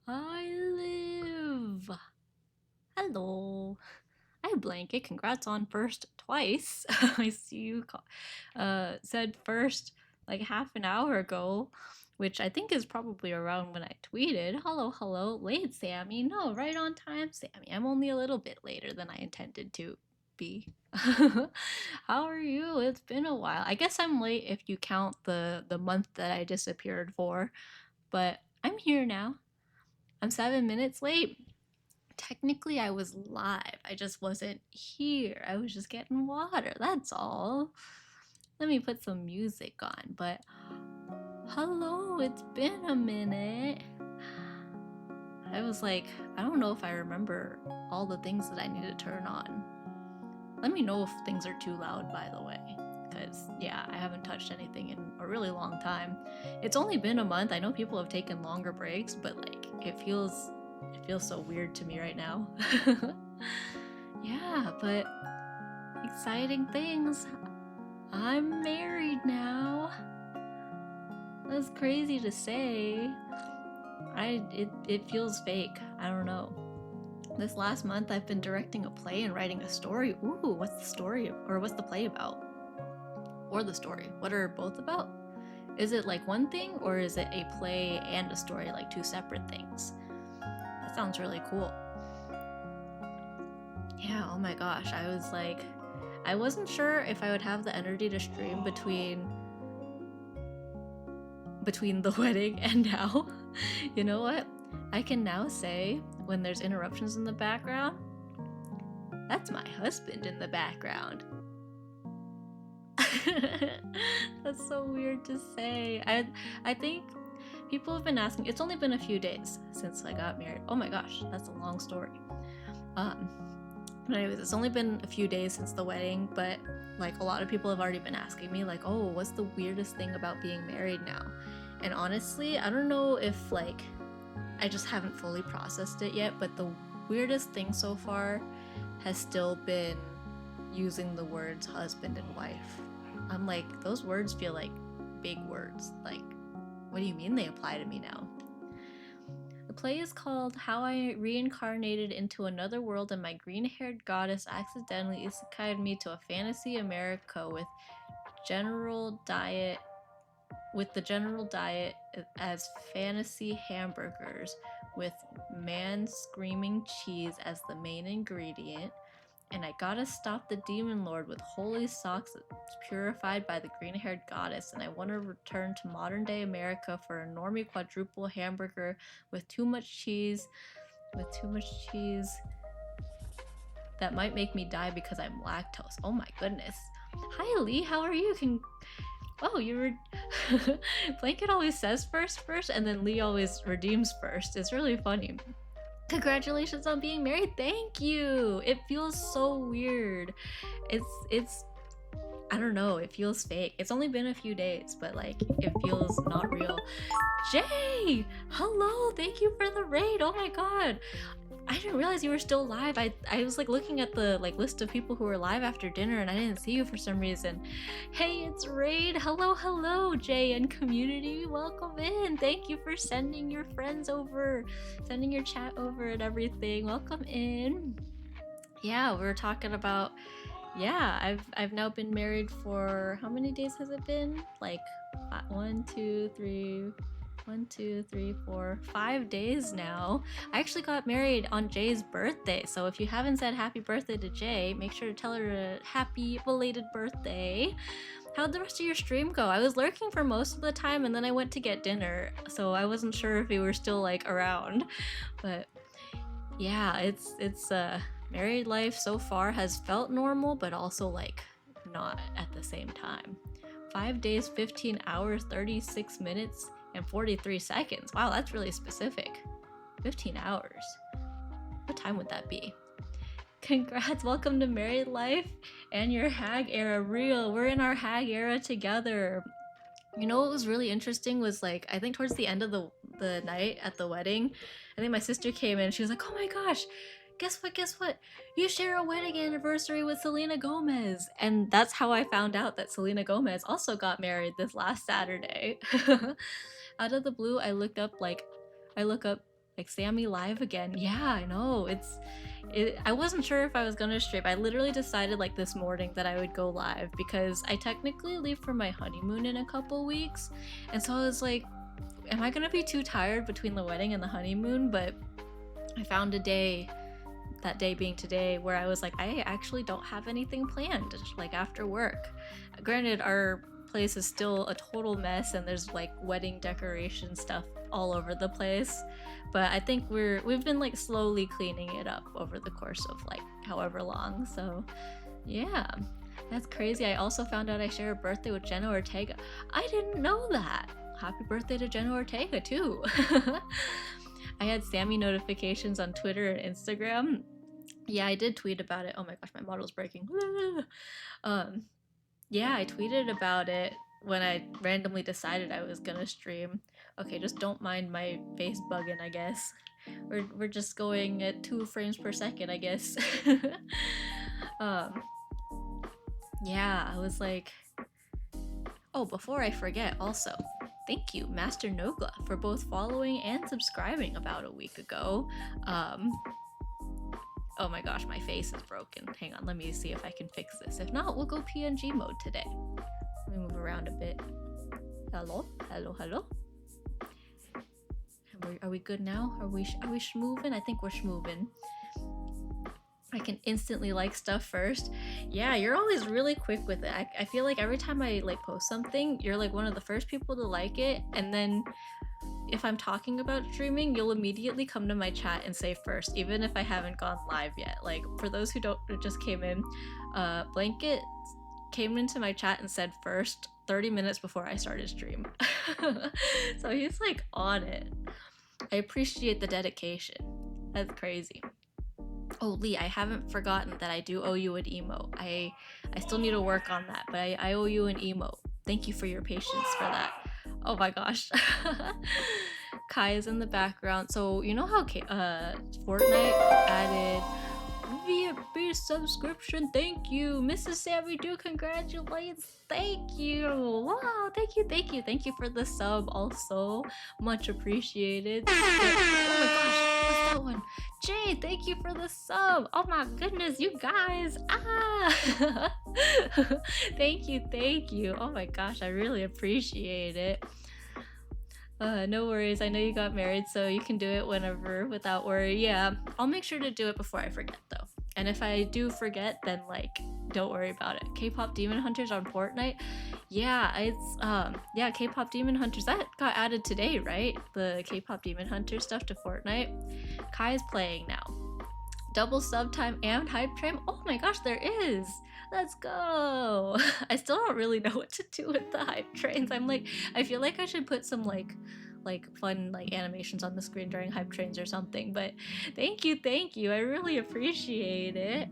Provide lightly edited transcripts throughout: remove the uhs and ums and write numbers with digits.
I live. Hello. Hi, Blanket. Congrats on first twice. I see you said first like half an hour ago, which I think is probably around when I tweeted. Hello, hello. Late, Sammy. No, right on time, Sammy. I'm only a little bit later than I intended to be. How are you? It's been a while. I guess I'm late if you count the month that I disappeared for, but I'm here now. I'm 7 minutes late. Technically, I was live. I just wasn't here. I was just getting water. That's all. Let me put some music on. But hello, it's been a minute. I was like, I don't know if I remember all the things that I need to turn on. Let me know if things are too loud, by the way. Because, yeah, I haven't touched anything in a really long time. It's only been a month. I know people have taken longer breaks, but like, it feels so weird to me right now. Yeah, but exciting things. I'm married now. That's crazy to say. It feels fake. I don't know. This last month I've been directing a play and writing a story. Ooh, what's the story or what's the play about? Or the story? What are both about? Is it like one thing or is it a play and a story, like two separate things? That sounds really cool. Yeah, oh my gosh, I was like, I wasn't sure if I would have the energy to stream between the wedding and now. You know what? I can now say when there's interruptions in the background, that's my husband in the background. That's so weird to say. I think people have been asking. It's only been a few days since I got married. Oh my gosh, that's a long story. But anyways, it's only been a few days since the wedding, but like a lot of people have already been asking me like, oh, what's the weirdest thing about being married now? And honestly, I don't know if like I just haven't fully processed it yet, but the weirdest thing so far has still been using the words husband and wife. I'm like, those words feel like big words. Like, what do you mean they apply to me now? The play is called How I Reincarnated into Another World and My Green-Haired Goddess Accidentally Isekai'd Me to a Fantasy America general diet with the general diet as fantasy hamburgers with man screaming cheese as the main ingredient. And I gotta stop the demon lord with holy socks that's purified by the green-haired goddess, and I want to return to modern-day America for a normie quadruple hamburger with too much cheese, that might make me die because I'm lactose. Oh my goodness. Hi Lee, how are you? Oh, you were Blanket always says first, and then Lee always redeems first. It's really funny. Congratulations on being married. Thank you. It feels so weird. It's I don't know, it feels fake. It's only been a few days, but like it feels not real. Jay! Hello, thank you for the raid. Oh my god. I didn't realize you were still live. I was like looking at the like list of people who were live after dinner and I didn't see you for some reason. Hey, it's Raid. Hello, Jay and community. Welcome in. Thank you for sending your friends over, sending your chat over and everything. Welcome in. Yeah, we were talking about I've now been married for how many days has it been? Like 5 days now. I actually got married on Jay's birthday, so if you haven't said happy birthday to Jay, make sure to tell her a happy belated birthday. How'd the rest of your stream go? I was lurking for most of the time and then I went to get dinner, so I wasn't sure if you were still like around. But yeah, it's married life so far has felt normal, but also like not at the same time. 5 days, 15 hours, 36 minutes, and 43 seconds. Wow, that's really specific. 15 hours. What time would that be? Congrats, welcome to married life and your hag era. Real, we're in our hag era together. You know what was really interesting was like, I think towards the end of the night at the wedding, I think my sister came in and she was like, oh my gosh, guess what? You share a wedding anniversary with Selena Gomez. And that's how I found out that Selena Gomez also got married this last Saturday. Out of the blue, I look up Like Sammy live again. Yeah, I know. I wasn't sure if I was gonna stream. I literally decided like this morning that I would go live because I technically leave for my honeymoon in a couple weeks. And so I was like, am I gonna be too tired between the wedding and the honeymoon? But I found a day, that day being today, where I was like, I actually don't have anything planned, like after work. Granted, our place is still a total mess and there's like wedding decoration stuff all over the place, but I think we've been like slowly cleaning it up over the course of like however long. So yeah, that's crazy. I also found out I share a birthday with Jenna Ortega. I didn't know that. Happy birthday to Jenna Ortega too. I had Sammy notifications on Twitter and Instagram. Yeah, I did tweet about it. Oh my gosh, my model's breaking. Yeah, I tweeted about it when I randomly decided I was gonna stream. Okay, just don't mind my face bugging, I guess. We're just going at 2 frames per second, I guess. um, yeah, I was like, oh, before I forget, also, thank you, Master Nogla, for both following and subscribing about a week ago. Oh my gosh, my face is broken. Hang on, let me see if I can fix this. If not, we'll go PNG mode today. Let me move around a bit. Hello? Hello, hello? Are we good now? Are we schmoovin'? I think we're schmoovin'. I can instantly like stuff first. Yeah, you're always really quick with it. I feel like every time I like post something, you're like one of the first people to like it, and then if I'm talking about streaming, you'll immediately come to my chat and say first, even if I haven't gone live yet. Like for those who just came in, Blanket came into my chat and said first 30 minutes before I started stream. So he's like on it. I appreciate the dedication. That's crazy. Oh, Lee, I haven't forgotten that I do owe you an emote. I still need to work on that, but I owe you an emote. Thank you for your patience for that. Oh my gosh. Kai is in the background. So you know how Fortnite added VIP subscription? Thank you, Mrs. Sammy. Do congratulations. Thank you. Wow, thank you for the sub also. Much appreciated. Oh my gosh, what's that one? Jay, thank you for the sub. Oh my goodness, you guys. Thank you. Oh my gosh, I really appreciate it. No worries. I know you got married, so you can do it whenever without worry. Yeah, I'll make sure to do it before I forget though. And if I do forget, then like, don't worry about it. K-pop Demon Hunters on Fortnite. Yeah, it's K-pop Demon Hunters, that got added today, right? The K-pop Demon Hunters stuff to Fortnite. Kai's playing now. Double sub time and hype train. Oh my gosh, there is. Let's go. I still don't really know what to do with the hype trains. I'm like, I feel like I should put some like fun like animations on the screen during hype trains or something, but thank you. I really appreciate it.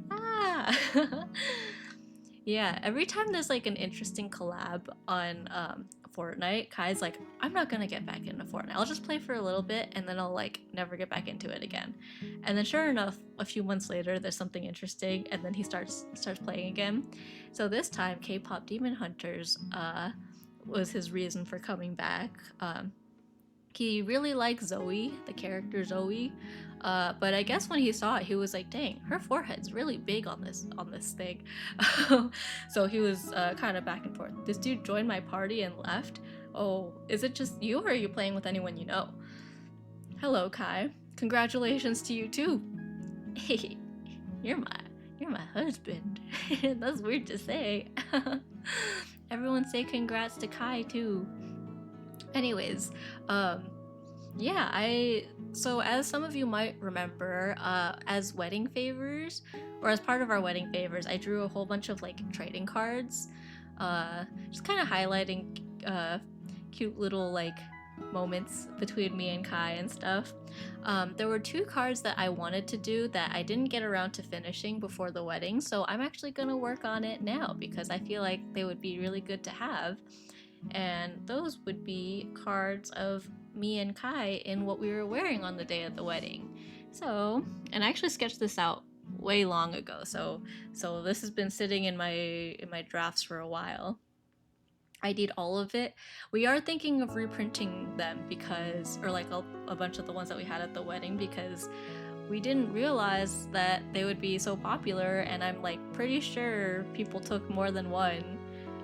Yeah, every time there's like an interesting collab on Fortnite, Kai's like, I'm not gonna get back into Fortnite. I'll just play for a little bit and then I'll like never get back into it again. And then sure enough, a few months later, there's something interesting and then he starts playing again. So this time, K-pop Demon Hunters was his reason for coming back. He really liked Zoe, the character Zoe, but I guess when he saw it, he was like, dang, her forehead's really big on this thing. So he was kind of back and forth. This dude joined my party and left. Oh, is it just you, or are you playing with anyone you know? Hello, Kai. Congratulations to you too. Hey, you're my husband. That's weird to say. Everyone say congrats to Kai too. Anyways, yeah, so as some of you might remember, as wedding favors, or as part of our wedding favors, I drew a whole bunch of like trading cards, just kind of highlighting cute little like moments between me and Kai and stuff. There were 2 cards that I wanted to do that I didn't get around to finishing before the wedding, so I'm actually gonna work on it now because I feel like they would be really good to have. And those would be cards of me and Kai in what we were wearing on the day of the wedding. So, and I actually sketched this out way long ago, so this has been sitting in my drafts for a while. ID'd all of it. We are thinking of reprinting them because, or like a bunch of the ones that we had at the wedding, because we didn't realize that they would be so popular, and I'm like pretty sure people took more than one,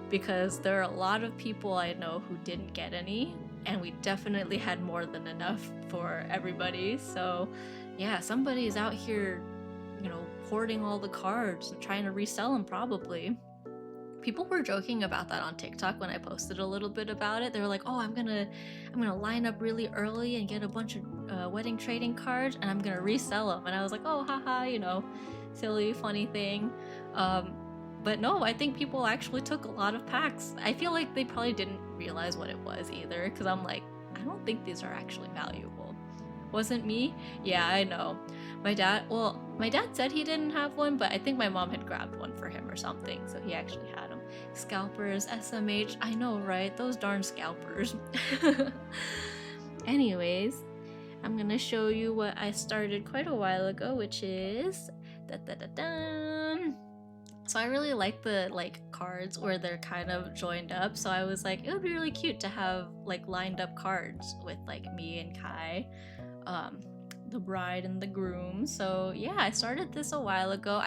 because there are a lot of people I know who didn't get any, and we definitely had more than enough for everybody. So yeah, somebody's out here, you know, hoarding all the cards and trying to resell them probably. People were joking about that on TikTok when I posted a little bit about it. They were like, "Oh, I'm gonna line up really early and get a bunch of wedding trading cards, and I'm gonna resell them." And I was like, "Oh, haha, you know, silly, funny thing." But no, I think people actually took a lot of packs. I feel like they probably didn't realize what it was either, because I'm like, I don't think these are actually valuable. Wasn't me? Yeah, I know. My dad said he didn't have one, but I think my mom had grabbed one for him or something, so he actually had them. Scalpers, SMH, I know, right? Those darn scalpers. Anyways, I'm gonna show you what I started quite a while ago, which is so I really like the cards where they're kind of joined up. So I was like, it would be really cute to have like lined up cards with like me and Kai, the bride and the groom. So yeah, I started this a while ago.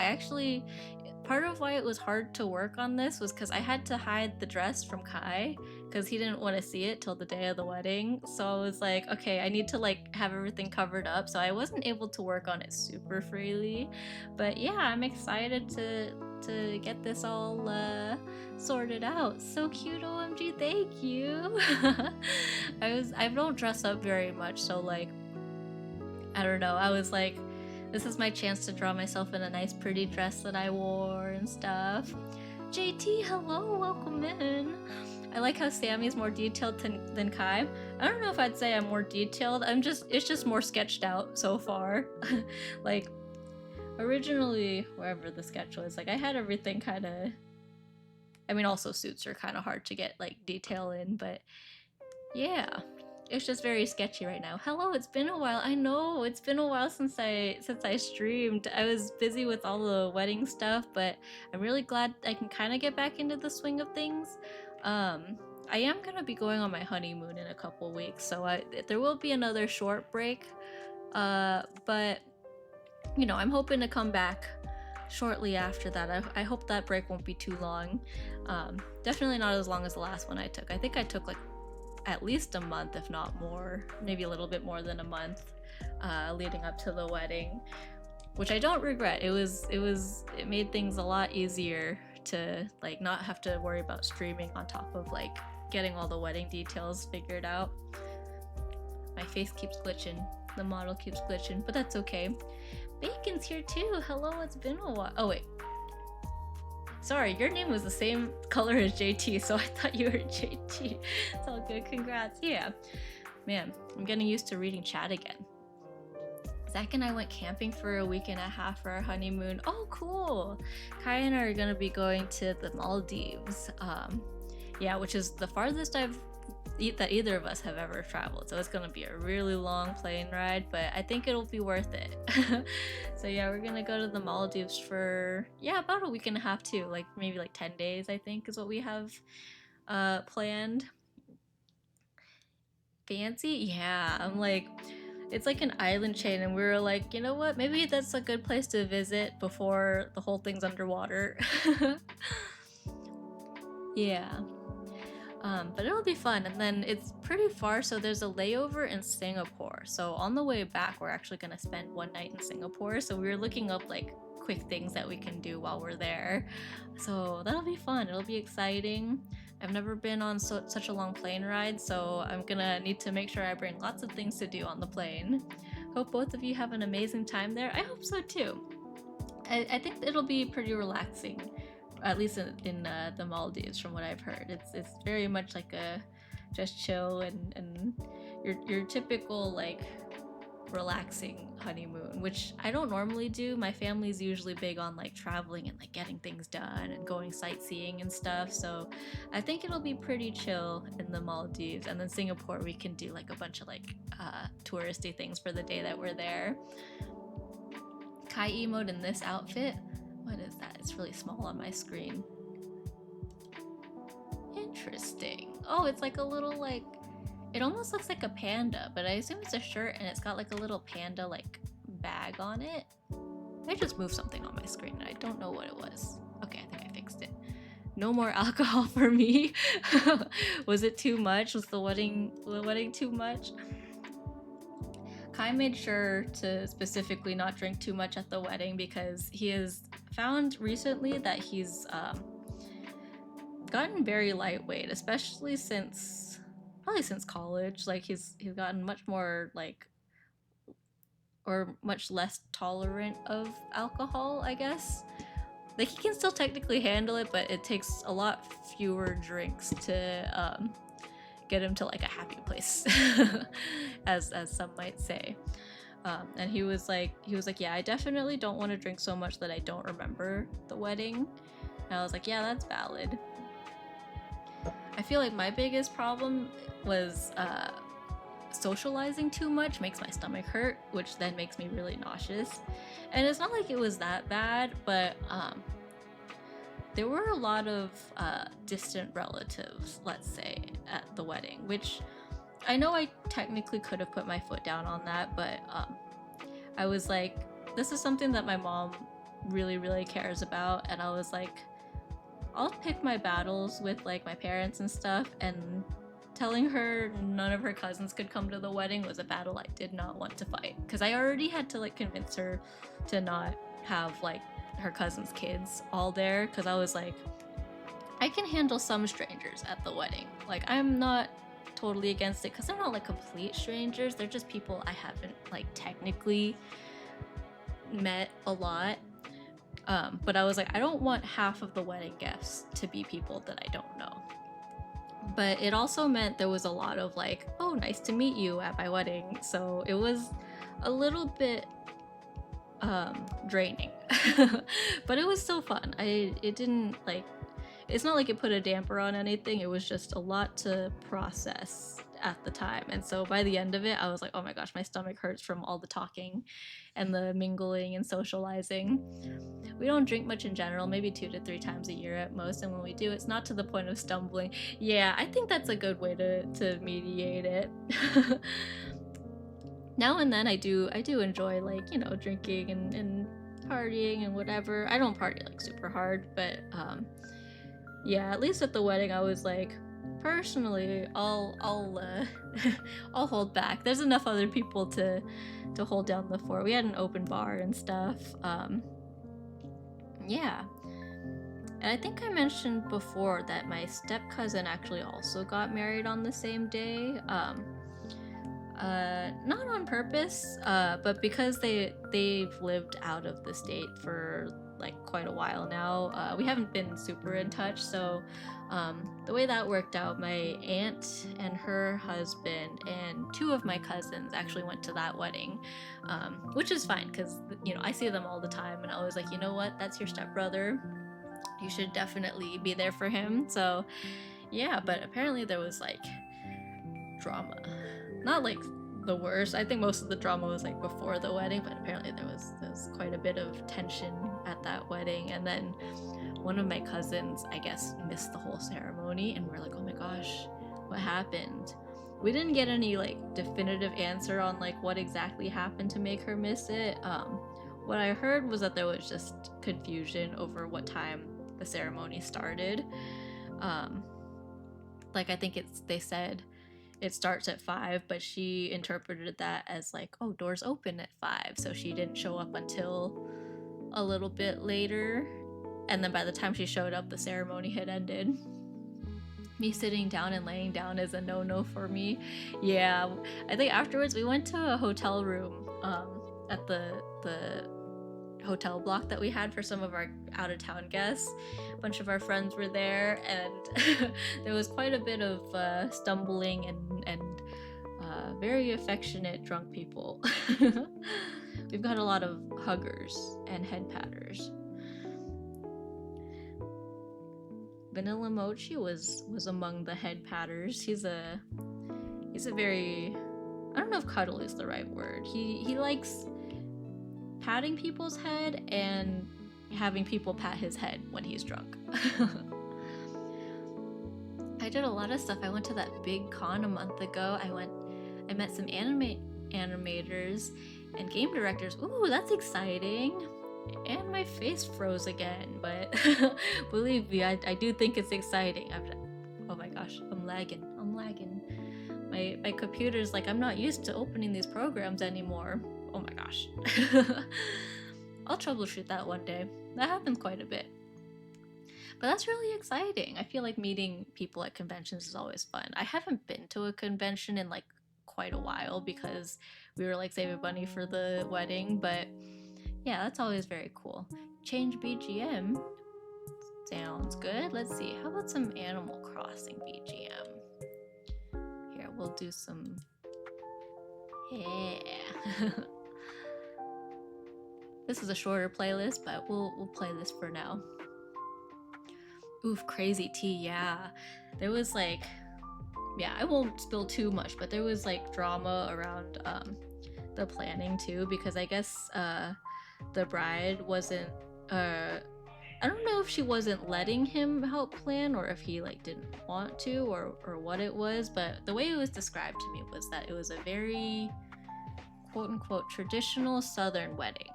Part of why it was hard to work on this was because I had to hide the dress from Kai because he didn't want to see it till the day of the wedding. So I was like, okay, I need to like have everything covered up. So I wasn't able to work on it super freely. But yeah, I'm excited to get this all sorted out. So cute, OMG, thank you. I don't dress up very much, so like I don't know, I was like, this is my chance to draw myself in a nice pretty dress that I wore and stuff. JT, hello, welcome in. I like how Sammy's more detailed than Kai. I don't know if I'd say I'm more detailed. It's just more sketched out so far. Like, originally, wherever the sketch was, like I had everything kind of, I mean, also suits are kind of hard to get like detail in, but yeah. It's just very sketchy right now. Hello, it's been a while. I know, it's been a while since I streamed. I was busy with all the wedding stuff, but I'm really glad I can kind of get back into the swing of things. I am gonna be going on my honeymoon in a couple weeks, so there will be another short break. But you know, I'm hoping to come back shortly after that. I hope that break won't be too long. Definitely not as long as the last one I took. I think I took like at least a month, if not more, maybe a little bit more than a month, leading up to the wedding, which I don't regret. It made things a lot easier to like not have to worry about streaming on top of like getting all the wedding details figured out. My face keeps glitching, the model keeps glitching, but that's okay. Bacon's here too. Hello, it's been a while. Oh wait, sorry, your name was the same color as JT, so I thought you were JT. It's all good, congrats. Yeah. Man, I'm getting used to reading chat again. Zach and I went camping for a week and a half for our honeymoon. Oh, cool. Kai and I are gonna be going to the Maldives. Yeah, which is the farthest that either of us have ever traveled, so it's gonna be a really long plane ride, but I think it'll be worth it. So yeah, we're gonna go to the Maldives for about a week and a half too, like maybe like 10 days I think is what we have planned. Fancy? Yeah, I'm like, it's like an island chain, and we were like, you know what, maybe that's a good place to visit before the whole thing's underwater. Yeah. But it'll be fun, and then it's pretty far, so there's a layover in Singapore. So on the way back, we're actually gonna spend one night in Singapore. So we were looking up like quick things that we can do while we're there. So that'll be fun. It'll be exciting. I've never been on such a long plane ride, so I'm gonna need to make sure I bring lots of things to do on the plane. Hope both of you have an amazing time there. I hope so too. I think it'll be pretty relaxing, at least in the Maldives, from what I've heard. It's very much like a just chill and your typical like relaxing honeymoon, which I don't normally do. My family's usually big on like traveling and like getting things done and going sightseeing and stuff, so I think it'll be pretty chill in the Maldives. And then Singapore, we can do like a bunch of like touristy things for the day that we're there. Kai emote in this outfit? What is that? It's really small on my screen. interesting. Oh, it's like a little like, it almost looks like a panda, but I assume it's a shirt and it's got like a little panda like bag on it. I just moved something on my screen and I don't know what it was. Okay, I think I fixed it. No more alcohol for me. Was it too much? Was the wedding too much? Kai made sure to specifically not drink too much at the wedding because he has found recently that he's gotten very lightweight, especially since college. Like he's gotten much more like, or much less tolerant of alcohol, I guess. Like he can still technically handle it, but it takes a lot fewer drinks to get him to like a happy place, as some might say. And he was like, yeah, I definitely don't want to drink so much that I don't remember the wedding. And I was like, yeah, that's valid. I feel like my biggest problem was socializing too much makes my stomach hurt, which then makes me really nauseous. And it's not like it was that bad, but there were a lot of distant relatives, let's say, at the wedding, which I know I technically could have put my foot down on that, but I was like, this is something that my mom really, really cares about, and I was like, I'll pick my battles with like my parents and stuff, and telling her none of her cousins could come to the wedding was a battle I did not want to fight, because I already had to like convince her to not have like her cousins' kids all there, because I was like, I can handle some strangers at the wedding. Like, I'm not totally against it, because they're not like complete strangers, they're just people I haven't like technically met a lot. But I was like, I don't want half of the wedding guests to be people that I don't know. But it also meant there was a lot of like, oh, nice to meet you at my wedding. So it was a little bit draining. But it was still fun. It didn't like, it's not like it put a damper on anything. It was just a lot to process at the time. And so by the end of it, I was like, oh my gosh, my stomach hurts from all the talking and the mingling and socializing. We don't drink much in general, maybe 2 to 3 times a year at most, and when we do, it's not to the point of stumbling. Yeah, I think that's a good way to mediate it. Now and then I do enjoy, like, you know, drinking and partying and whatever. I don't party like super hard, but yeah, at least at the wedding I was like, personally, I'll I'll hold back. There's enough other people to hold down the fort. We had an open bar and stuff. Yeah. And I think I mentioned before that my step cousin actually also got married on the same day. Not on purpose, but because they've lived out of the state for like quite a while now. We haven't been super in touch, so the way that worked out, my aunt and her husband and 2 of my cousins actually went to that wedding, which is fine because, you know, I see them all the time, and I was like, you know what, that's your stepbrother. You should definitely be there for him. So yeah, but apparently there was like drama. Not like the worst. I think most of the drama was like before the wedding, but apparently there was quite a bit of tension at that wedding. And then one of my cousins, I guess, missed the whole ceremony, and we're like, oh my gosh, what happened? We didn't get any like definitive answer on like what exactly happened to make her miss it. What I heard was that there was just confusion over what time the ceremony started. Like I think they said it starts at 5, but she interpreted that as like, oh, doors open at 5, so she didn't show up until a little bit later, and then by the time she showed up, the ceremony had ended. Me sitting down and laying down is a no-no for me. Yeah, I think afterwards we went to a hotel room at the hotel block that we had for some of our out-of-town guests. A bunch of our friends were there, and there was quite a bit of stumbling and very affectionate drunk people. We've got a lot of huggers and head patters. Vanilla Mochi was among the head patters. He's a very, I don't know if cuddle is the right word. He likes patting people's head and having people pat his head when he's drunk. I did a lot of stuff. I went to that big con a month ago. I met some animators and game directors. Ooh, that's exciting. And my face froze again, but believe me, I do think it's exciting. Oh my gosh, I'm lagging. My computer's like, I'm not used to opening these programs anymore. Oh my gosh. I'll troubleshoot that one day. That happens quite a bit. But that's really exciting. I feel like meeting people at conventions is always fun. I haven't been to a convention in like quite a while because we were like saving money for the wedding, but yeah, that's always very cool. Change BGM. Sounds good. Let's see. How about some Animal Crossing BGM? Here, we'll do some. Yeah. This is a shorter playlist, but we'll play this for now. Oof, crazy tea. Yeah, there was like, yeah, I won't spill too much, but there was like drama around the planning too, because I guess the bride wasn't I don't know if she wasn't letting him help plan or if he like didn't want to or what it was, but the way it was described to me was that it was a very quote unquote traditional Southern wedding,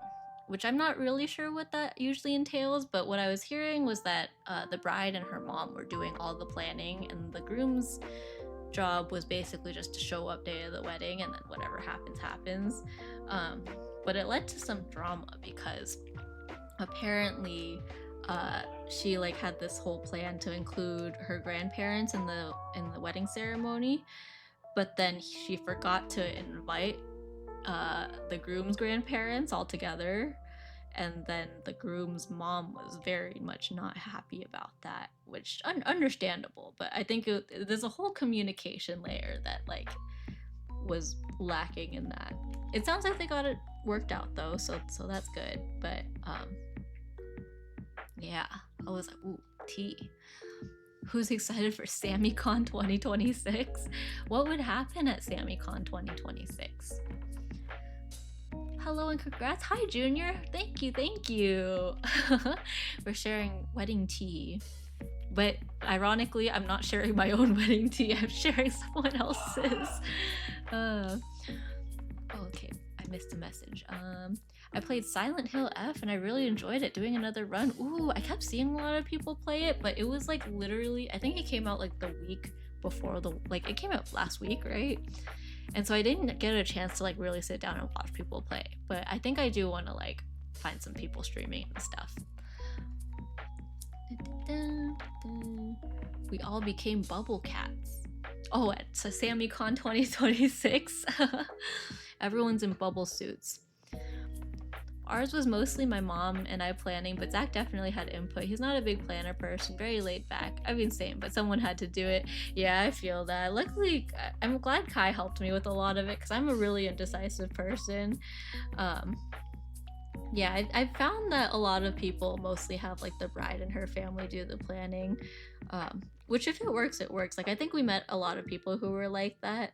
which I'm not really sure what that usually entails, but what I was hearing was that the bride and her mom were doing all the planning and the groom's job was basically just to show up day of the wedding and then whatever happens. But it led to some drama because apparently she like had this whole plan to include her grandparents in the wedding ceremony, but then she forgot to invite the groom's grandparents all together, and then the groom's mom was very much not happy about that, which understandable, but I think there's a whole communication layer that like was lacking in that. It sounds like they got it worked out though, so that's good, but yeah, I was like, ooh, tea. Who's excited for SammyCon 2026? What would happen at SammyCon 2026? Hello and congrats. Hi, Junior. Thank you. For sharing wedding tea. But ironically, I'm not sharing my own wedding tea. I'm sharing someone else's. Okay, I missed a message. I played Silent Hill F and I really enjoyed it. Doing another run. Ooh, I kept seeing a lot of people play it, but it was like literally, I think it came out like the week before it came out last week, right? And so I didn't get a chance to like really sit down and watch people play, but I think I do want to like find some people streaming and stuff. We all became bubble cats. Oh, at SammyCon 2026. Everyone's in bubble suits. Ours was mostly my mom and I planning, but Zach definitely had input. He's not a big planner person, very laid back. I mean, same, but someone had to do it. Yeah, I feel that. Luckily, I'm glad Kai helped me with a lot of it because I'm a really indecisive person. Yeah, I found that a lot of people mostly have like the bride and her family do the planning, which if it works, it works. Like I think we met a lot of people who were like that.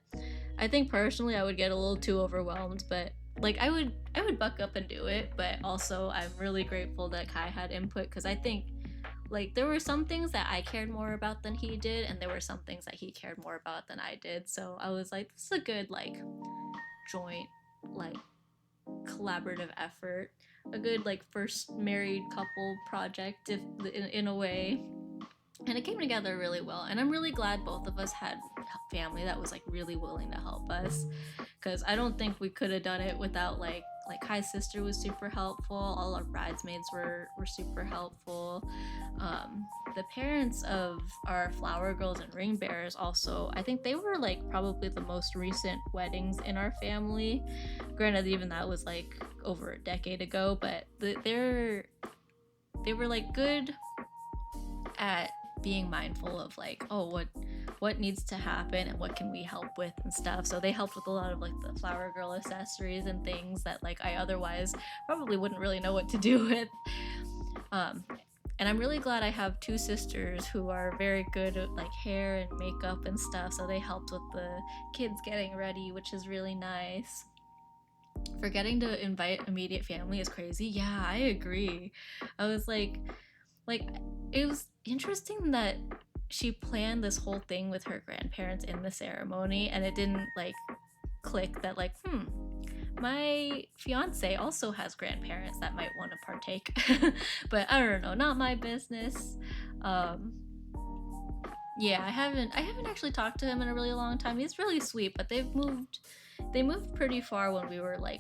I think personally I would get a little too overwhelmed, but like I would buck up and do it, but also I'm really grateful that Kai had input because I think like there were some things that I cared more about than he did, and there were some things that he cared more about than I did. So I was like, this is a good like joint like collaborative effort, a good like first married couple project if in a way. And it came together really well, and I'm really glad both of us had family that was like really willing to help us, because I don't think we could have done it without like Kai's sister was super helpful, all our bridesmaids were super helpful. The parents of our flower girls and ring bearers also, I think they were like probably the most recent weddings in our family. Granted, even that was like over a decade ago, but they were like good at being mindful of like, oh, what needs to happen and what can we help with and stuff. So they helped with a lot of like the flower girl accessories and things that like I otherwise probably wouldn't really know what to do with. And I'm really glad I have two sisters who are very good at like hair and makeup and stuff, so they helped with the kids getting ready, which is really nice. Forgetting to invite immediate family is crazy. Yeah, I agree. I was like it was interesting that she planned this whole thing with her grandparents in the ceremony, and it didn't like click that like, my fiance also has grandparents that might want to partake. But I don't know, not my business. Yeah, I haven't actually talked to him in a really long time. He's really sweet, but they moved pretty far when we were like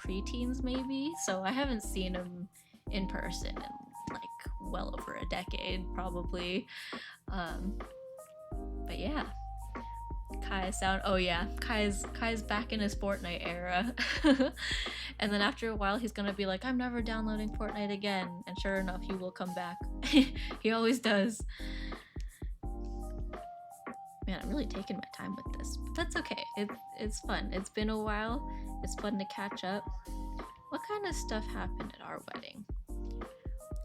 preteens maybe, so I haven't seen him in person in like well over a decade probably. But yeah, Kai's back in his Fortnite era. And then after a while he's gonna be like, I'm never downloading Fortnite again, and sure enough he will come back. He always does. Man, I'm really taking my time with this, but that's okay. It's fun. It's been a while. It's fun to catch up. What kind of stuff happened at our wedding?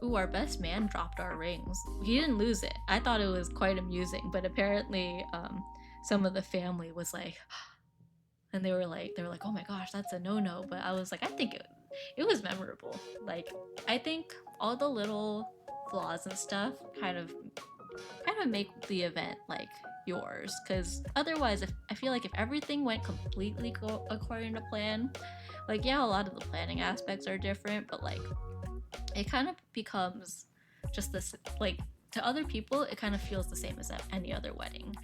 Ooh, our best man dropped our rings. He didn't lose it. I thought it was quite amusing, but apparently some of the family was like, and they were like, oh my gosh, that's a no-no. But I was like, I think it was memorable. Like, I think all the little flaws and stuff kind of make the event like yours, because otherwise I feel like if everything went completely according to plan, like, yeah, a lot of the planning aspects are different, but like it kind of becomes just this, like, to other people it kind of feels the same as any other wedding,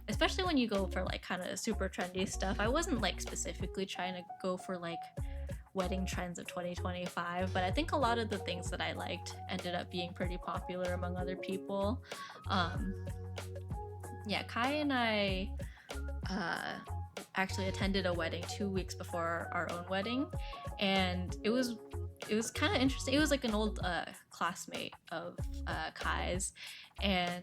especially when you go for like kind of super trendy stuff. I wasn't like specifically trying to go for like wedding trends of 2025, but I think a lot of the things that I liked ended up being pretty popular among other people. Yeah, Kai and I actually attended a wedding 2 weeks before our own wedding, and it was kind of interesting. It was like an old classmate of Kai's, and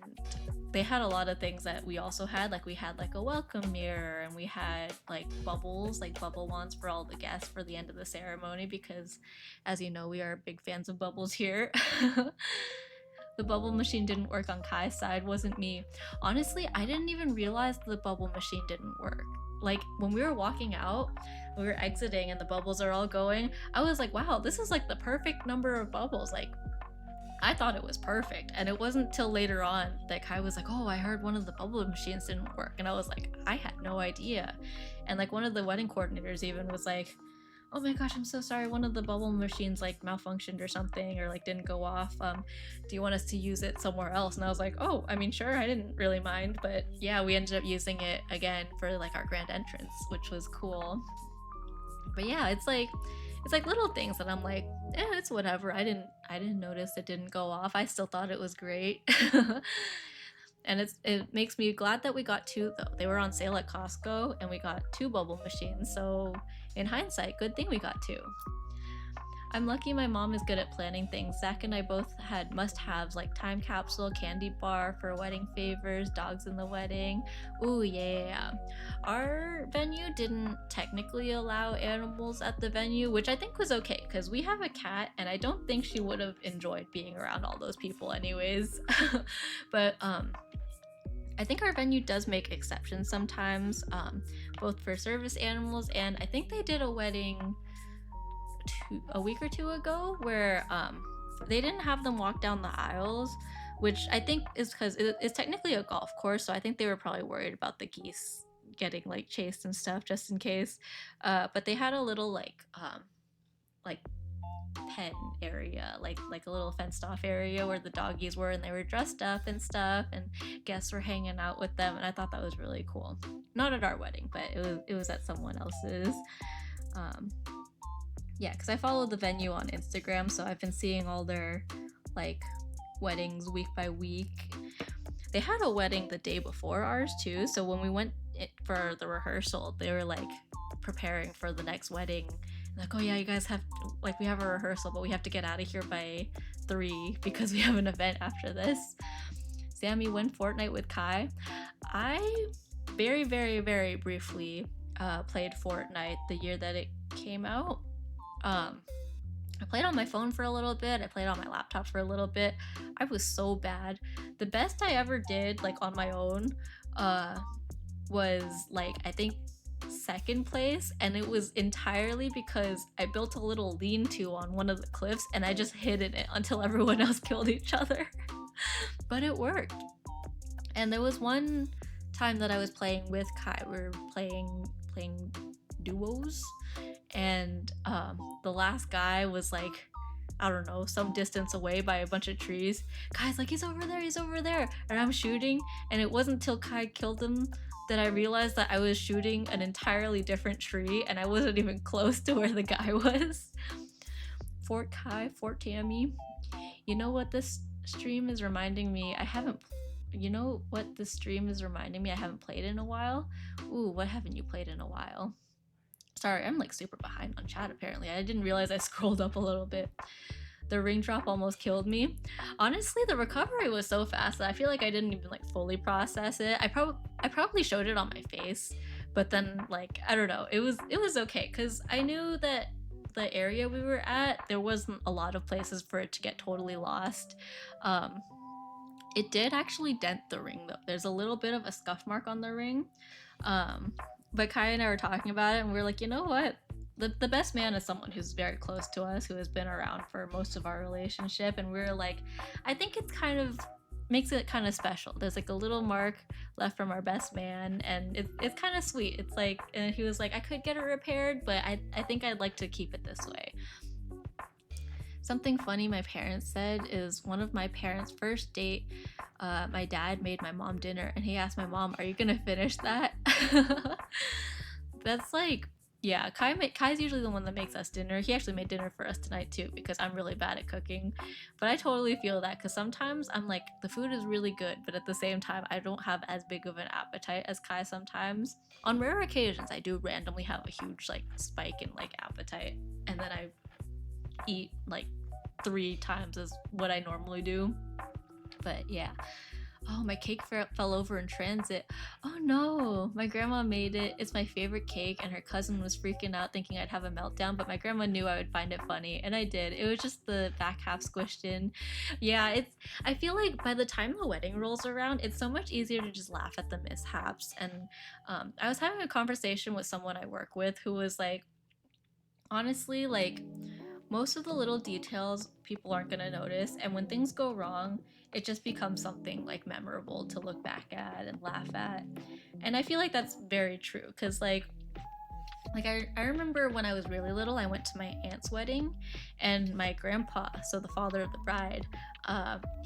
they had a lot of things that we also had. Like, we had like a welcome mirror, and we had like bubbles, like bubble wands for all the guests for the end of the ceremony, because as you know, we are big fans of bubbles here. The bubble machine didn't work on Kai's side, wasn't me. Honestly, I didn't even realize the bubble machine didn't work. Like, when we were walking out, we were exiting and the bubbles are all going, I was like, wow, this is like the perfect number of bubbles. Like, I thought it was perfect. And it wasn't till later on that Kai was like, oh, I heard one of the bubble machines didn't work. And I was like, I had no idea. And like one of the wedding coordinators even was like, oh my gosh, I'm so sorry, one of the bubble machines like malfunctioned or something, or like didn't go off. Do you want us to use it somewhere else? And I was like, oh, I mean, sure, I didn't really mind. But yeah, we ended up using it again for like our grand entrance, which was cool. But yeah, it's like little things that I'm like, it's whatever. I didn't notice it didn't go off. I still thought it was great. And it makes me glad that we got two, though. They were on sale at Costco, and we got 2 bubble machines. So in hindsight, good thing we got 2. I'm lucky my mom is good at planning things. Zach and I both had must-haves like time capsule, candy bar for wedding favors, dogs in the wedding. Ooh, yeah. Our venue didn't technically allow animals at the venue, which I think was okay, because we have a cat, and I don't think she would have enjoyed being around all those people anyways. But I think our venue does make exceptions sometimes, both for service animals, and I think they did a wedding a week or 2 ago where they didn't have them walk down the aisles, which I think is because it's technically a golf course, so I think they were probably worried about the geese getting like chased and stuff just in case. But they had a little like pen area, like a little fenced off area where the doggies were, and they were dressed up and stuff, and guests were hanging out with them, and I thought that was really cool. Not at our wedding, but it was at someone else's. Yeah, because I follow the venue on Instagram, so I've been seeing all their like weddings week by week. They had a wedding the day before ours too, so when we went for the rehearsal, they were like preparing for the next wedding. Like, oh yeah, you guys have, like, we have a rehearsal, but we have to get out of here by 3 because we have an event after this. Sammy went Fortnite with Kai. I very, very, very briefly played Fortnite the year that it came out. I played on my phone for a little bit. I played on my laptop for a little bit. I was so bad. The best I ever did, like, on my own, was, like, I think 2nd place, and it was entirely because I built a little lean-to on one of the cliffs, and I just hid in it until everyone else killed each other. But it worked. And there was one time that I was playing with Kai. We were playing duos, and the last guy was like, I don't know, some distance away by a bunch of trees. Kai's like, he's over there, and I'm shooting, and it wasn't till Kai killed him that I realized that I was shooting an entirely different tree, and I wasn't even close to where the guy was. Fort Kai, Fort Tammy. You know what this stream is reminding me? I haven't. You know what this stream is reminding me? I haven't played in a while. Ooh, what haven't you played in a while? Sorry, I'm like super behind on chat apparently. I didn't realize I scrolled up a little bit. The ring drop almost killed me. Honestly, the recovery was so fast that I feel like I didn't even like fully process it. I probably showed it on my face, but then like I don't know. It was okay cuz I knew that the area we were at, there wasn't a lot of places for it to get totally lost. It did actually dent the ring though. There's a little bit of a scuff mark on the ring. But Kai and I were talking about it, and we were like, you know what? The best man is someone who's very close to us, who has been around for most of our relationship. And we were like, I think it's kind of makes it kind of special. There's like a little mark left from our best man, and it's kind of sweet. It's like, and he was like, I could get it repaired, but I think I'd like to keep it this way. Something funny my parents said is one of my parents' first date, my dad made my mom dinner, and he asked my mom, are you gonna finish that? That's like, yeah, Kai's usually the one that makes us dinner. He actually made dinner for us tonight too, because I'm really bad at cooking. But I totally feel that, because sometimes I'm like, the food is really good, but at the same time, I don't have as big of an appetite as Kai sometimes. On rare occasions, I do randomly have a huge like spike in like appetite, and then I eat like 3 times as what I normally do. But yeah. Oh, my cake fell over in transit. Oh no, my grandma made it. It's my favorite cake, and her cousin was freaking out thinking I'd have a meltdown, but my grandma knew I would find it funny, and I did. It was just the back half squished in. Yeah, I feel like by the time the wedding rolls around, it's so much easier to just laugh at the mishaps. And I was having a conversation with someone I work with who was like, honestly, like, most of the little details people aren't going to notice, and when things go wrong, it just becomes something like memorable to look back at and laugh at. And I feel like that's very true, because like I remember when I was really little, I went to my aunt's wedding, and my grandpa, so the father of the bride,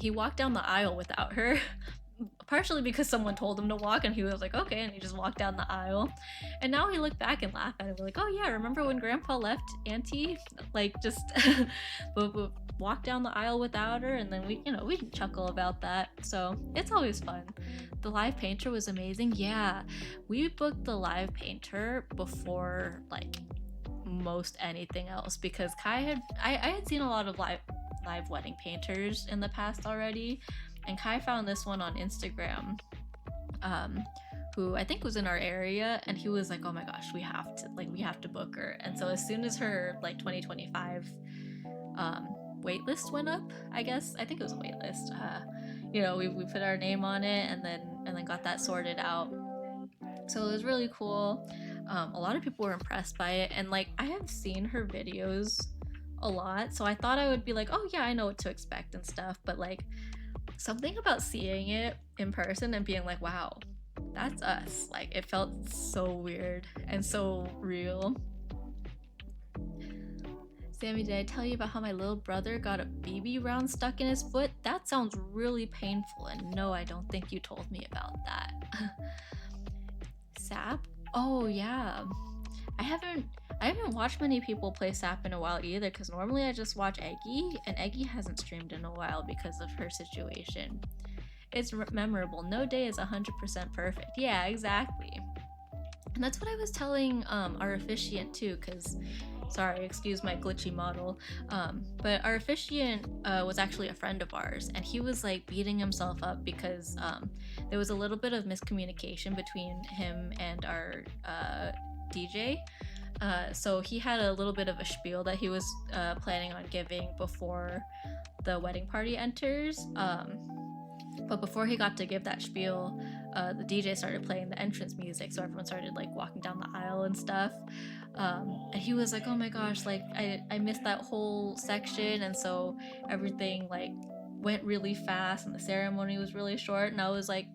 he walked down the aisle without her. Partially because someone told him to walk, and he was like, okay, and he just walked down the aisle. And now he looked back and laughed at it. We're like, oh yeah, remember when grandpa left auntie? Like, just but walked down the aisle without her, and then we chuckle about that. So it's always fun. The live painter was amazing. Yeah, we booked the live painter before like most anything else, because I had seen a lot of live wedding painters in the past already, and Kai found this one on Instagram, who I think was in our area, and he was like, oh my gosh, we have to book her. And so as soon as her like 2025 waitlist went up, I think it was a waitlist, we put our name on it, and then got that sorted out. So it was really cool. A lot of people were impressed by it, and like I have seen her videos a lot, so I thought I would be like, oh yeah, I know what to expect and stuff. But like, something about seeing it in person and being like, wow, that's us. Like, it felt so weird and so real. Sammy, did I tell you about how my little brother got a BB round stuck in his foot? That sounds really painful, and no, I don't think you told me about that. Sap? Oh yeah. I haven't watched many people play Sap in a while either, because normally I just watch Eggy, and Eggy hasn't streamed in a while because of her situation. It's memorable. No day is 100% perfect. Yeah, exactly. And that's what I was telling our officiant too, because, sorry, excuse my glitchy model, but our officiant was actually a friend of ours, and he was like beating himself up because there was a little bit of miscommunication between him and our DJ. So he had a little bit of a spiel that he was planning on giving before the wedding party enters. But before he got to give that spiel, the DJ started playing the entrance music, so everyone started like walking down the aisle and stuff. And he was like, oh my gosh, like I missed that whole section, and so everything like went really fast and the ceremony was really short. And I was like,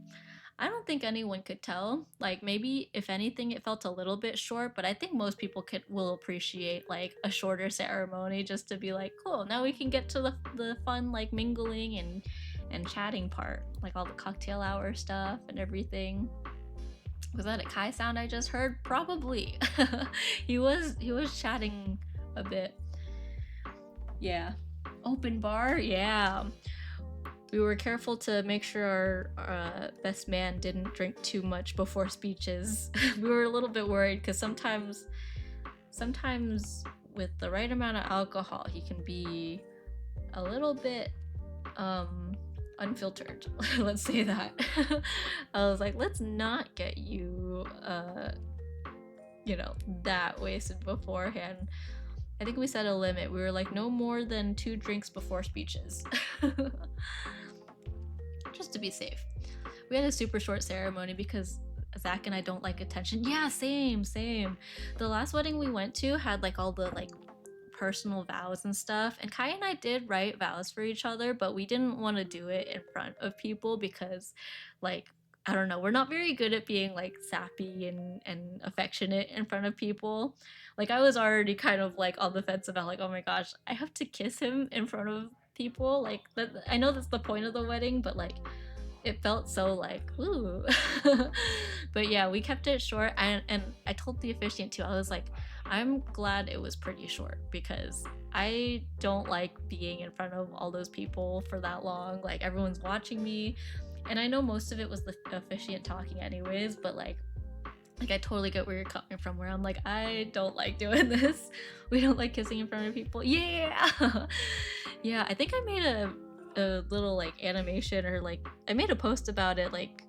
I don't think anyone could tell. Like maybe if anything, it felt a little bit short, but I think most people will appreciate like a shorter ceremony just to be like, cool. Now we can get to the fun like mingling and chatting part, like all the cocktail hour stuff and everything. Was that a Kai sound I just heard? Probably. he was chatting a bit. Yeah. Open bar? Yeah. We were careful to make sure our best man didn't drink too much before speeches. We were a little bit worried because sometimes with the right amount of alcohol, he can be a little bit unfiltered. Let's say that. I was like, let's not get you that wasted beforehand. I think we set a limit. We were like, no more than 2 drinks before speeches. Just to be safe. We had a super short ceremony because Zach and I don't like attention. Yeah, same. The last wedding we went to had like all the like personal vows and stuff, and Kai and I did write vows for each other, but we didn't want to do it in front of people because like I don't know, we're not very good at being like sappy and affectionate in front of people. Like I was already kind of like on the fence about like, oh my gosh, I have to kiss him in front of people. Like that, I know that's the point of the wedding, but like it felt so like ooh. But yeah, we kept it short, and I told the officiant too, I was like, I'm glad it was pretty short because I don't like being in front of all those people for that long. Like everyone's watching me, and I know most of it was the officiant talking anyways, but like I totally get where you're coming from, where I'm like, I don't like doing this. We don't like kissing in front of people. Yeah. Yeah, I think I made a little like animation, or like I made a post about it like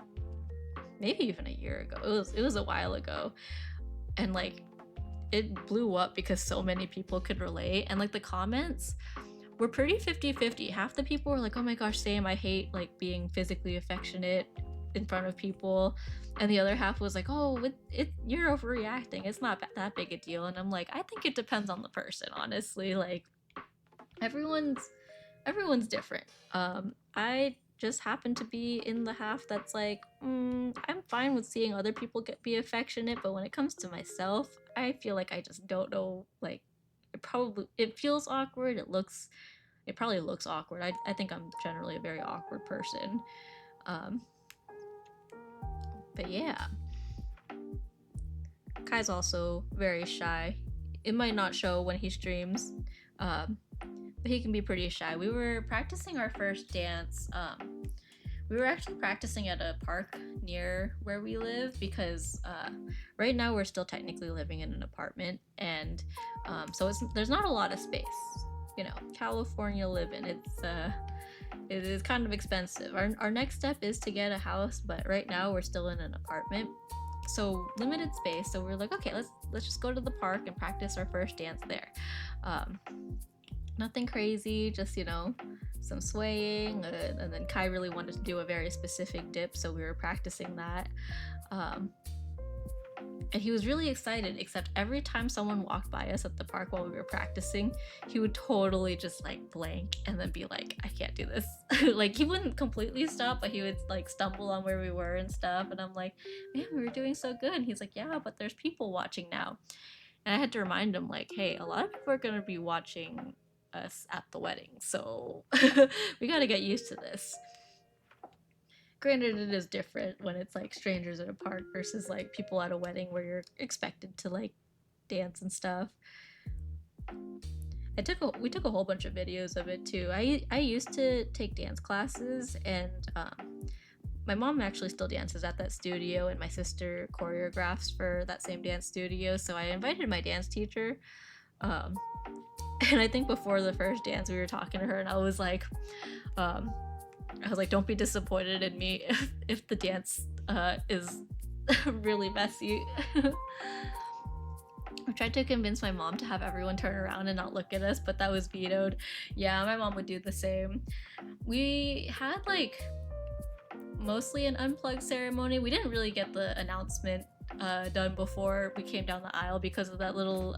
maybe even a year ago. It was a while ago, and like it blew up because so many people could relate, and like the comments were pretty 50-50. Half the people were like, oh my gosh, same, I hate like being physically affectionate in front of people, and the other half was like, oh, you're overreacting, it's not that big a deal. And I'm like, I think it depends on the person, honestly. Like everyone's different. I just happen to be in the half that's like, I'm fine with seeing other people be affectionate, but when it comes to myself, I feel like I just don't know. Like, it feels awkward. It probably looks awkward. I think I'm generally a very awkward person. But yeah, Kai's also very shy. It might not show when he streams. But he can be pretty shy. We were practicing our first dance. We were actually practicing at a park near where we live because right now we're still technically living in an apartment, and so there's not a lot of space. You know, California living, it is kind of expensive. Our next step is to get a house, but right now we're still in an apartment, so limited space. So we're like, okay, let's just go to the park and practice our first dance there. Nothing crazy, just, you know, some swaying, and then Kai really wanted to do a very specific dip, so we were practicing that. And he was really excited, except every time someone walked by us at the park while we were practicing, he would totally just like blank and then be like, I can't do this. Like he wouldn't completely stop, but he would like stumble on where we were and stuff, and I'm like, man, we were doing so good. And he's like, yeah, but there's people watching now. And I had to remind him, like, hey, a lot of people are gonna be watching us at the wedding, so we gotta get used to this. Granted, it is different when it's like strangers at a park versus like people at a wedding where you're expected to like dance and stuff. We took a whole bunch of videos of it too. I used to take dance classes, and my mom actually still dances at that studio, and my sister choreographs for that same dance studio, so I invited my dance teacher. And I think before the first dance, we were talking to her, and I was like, don't be disappointed in me if the dance is really messy. I tried to convince my mom to have everyone turn around and not look at us, but that was vetoed. Yeah, my mom would do the same. We had like mostly an unplugged ceremony. We didn't really get the announcement done before we came down the aisle because of that little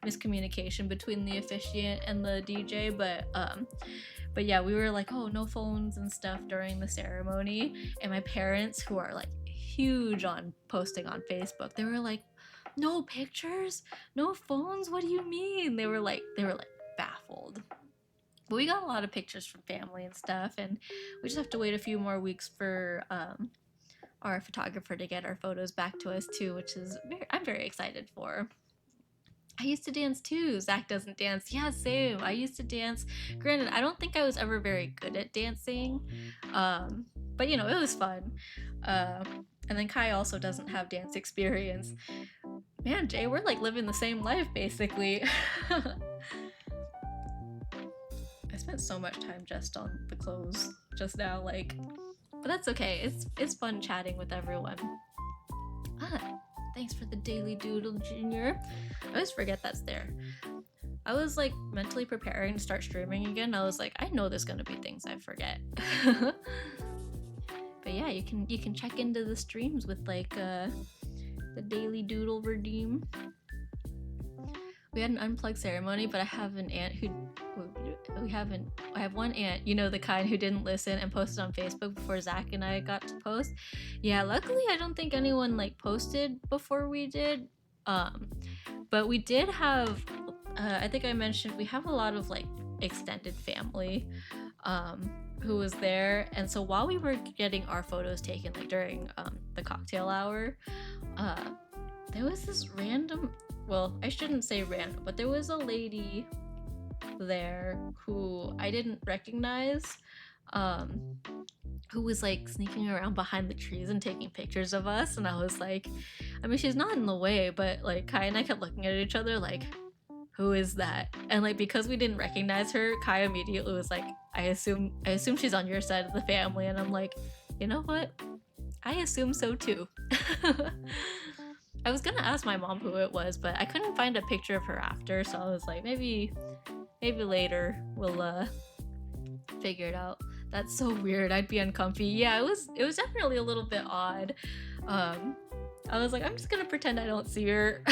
miscommunication between the officiant and the DJ. But yeah, we were like, oh, no phones and stuff during the ceremony. And my parents, who are like huge on posting on Facebook, they were like, no pictures, no phones, what do you mean? They were like baffled. But we got a lot of pictures from family and stuff, and we just have to wait a few more weeks for our photographer to get our photos back to us too, which is I'm very excited for. I used to dance too. Zach doesn't dance. Yeah, same. I used to dance. Granted, I don't think I was ever very good at dancing, but you know, it was fun. And then Kai also doesn't have dance experience. Man, Jay, we're like living the same life basically. I spent so much time just on the clothes just now, like, but that's okay. It's fun chatting with everyone. Thanks for the daily doodle, Junior. I always forget that's there. I was like mentally preparing to start streaming again. I was like, I know there's gonna be things I forget. But yeah, you can check into the streams with like the daily doodle redeem. We had an unplugged ceremony, but I have an aunt who I have one aunt, you know, the kind who didn't listen and posted on Facebook before Zach and I got to post. Yeah, luckily I don't think anyone like posted before we did. But we did have I think I mentioned we have a lot of like extended family who was there, and so while we were getting our photos taken like during the cocktail hour, there was this random, well, I shouldn't say random, but there was a lady there who I didn't recognize, who was like sneaking around behind the trees and taking pictures of us, and I was like, I mean, she's not in the way, but like Kai and I kept looking at each other like, who is that? And like, because we didn't recognize her, Kai immediately was like, I assume she's on your side of the family, and I'm like, you know what? I assume so too. I was gonna ask my mom who it was, but I couldn't find a picture of her after, so I was like, maybe later we'll figure it out. That's so weird. I'd be uncomfy. Yeah, it was definitely a little bit odd. I was like, I'm just gonna pretend I don't see her.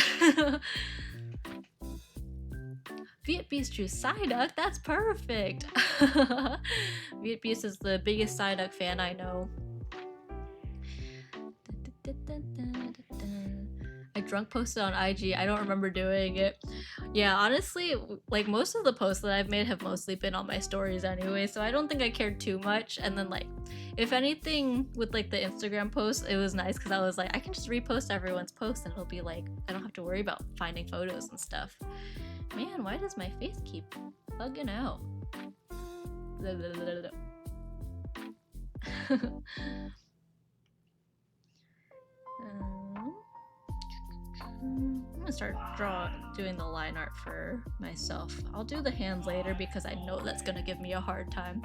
Viet Beast drew Psyduck. That's perfect. Viet Beast is the biggest Psyduck fan I know. I drunk posted on IG. I don't remember doing it. Yeah, honestly, like most of the posts that I've made have mostly been on my stories anyway, so I don't think I cared too much. And then like, if anything with like the Instagram posts, it was nice because I was like, I can just repost everyone's post and it'll be like, I don't have to worry about finding photos and stuff. Man, why does my face keep bugging out? I'm gonna start doing the line art for myself. I'll do the hands later because I know that's gonna give me a hard time.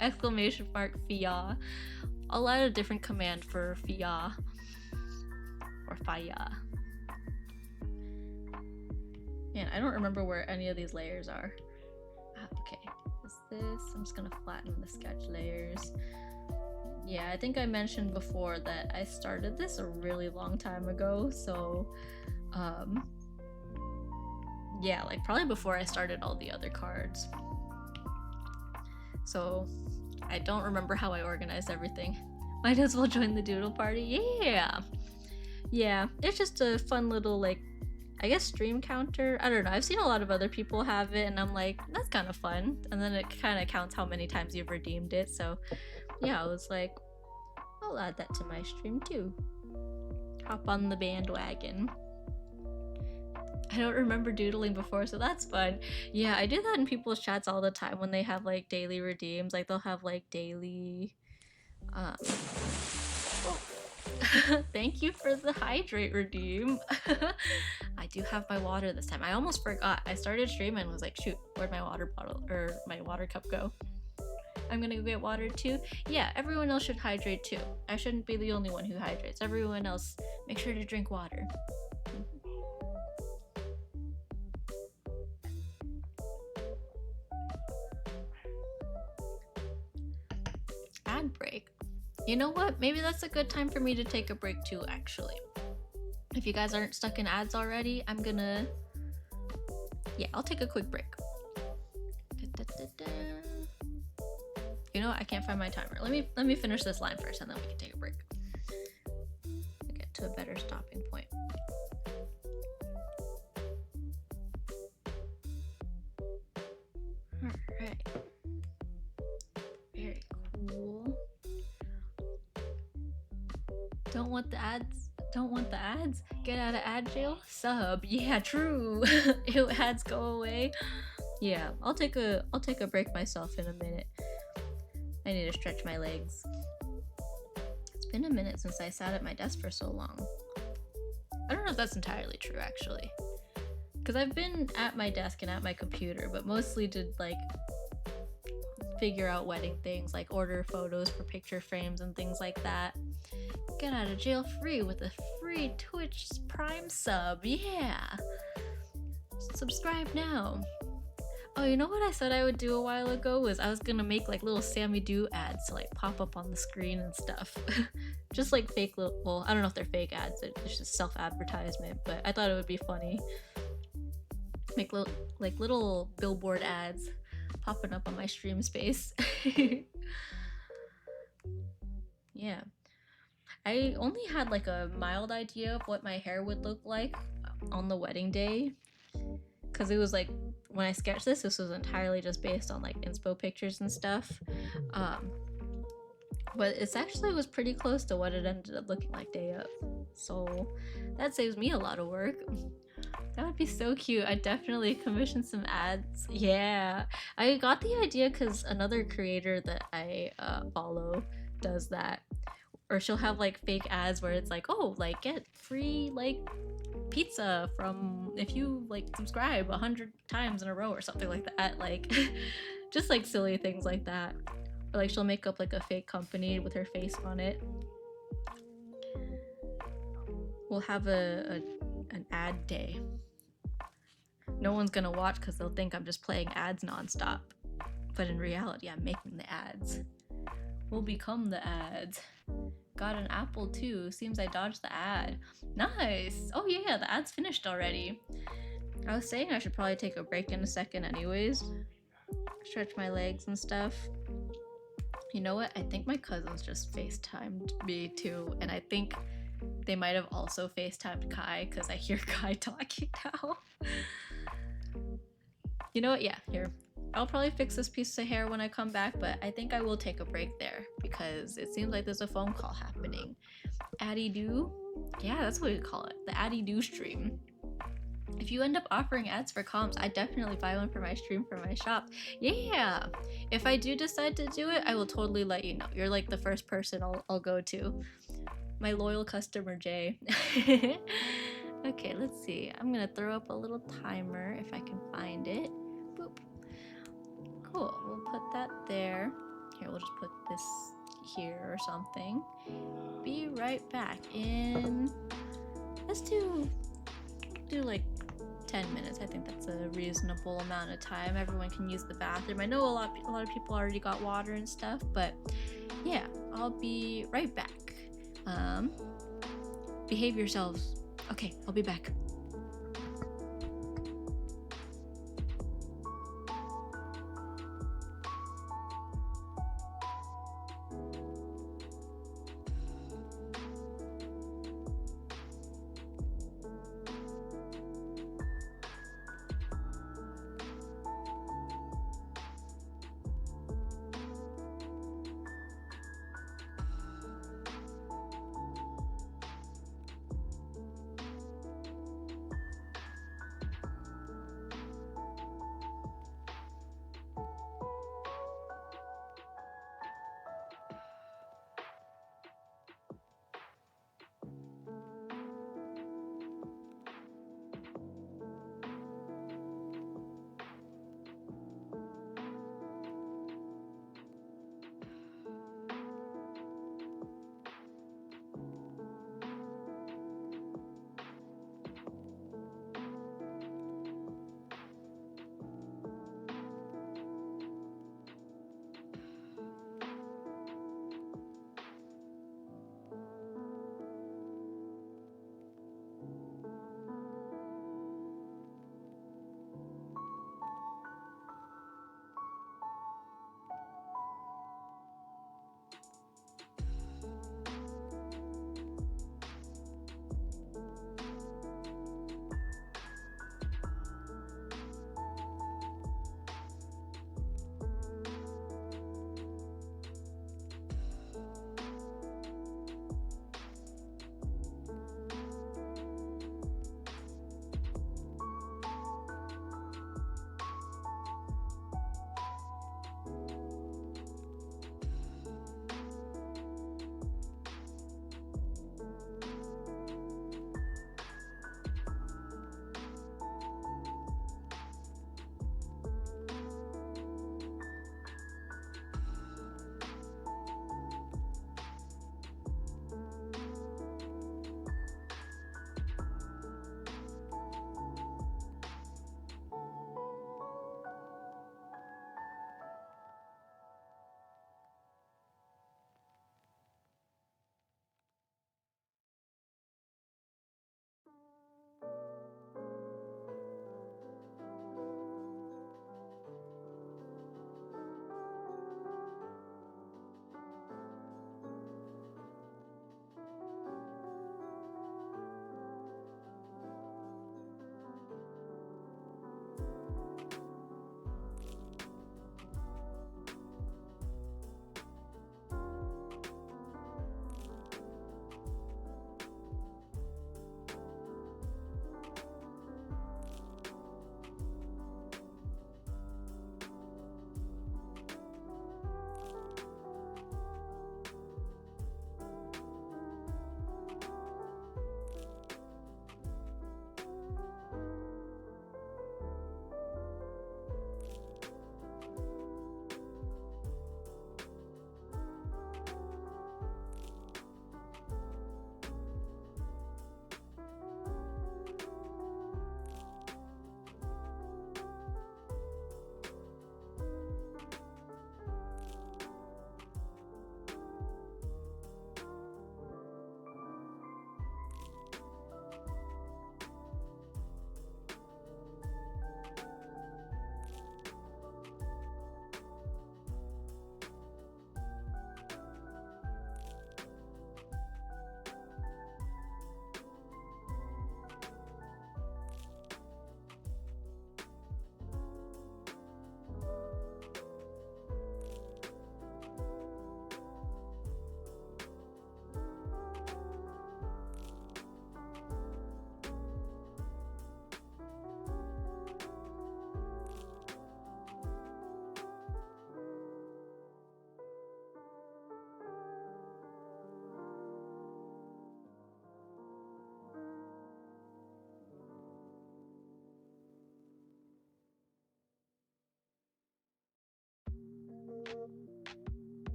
Exclamation mark Fia. I'll add a different command for Fia. Or Faya. Man, I don't remember where any of these layers are. Okay, is this? I'm just gonna flatten the sketch layers. Yeah, I think I mentioned before that I started this a really long time ago, so yeah, like probably before I started all the other cards. So I don't remember how I organized everything. Might as well join the doodle party. Yeah, it's just a fun little, like, I guess stream counter. I don't know, I've seen a lot of other people have it and I'm like, that's kind of fun, and then it kind of counts how many times you've redeemed it. So yeah, I was like, I'll add that to my stream too. Hop on the bandwagon. I don't remember doodling before, so that's fun. Yeah, I do that in people's chats all the time when they have like daily redeems. Like they'll have like daily thank you for the hydrate redeem. I do have my water this time. I almost forgot. I started streaming and was like, shoot, where'd my water bottle or my water cup go? I'm gonna go get water too. Yeah, everyone else should hydrate too. I shouldn't be the only one who hydrates. Everyone else, make sure to drink water. Ad break. You know what? Maybe that's a good time for me to take a break too, actually. If you guys aren't stuck in ads already, I'm gonna... Yeah, I'll take a quick break. You know what? I can't find my timer. Let me finish this line first and then we can take a break. Get to a better stopping point. Alright. Very cool. Don't want the ads? Don't want the ads? Get out of ad jail? Sub. Yeah, true. Ew, ads go away. Yeah, I'll take a break myself in a minute. I need to stretch my legs. It's been a minute since I sat at my desk for so long. I don't know if that's entirely true, actually. Because I've been at my desk and at my computer, but mostly to, like, figure out wedding things, like order photos for picture frames and things like that. Get out of jail free with a free Twitch Prime sub, yeah! Subscribe now. Oh, you know what I said I would do a while ago was I was gonna make like little Sammy Do ads to like pop up on the screen and stuff. Just like fake little, well, I don't know if they're fake ads, it's just self-advertisement, but I thought it would be funny. Make little billboard ads popping up on my stream space. Yeah. I only had like a mild idea of what my hair would look like on the wedding day. Because it was like, when I sketched this was entirely just based on like inspo pictures and stuff. But it actually was pretty close to what it ended up looking like day up. So that saves me a lot of work. That would be so cute. I definitely commissioned some ads. Yeah, I got the idea because another creator that I follow does that. Or she'll have like fake ads where it's like, oh, like get free like pizza from if you like subscribe 100 times in a row or something like that. Like just like silly things like that. Or like she'll make up like a fake company with her face on it. We'll have an ad day. No one's gonna watch because they'll think I'm just playing ads nonstop. But in reality, I'm making the ads. We'll become the ads. Got an apple too. Seems I dodged the ad. Nice! Oh yeah, the ad's finished already. I was saying I should probably take a break in a second anyways. Stretch my legs and stuff. You know what? I think my cousins just FaceTimed me too, and I think they might have also FaceTimed Kai because I hear Kai talking now. You know what? Yeah, here. I'll probably fix this piece of hair when I come back, but I think I will take a break there because it seems like there's a phone call happening. Addy Do? Yeah, that's what we call it. The Addy Do stream. If you end up offering ads for comms, I'd definitely buy one for my stream for my shop. Yeah! If I do decide to do it, I will totally let you know. You're like the first person I'll go to. My loyal customer, Jay. Okay, let's see. I'm gonna throw up a little timer if I can find it. Boop. Cool, we'll put that there. Here, we'll just put this here or something. Be right back in... Let's do like 10 minutes. I think that's a reasonable amount of time. Everyone can use the bathroom. I know a lot of people already got water and stuff, but yeah, I'll be right back. Behave yourselves. Okay, I'll be back.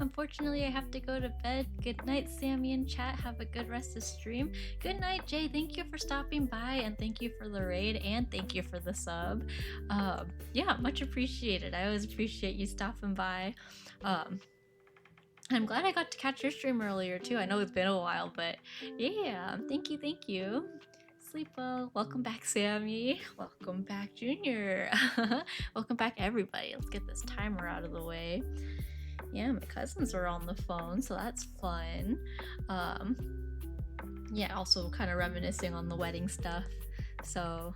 Unfortunately, I have to go to bed. Good night, Sammy and chat. Have a good rest of stream. Good night, Jay. Thank you for stopping by, and thank you for the raid, and thank you for the sub. Yeah, much appreciated. I always appreciate you stopping by. I'm glad I got to catch your stream earlier too. I know it's been a while, but yeah, thank you, thank you. Sleep well. Welcome back, Sammy. Welcome back, Junior. Welcome back, everybody. Let's get this timer out of the way. Yeah, my cousins are on the phone, so that's fun. Yeah, also kind of reminiscing on the wedding stuff. So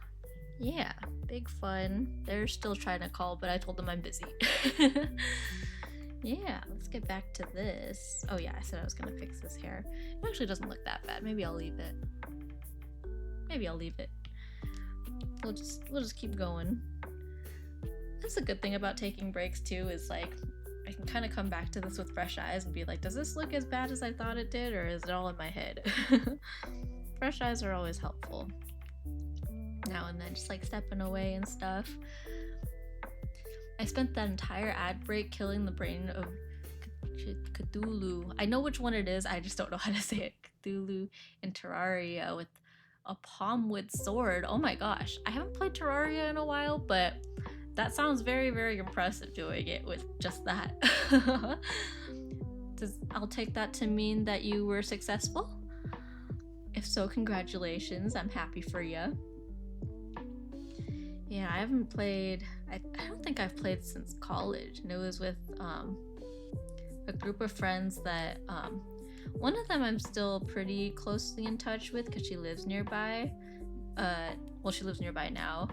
yeah, big fun. They're still trying to call, but I told them I'm busy. Yeah, let's get back to this. Oh yeah, I said I was gonna fix this hair. It actually doesn't look that bad. Maybe I'll leave it. Maybe I'll leave it. We'll just keep going. That's a good thing about taking breaks too, is like I can kind of come back to this with fresh eyes and be like, does this look as bad as I thought it did, or is it all in my head? Fresh eyes are always helpful. Now and then, just like stepping away and stuff. I spent that entire ad break killing the brain of Cthulhu. I know which one it is, I just don't know how to say it. Cthulhu in Terraria with a palmwood sword. Oh my gosh. I haven't played Terraria in a while, but that sounds very, very impressive doing it with just that. I'll take that to mean that you were successful. If so, congratulations. I'm happy for you. Yeah, I haven't played, I don't think I've played since college, and it was with a group of friends that, one of them I'm still pretty closely in touch with because she lives nearby. Well, she lives nearby now.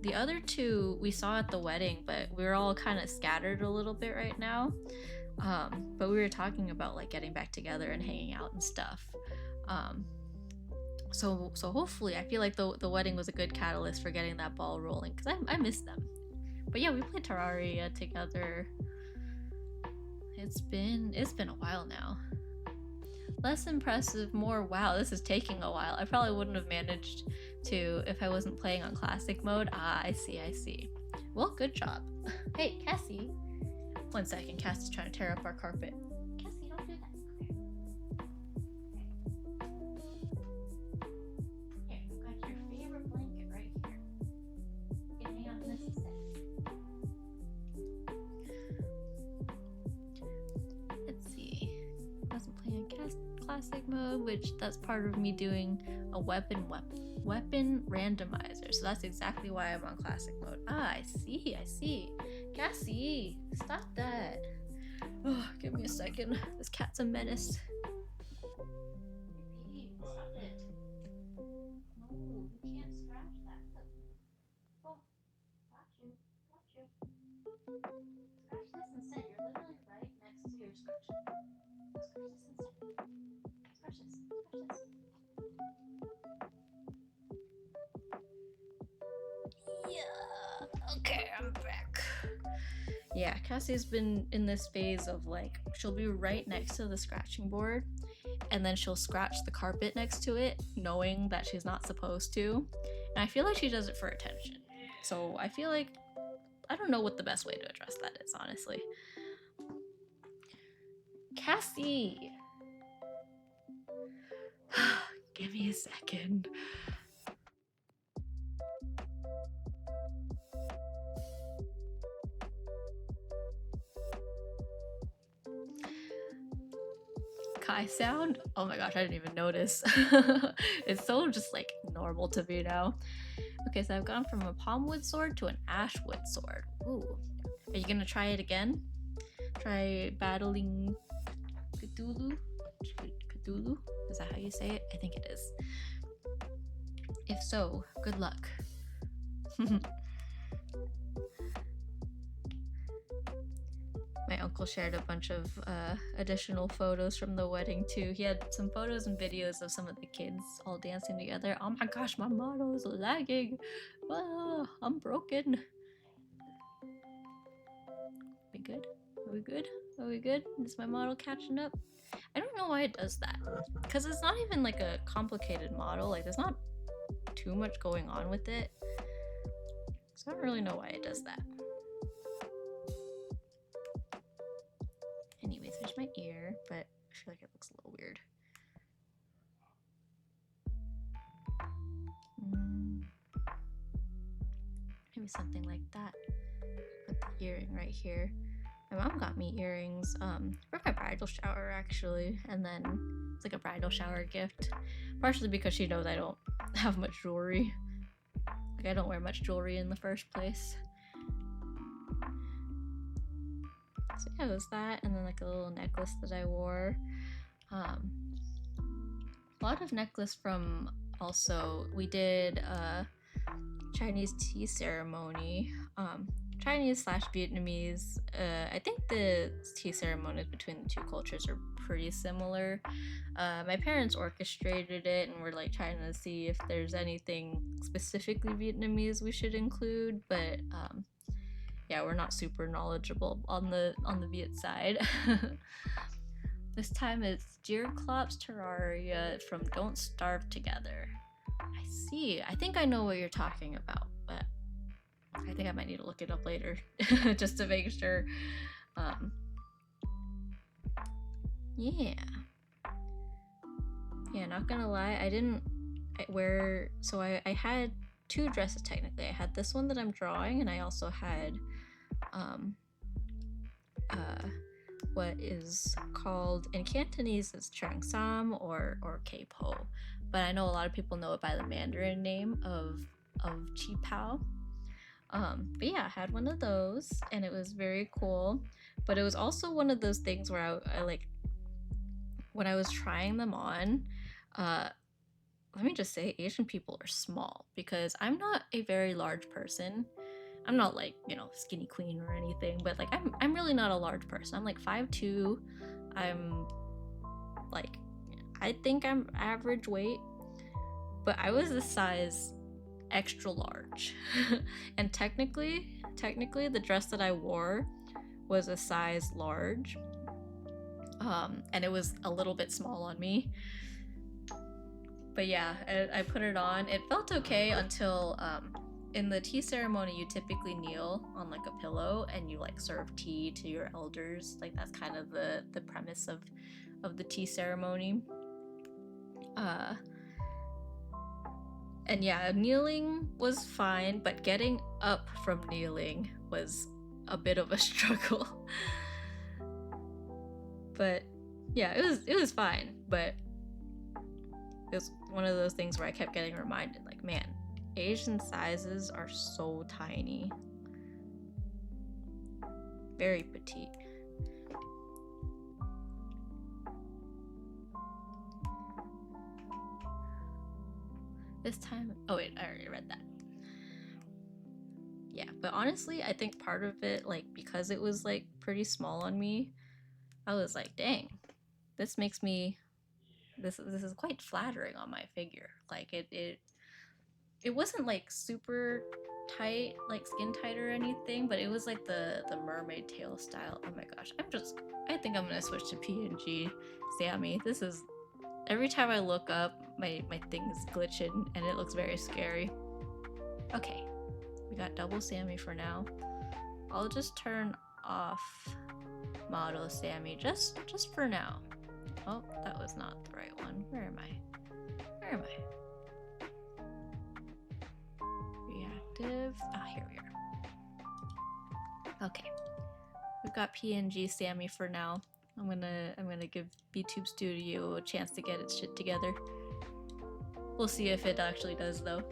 The other two we saw at the wedding, but we were all kind of scattered a little bit right now. But we were talking about like getting back together and hanging out and stuff. So hopefully, I feel like the wedding was a good catalyst for getting that ball rolling, because I miss them. But yeah, we played Terraria together. It's been a while now. Less impressive, more wow, this is taking a while. I probably wouldn't have managed to if I wasn't playing on classic mode. Ah, I see. Well, good job. Hey, Cassie. 1 second, Cassie's trying to tear up our carpet. Cassie, don't do that. Classic mode, which that's part of me doing a weapon randomizer, so that's exactly why I'm on classic mode. Ah, I see. Cassie, stop that. Oh, give me a second. This cat's a menace. Hey, stop it. No, you can't scratch that. Oh, got you. Scratch this instead. You're literally right next to your scratch. Scratch this instead. Scratch this. Yeah. Okay, I'm back. Yeah, Cassie's been in this phase of like, she'll be right next to the scratching board, and then she'll scratch the carpet next to it, knowing that she's not supposed to. And I feel like she does it for attention. So I feel like, I don't know what the best way to address that is, honestly. Cassie! Give me a second. Kai sound? Oh my gosh, I didn't even notice. It's so just like normal to me now. Okay, so I've gone from a palmwood sword to an ashwood sword. Ooh. Are you gonna try it again? Try battling Cthulhu? Cthulhu? Is that how you say it? I think it is. If so, good luck. My uncle shared a bunch of additional photos from the wedding too. He had some photos and videos of some of the kids all dancing together. Oh my gosh, my model is lagging. Ah, I'm broken. We good? Are we good? Is my model catching up? I don't know why it does that. Because it's not even like a complicated model. Like there's not too much going on with it. So I don't really know why it does that. touch my ear, but I feel like it looks a little weird. Maybe something like that. Put the earring right here. My mom got me earrings for my bridal shower, actually, and then it's like a bridal shower gift, partially because she knows I don't have much jewelry. Like, I don't wear much jewelry in the first place. So yeah, it was that, and then like a little necklace that I wore. A lot of necklace from, also, we did a Chinese tea ceremony. Chinese / Vietnamese. I think the tea ceremonies between the two cultures are pretty similar. My parents orchestrated it, and we're like trying to see if there's anything specifically Vietnamese we should include, but yeah, we're not super knowledgeable on the Viet side. This time it's Deer Klops Terraria from Don't Starve Together. I see. I think I know what you're talking about, but I think I might need to look it up later just to make sure. Yeah. Yeah, not gonna lie, I had two dresses technically. I had this one that I'm drawing, and I also had what is called in Cantonese is Trang Sam or K Po, but I know a lot of people know it by the Mandarin name of Chi Pao. But yeah, I had one of those, and it was very cool. But it was also one of those things where I like, when I was trying them on, let me just say, Asian people are small, because I'm not a very large person. I'm not like, you know, skinny queen or anything, but like I'm really not a large person. I'm like 5'2". I'm like, I think I'm average weight, but I was the size extra large. And technically the dress that I wore was a size large, and it was a little bit small on me. But yeah, I put it on. It felt okay until in the tea ceremony you typically kneel on like a pillow and you like serve tea to your elders. Like, that's kind of the premise of the tea ceremony. And yeah, kneeling was fine, but getting up from kneeling was a bit of a struggle. But yeah, it was fine, but it was one of those things where I kept getting reminded, like, man, Asian sizes are so tiny. Very petite. This time, oh wait, I already read that. Yeah, but honestly, I think part of it, like, because it was like pretty small on me, I was like, dang, this makes me, this is quite flattering on my figure. Like, it wasn't like super tight, like skin tight or anything, but it was like the mermaid tail style. Oh my gosh, I think I'm gonna switch to PNG Sammy. This is, every time I look up, my thing is glitching and it looks very scary. Okay, we got double Sammy for now. I'll just turn off model Sammy just for now. Oh, that was not the right one. Where am I? Reactive. Ah, here we are. Okay, we've got PNG Sammy for now. I'm gonna give BTube Studio a chance to get its shit together. We'll see if it actually does, though.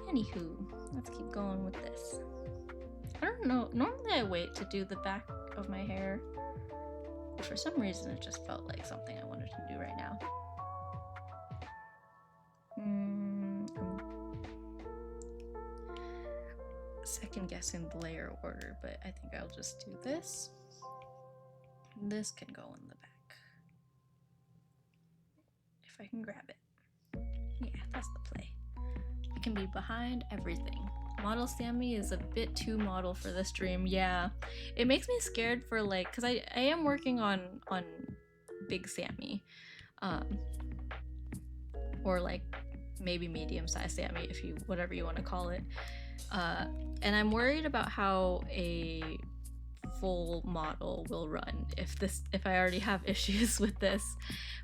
Anywho, let's keep going with this. I don't know, normally I wait to do the back of my hair, but for some reason it just felt like something I wanted to do right now. I'm second guessing the layer order, but I think I'll just do this. This can go in the back. If I can grab it. Yeah, that's the play. It can be behind everything. Model Sammy is a bit too model for this stream. Yeah, it makes me scared for, like, because I am working on big Sammy, or like maybe medium-sized Sammy, if you, whatever you want to call it, and I'm worried about how a full model will run if I already have issues with this.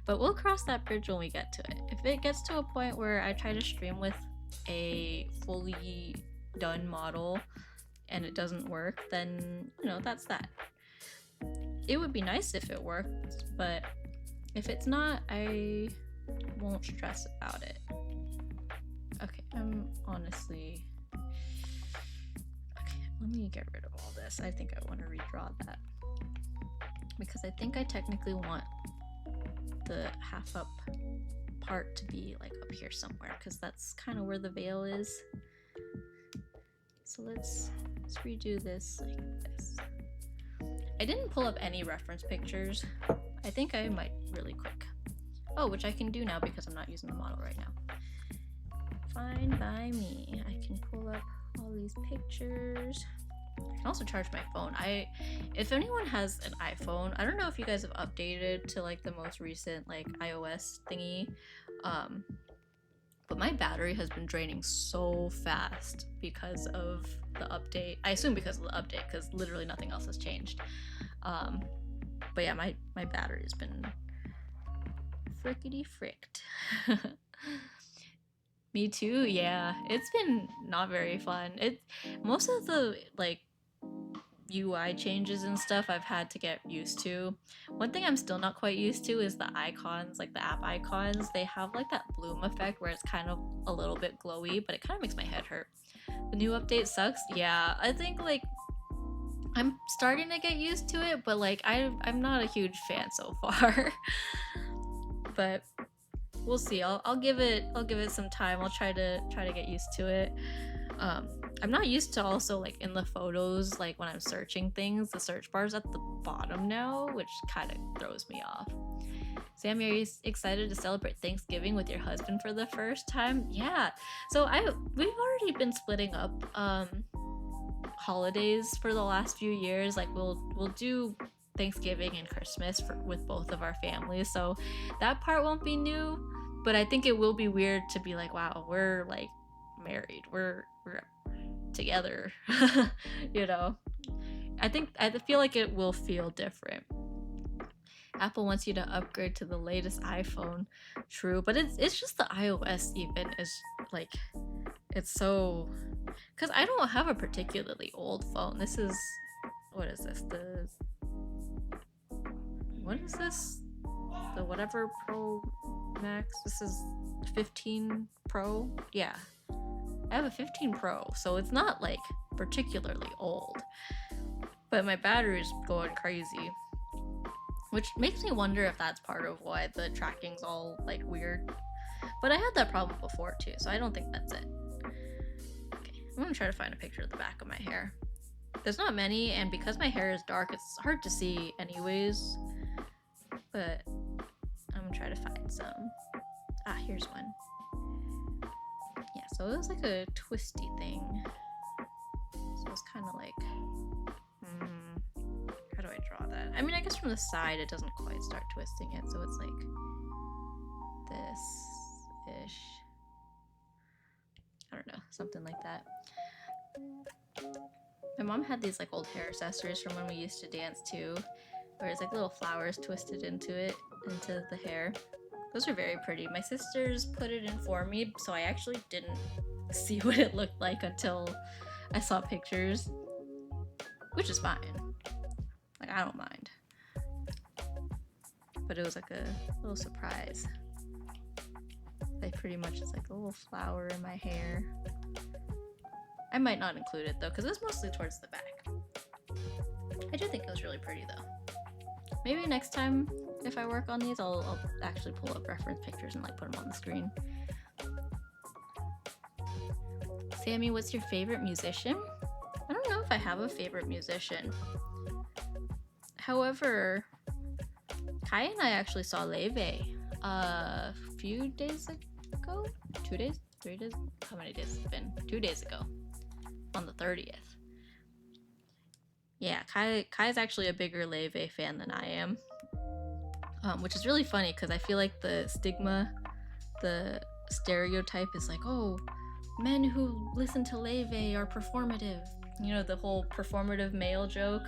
But we'll cross that bridge when we get to it. If it gets to a point where I try to stream with a fully done model and it doesn't work, then that's that. It would be nice if it worked, but if it's not, I won't stress about it. Okay, I'm honestly... Okay, let me get rid of all this. I think I want to redraw that. Because I think I technically want the half up part to be like up here somewhere, because that's kind of where the veil is. So let's redo this like this. I didn't pull up any reference pictures. I think I might really quick. Oh, which I can do now because I'm not using the model right now. Fine by me. I can pull up all these pictures. I can also charge my phone. If anyone has an iPhone, I don't know if you guys have updated to like the most recent like iOS thingy, but my battery has been draining so fast because of the update. I assume because of the update, because literally nothing else has changed. But yeah, my battery has been frickety fricked. Me too, yeah. It's been not very fun. Most of the like UI changes and stuff I've had to get used to. One thing I'm still not quite used to is the icons, like the app icons. They have like that bloom effect where it's kind of a little bit glowy, but it kind of makes my head hurt. The new update sucks. Yeah, I think like I'm starting to get used to it, but like I'm not a huge fan so far. But we'll see. I'll give it some time. I'll try to get used to it. I'm not used to also like in the photos, like when I'm searching things, the search bar's at the bottom now, which kind of throws me off. Sammy, are you excited to celebrate Thanksgiving with your husband for the first time? Yeah. So we've already been splitting up holidays for the last few years. Like we'll do Thanksgiving and Christmas with both of our families, so that part won't be new. But I think it will be weird to be like, wow, we're like married, we're together. I feel like it will feel different. Apple wants you to upgrade to the latest iPhone. True, but it's just the iOS even is like, it's so, because I don't have a particularly old phone. This is, what is this, what is this? The whatever Pro Max? This is 15 Pro? Yeah. I have a 15 Pro, so it's not like particularly old. But my battery's going crazy. Which makes me wonder if that's part of why the tracking's all like weird. But I had that problem before too, so I don't think that's it. Okay, I'm gonna try to find a picture of the back of my hair. There's not many, and because my hair is dark, it's hard to see anyways. But I'm gonna try to find some. Ah, here's one. Yeah, so it was like a twisty thing. So it's kind of like, how do I draw that? I mean, I guess from the side it doesn't quite start twisting it, so it's like this-ish. I don't know, something like that. My mom had these like old hair accessories from when we used to dance too, where it's like little flowers twisted into the hair. Those are very pretty. My sisters put it in for me, so I actually didn't see what it looked like until I saw pictures, which is fine. Like, I don't mind. But it was like a little surprise. Like, pretty much it's like a little flower in my hair. I might not include it though, because it's mostly towards the back. I do think it was really pretty though. Maybe next time, if I work on these, I'll actually pull up reference pictures and like put them on the screen. Sammy, what's your favorite musician? I don't know if I have a favorite musician. However, Kai and I actually saw Levare a few days ago? 2 days? 3 days? How many days has it been? 2 days ago. On the 30th. Yeah, Kai's actually a bigger Levare fan than I am. Which is really funny because I feel like the stigma, the stereotype is like, oh, men who listen to Levare are performative. You know, the whole performative male joke.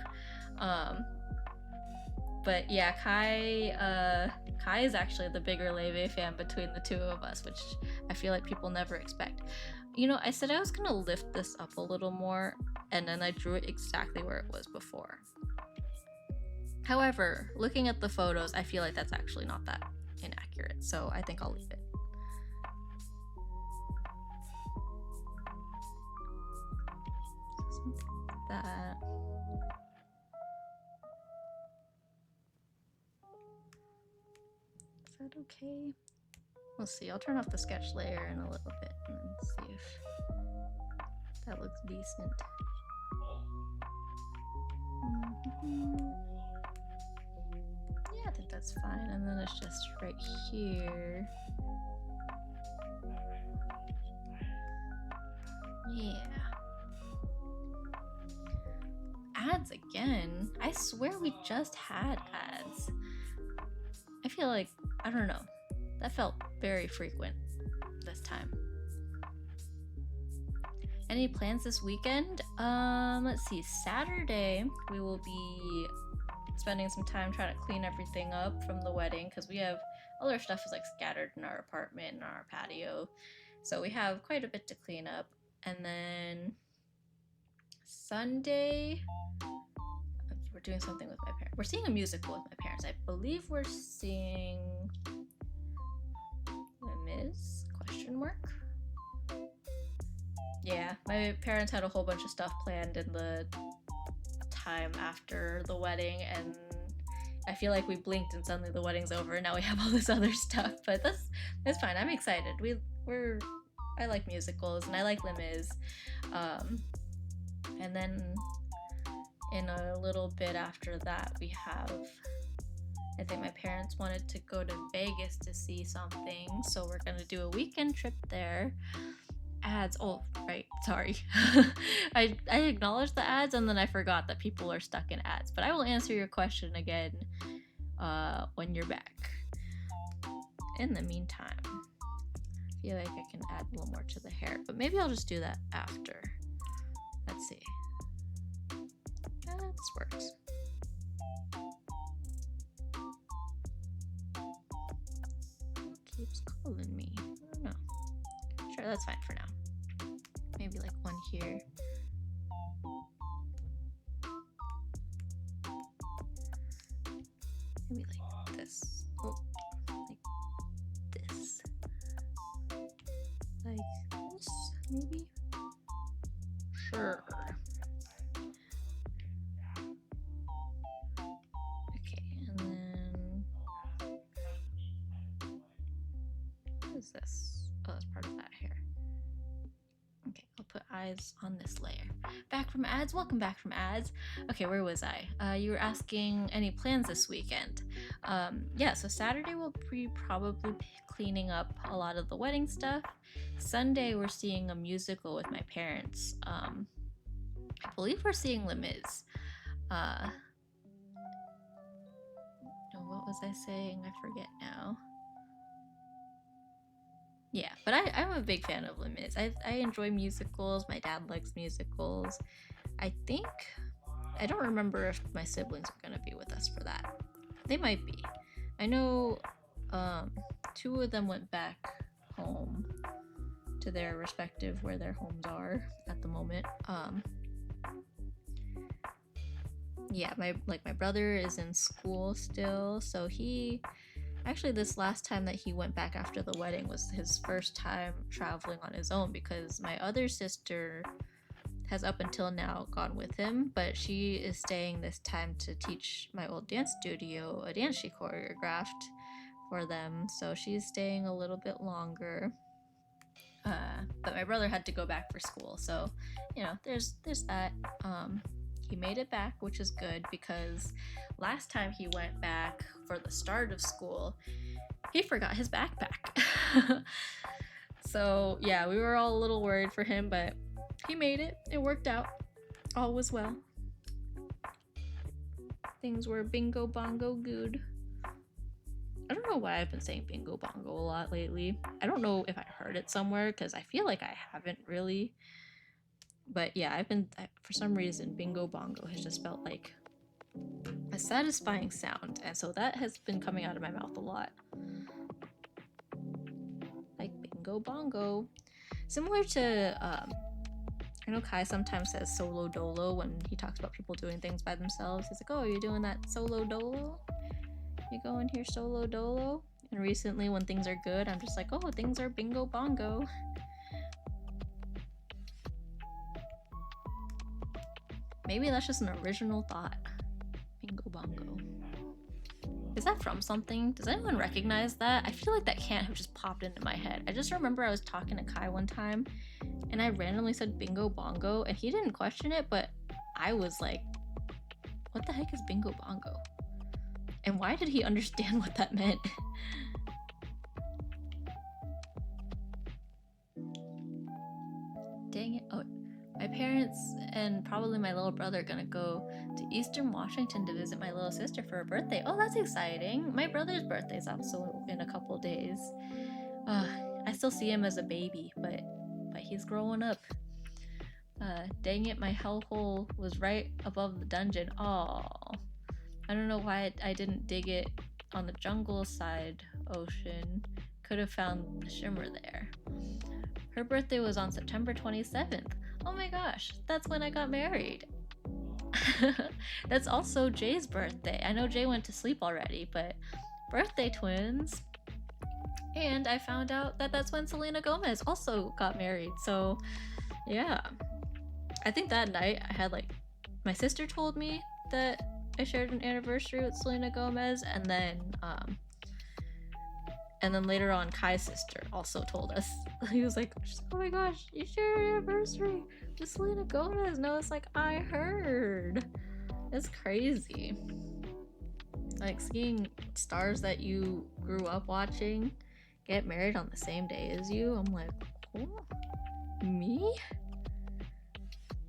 Um, but yeah, Kai is actually the bigger Leve fan between the two of us, which I feel like people never expect. You know, I said I was gonna lift this up a little more, and then I drew it exactly where it was before. However, looking at the photos, I feel like that's actually not that inaccurate, so I think I'll leave it. Something like that. Is that okay? We'll see. I'll turn off the sketch layer in a little bit and then see if that looks decent. Yeah, I think that's fine. And then it's just right here. Yeah. Ads again? I swear we just had ads. I feel like, I don't know, that felt very frequent this time. Any plans this weekend? Let's see, Saturday we will be spending some time trying to clean everything up from the wedding, because we have all our stuff is like scattered in our apartment and our patio, so we have quite a bit to clean up. And then Sunday we're doing something with my parents. We're seeing a musical with my parents. I believe we're seeing Les Mis? Question mark? Yeah, my parents had a whole bunch of stuff planned in the time after the wedding, and I feel like we blinked and suddenly the wedding's over and now we have all this other stuff, but that's fine. I'm excited. I like musicals and I like Les Mis. And then in a little bit after that we have, I think my parents wanted to go to Vegas to see something, so we're gonna do a weekend trip there. Ads, oh right, sorry. I acknowledged the ads and then I forgot that people are stuck in ads, but I will answer your question again when you're back. In the meantime, I feel like I can add a little more to the hair, but maybe I'll just do that after. Let's see. This works. It keeps calling me. I don't know. Sure, that's fine for now. Maybe like one here. Maybe like this. Oh, like this. Like this, maybe? Sure. Okay, and then what is this? Oh, that's part of that hair. Okay, I'll put eyes on this layer. Back from ads? Welcome back from ads. Okay, where was I? You were asking any plans this weekend. Yeah, so Saturday we'll probably be cleaning up a lot of the wedding stuff. Sunday we're seeing a musical with my parents. I believe we're seeing Les Mis. What was I saying? I forget now. Yeah, but I'm a big fan of Les Mis. I enjoy musicals. My dad likes musicals. I don't remember if my siblings are gonna be with us for that. They might be. I know two of them went back home to their respective where their homes are at the moment. Yeah, my brother is in school still, so he actually, this last time that he went back after the wedding was his first time traveling on his own, because my other sister has up until now gone with him, but she is staying this time to teach my old dance studio a dance she choreographed for them, so she's staying a little bit longer. But my brother had to go back for school, so you know, there's that. He made it back, which is good, because last time he went back for the start of school, he forgot his backpack. So yeah, we were all a little worried for him, but he made it. It worked out. All was well. Things were bingo bongo good. I don't know why I've been saying bingo bongo a lot lately. I don't know if I heard it somewhere, because I feel like I haven't really. But yeah, for some reason, bingo bongo has just felt like a satisfying sound, and so that has been coming out of my mouth a lot. Like bingo bongo. Similar to, I know Kai sometimes says solo dolo when he talks about people doing things by themselves. He's like, oh, you're doing that solo dolo? You go in here solo dolo? And recently when things are good, I'm just like, oh, things are bingo bongo. Maybe that's just an original thought. Bingo bongo. Is that from something? Does anyone recognize that? I feel like that can't have just popped into my head. I just remember I was talking to Kai one time and I randomly said bingo bongo and he didn't question it, but I was like, what the heck is bingo bongo? And why did he understand what that meant? Dang it. Oh, my parents and probably my little brother are gonna go to Eastern Washington to visit my little sister for her birthday. Oh, that's exciting. My brother's birthday is also in a couple days. I still see him as a baby, but he's growing up. Dang it, my hellhole was right above the dungeon. Oh, I don't know why I didn't dig it on the jungle side ocean. Could have found the shimmer there. Her birthday was on September 27th. Oh my gosh, that's when I got married. That's also Jay's birthday. I know Jay went to sleep already, but birthday twins. And I found out that that's when Selena Gomez also got married. So yeah, I think that night I had like, my sister told me that I shared an anniversary with Selena Gomez, and then later on Kai's sister also told us. He was like, oh my gosh, you shared an anniversary with Selena Gomez. No, it's like, I heard. It's crazy. Like seeing stars that you grew up watching get married on the same day as you. I'm like, oh, me?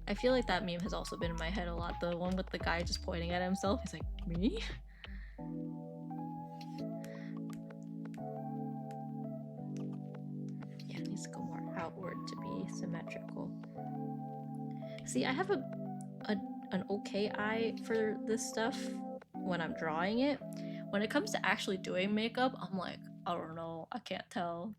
I feel like that meme has also been in my head a lot. The one with the guy just pointing at himself. He's like, me? Yeah, it needs to go more outward to be symmetrical. See, I have an okay eye for this stuff when I'm drawing it. When it comes to actually doing makeup, I'm like, I don't know, I can't tell.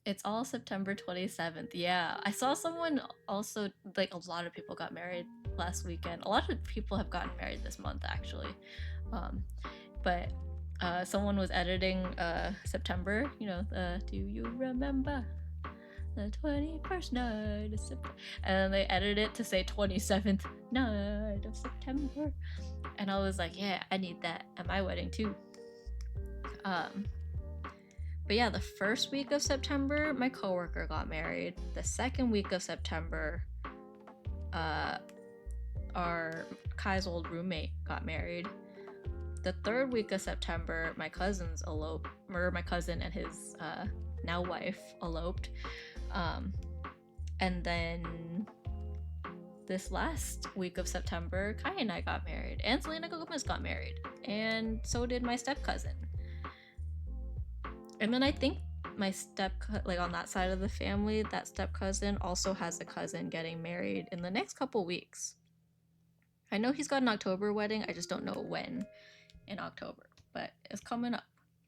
It's all September 27th. Yeah, I saw someone also, like, a lot of people got married last weekend. A lot of people have gotten married this month, actually. But someone was editing September, you know, do you remember the 21st night of September? And they edited it to say 27th night of September. And I was like, yeah, I need that at my wedding too. But yeah, the first week of September, my coworker got married. The second week of September, our Kai's old roommate got married. The third week of September, my cousin and his now wife eloped. And then this last week of September, Kai and I got married, and Selena Gomez got married, and so did my step cousin. And then I think my like on that side of the family, that step cousin also has a cousin getting married in the next couple weeks. I know he's got an October wedding, I just don't know when in October, but it's coming up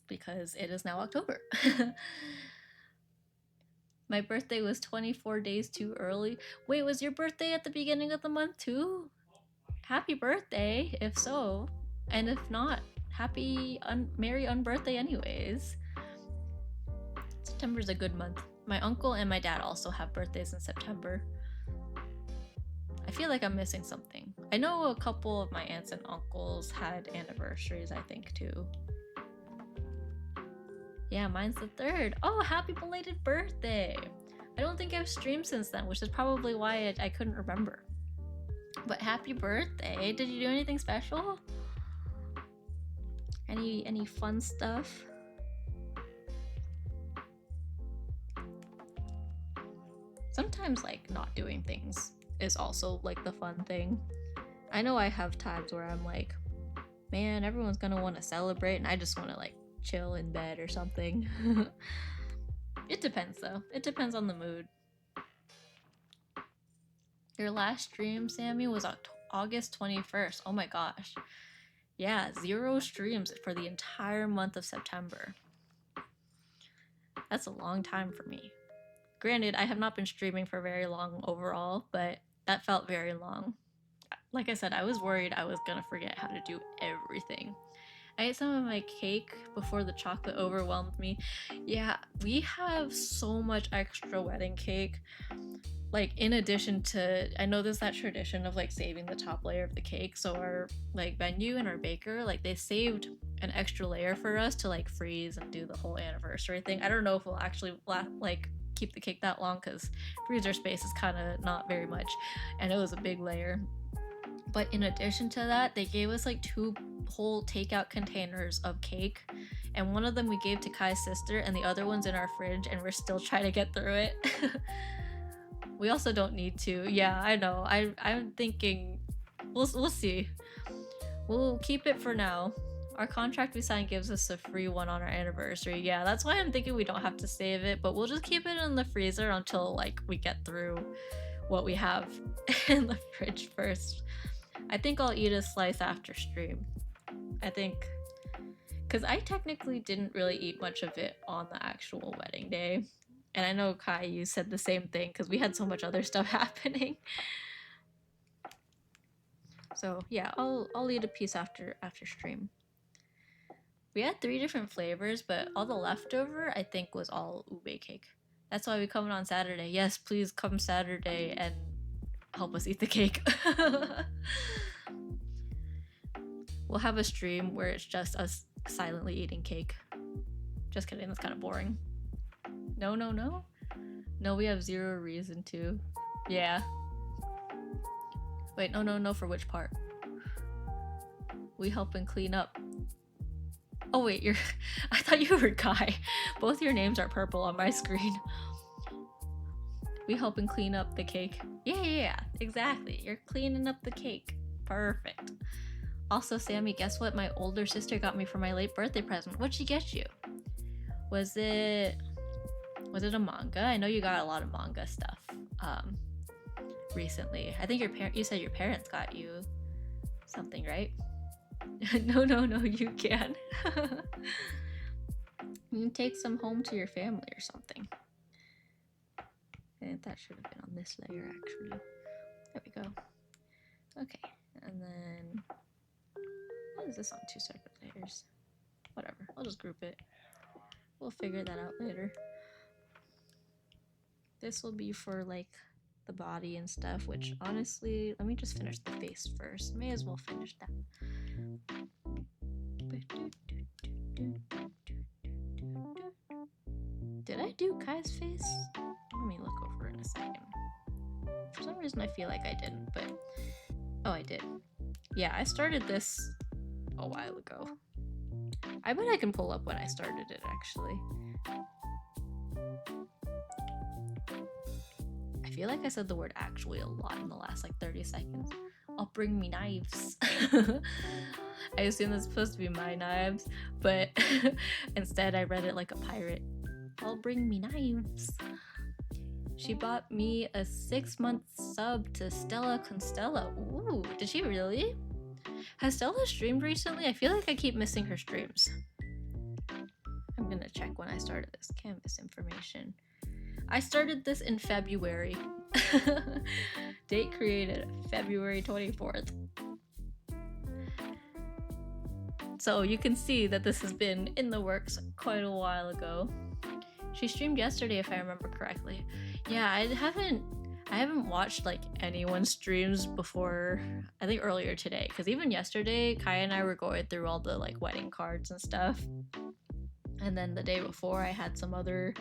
because it is now October. My birthday was 24 days too early. Wait, was your birthday at the beginning of the month too? Happy birthday, if so. And if not, happy merry unbirthday anyways. September's a good month. My uncle and my dad also have birthdays in September. I feel like I'm missing something. I know a couple of my aunts and uncles had anniversaries, I think, too. Yeah, mine's the 3rd. Oh, happy belated birthday! I don't think I've streamed since then, which is probably why I couldn't remember. But happy birthday! Did you do anything special? Any fun stuff? Sometimes, like, not doing things is also, like, the fun thing. I know I have times where I'm like, man, everyone's gonna want to celebrate, and I just want to, like, chill in bed or something. It depends, though. It depends on the mood. Your last stream, Sammy, was August 21st. Oh my gosh. Yeah, 0 streams for the entire month of September. That's a long time for me. Granted, I have not been streaming for very long overall, but that felt very long. Like I said, I was worried I was gonna forget how to do everything. I ate some of my cake before the chocolate overwhelmed me. Yeah, we have so much extra wedding cake. Like, in addition to, I know there's that tradition of like saving the top layer of the cake, so our like venue and our baker, like, they saved an extra layer for us to like freeze and do the whole anniversary thing. I don't know if we'll actually like keep the cake that long, because freezer space is kind of not very much, and it was a big layer. But in addition to that, they gave us like 2 whole takeout containers of cake, and one of them we gave to Kai's sister, and the other one's in our fridge, and we're still trying to get through it. We also don't need to. Yeah, I know. I'm thinking we'll see. We'll keep it for now. Our contract we signed gives us a free one on our anniversary. Yeah, that's why I'm thinking we don't have to save it, but we'll just keep it in the freezer until like we get through what we have in the fridge first. I think I'll eat a slice after stream. I think, because I technically didn't really eat much of it on the actual wedding day. And I know, Kai, you said the same thing, because we had so much other stuff happening. So yeah, I'll eat a piece after stream. We had 3 different flavors, but all the leftover, I think, was all ube cake. That's why we coming on Saturday. Yes, please come Saturday and help us eat the cake. We'll have a stream where it's just us silently eating cake. Just kidding, that's kind of boring. No, we have 0 reason to. Yeah. Wait, no, for which part? We help and clean up. Oh wait, I thought you were Kai. Both your names are purple on my screen. We help and clean up the cake. Yeah, exactly. You're cleaning up the cake. Perfect. Also, Sammy, guess what my older sister got me for my late birthday present? What'd she get you? Was it a manga? I know you got a lot of manga stuff recently. I think you said your parents got you something, right? No, you can. You can take some home to your family or something. I think that should have been on this layer, actually. There we go. Okay, and then why is this on 2 separate layers? Whatever, I'll just group it. We'll figure that out later. This will be for like the body and stuff, which honestly, let me just finish the face first. May as well finish that. Did I do Kai's face? Let me look over in a second. For some reason I feel like I didn't, but oh, I did. Yeah, I started this a while ago. I bet I can pull up when I started it, actually. I feel like I said the word actually a lot in the last like 30 seconds. I'll bring me knives. I assume that's supposed to be my knives, but instead I read it like a pirate. I'll bring me knives. She bought me a 6-month sub to Stella Constella. Ooh, did she really? Has Stella streamed recently? I feel like I keep missing her streams. I'm gonna check when I started this. Canvas information. I started this in February. Date created February 24th. So you can see that this has been in the works quite a while ago. She streamed yesterday, if I remember correctly. Yeah, I haven't watched like anyone's streams before, I think earlier today, because even yesterday Kai and I were going through all the like wedding cards and stuff, and then the day before I had some other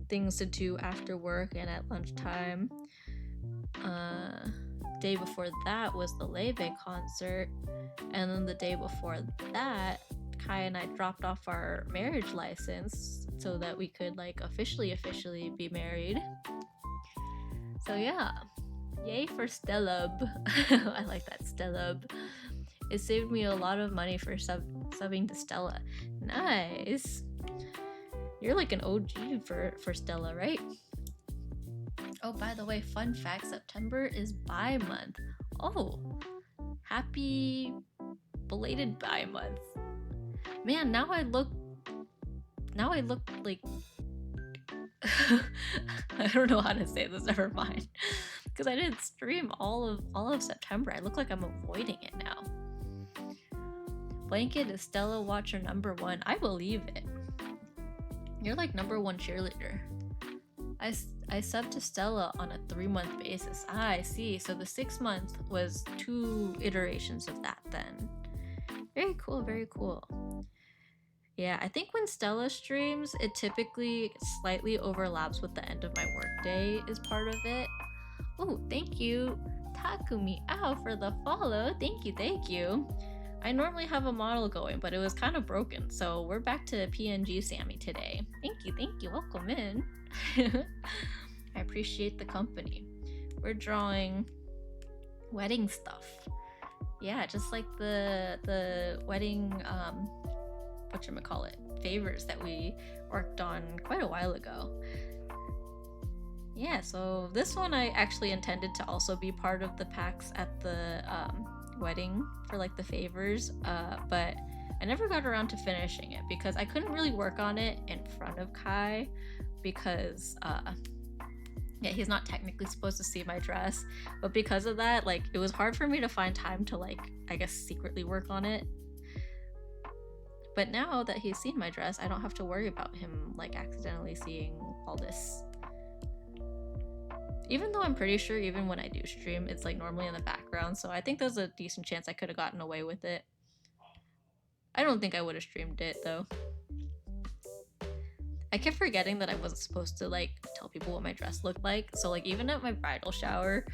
things to do after work and at lunchtime. Day before that was the Levare concert, and then the day before that Kai and I dropped off our marriage license so that we could like officially be married. So yeah, yay for Stellub. I like that, Stellub. It saved me a lot of money for subbing to Stella. Nice. You're like an OG for Stella, right? Oh, by the way, fun fact, September is bi month. Oh, Happy belated bye month. Man, now I look like I don't know how to say this, never mind. Because I didn't stream all of September. I look like I'm avoiding it now. Blanket is Stella Watcher #1. I believe it. You're like #1 cheerleader. I subbed to Stella on a 3-month basis. Ah, I see. So the 6-month was 2 iterations of that then. Very cool, very cool. Yeah, I think when Stella streams, it typically slightly overlaps with the end of my workday is part of it. Oh, thank you, Takumi Ow, for the follow. Thank you. I normally have a model going, but it was kind of broken, so we're back to PNG Sammy today. Thank you. Welcome in. I appreciate the company. We're drawing wedding stuff. Yeah, just like the wedding whatchamacallit, favors that we worked on quite a while ago. Yeah, so this one I actually intended to also be part of the packs at the wedding for like the favors, but I never got around to finishing it because I couldn't really work on it in front of Kai because yeah, he's not technically supposed to see my dress, but because of that, like, it was hard for me to find time to, like, I guess secretly work on it. But now that he's seen my dress, I don't have to worry about him, like, accidentally seeing all this. Even though I'm pretty sure even when I do stream, it's, like, normally in the background, so I think there's a decent chance I could have gotten away with it. I don't think I would have streamed it, though. I kept forgetting that I wasn't supposed to, like, tell people what my dress looked like. So, like, even at my bridal shower,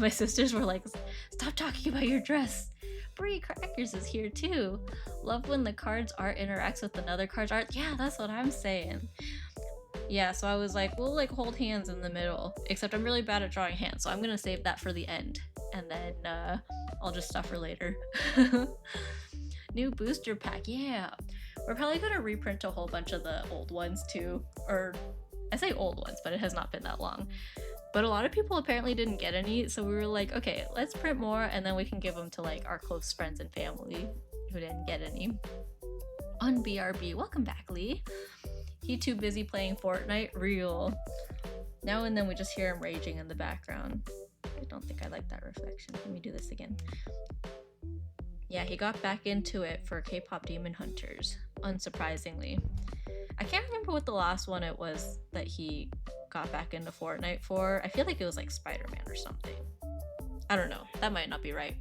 my sisters were like, stop talking about your dress. Brie Crackers is here, too. Love when the card's art interacts with another card's art. Yeah, that's what I'm saying. Yeah, so I was like, we'll, like, hold hands in the middle. Except I'm really bad at drawing hands, so I'm gonna save that for the end. And then, I'll just stuff her later. New booster pack, yeah. We're probably gonna reprint a whole bunch of the old ones too. Or, I say old ones, but it has not been that long. But a lot of people apparently didn't get any, so we were like, okay, let's print more and then we can give them to like our close friends and family who didn't get any. On BRB, welcome back, Lee. He too busy playing Fortnite, real. Now and then we just hear him raging in the background. I don't think I like that reflection. Let me do this again. Yeah, he got back into it for K-pop Demon Hunters, unsurprisingly. I can't remember what the last one it was that he got back into Fortnite for. I feel like it was like Spider-Man or something. I don't know, that might not be right.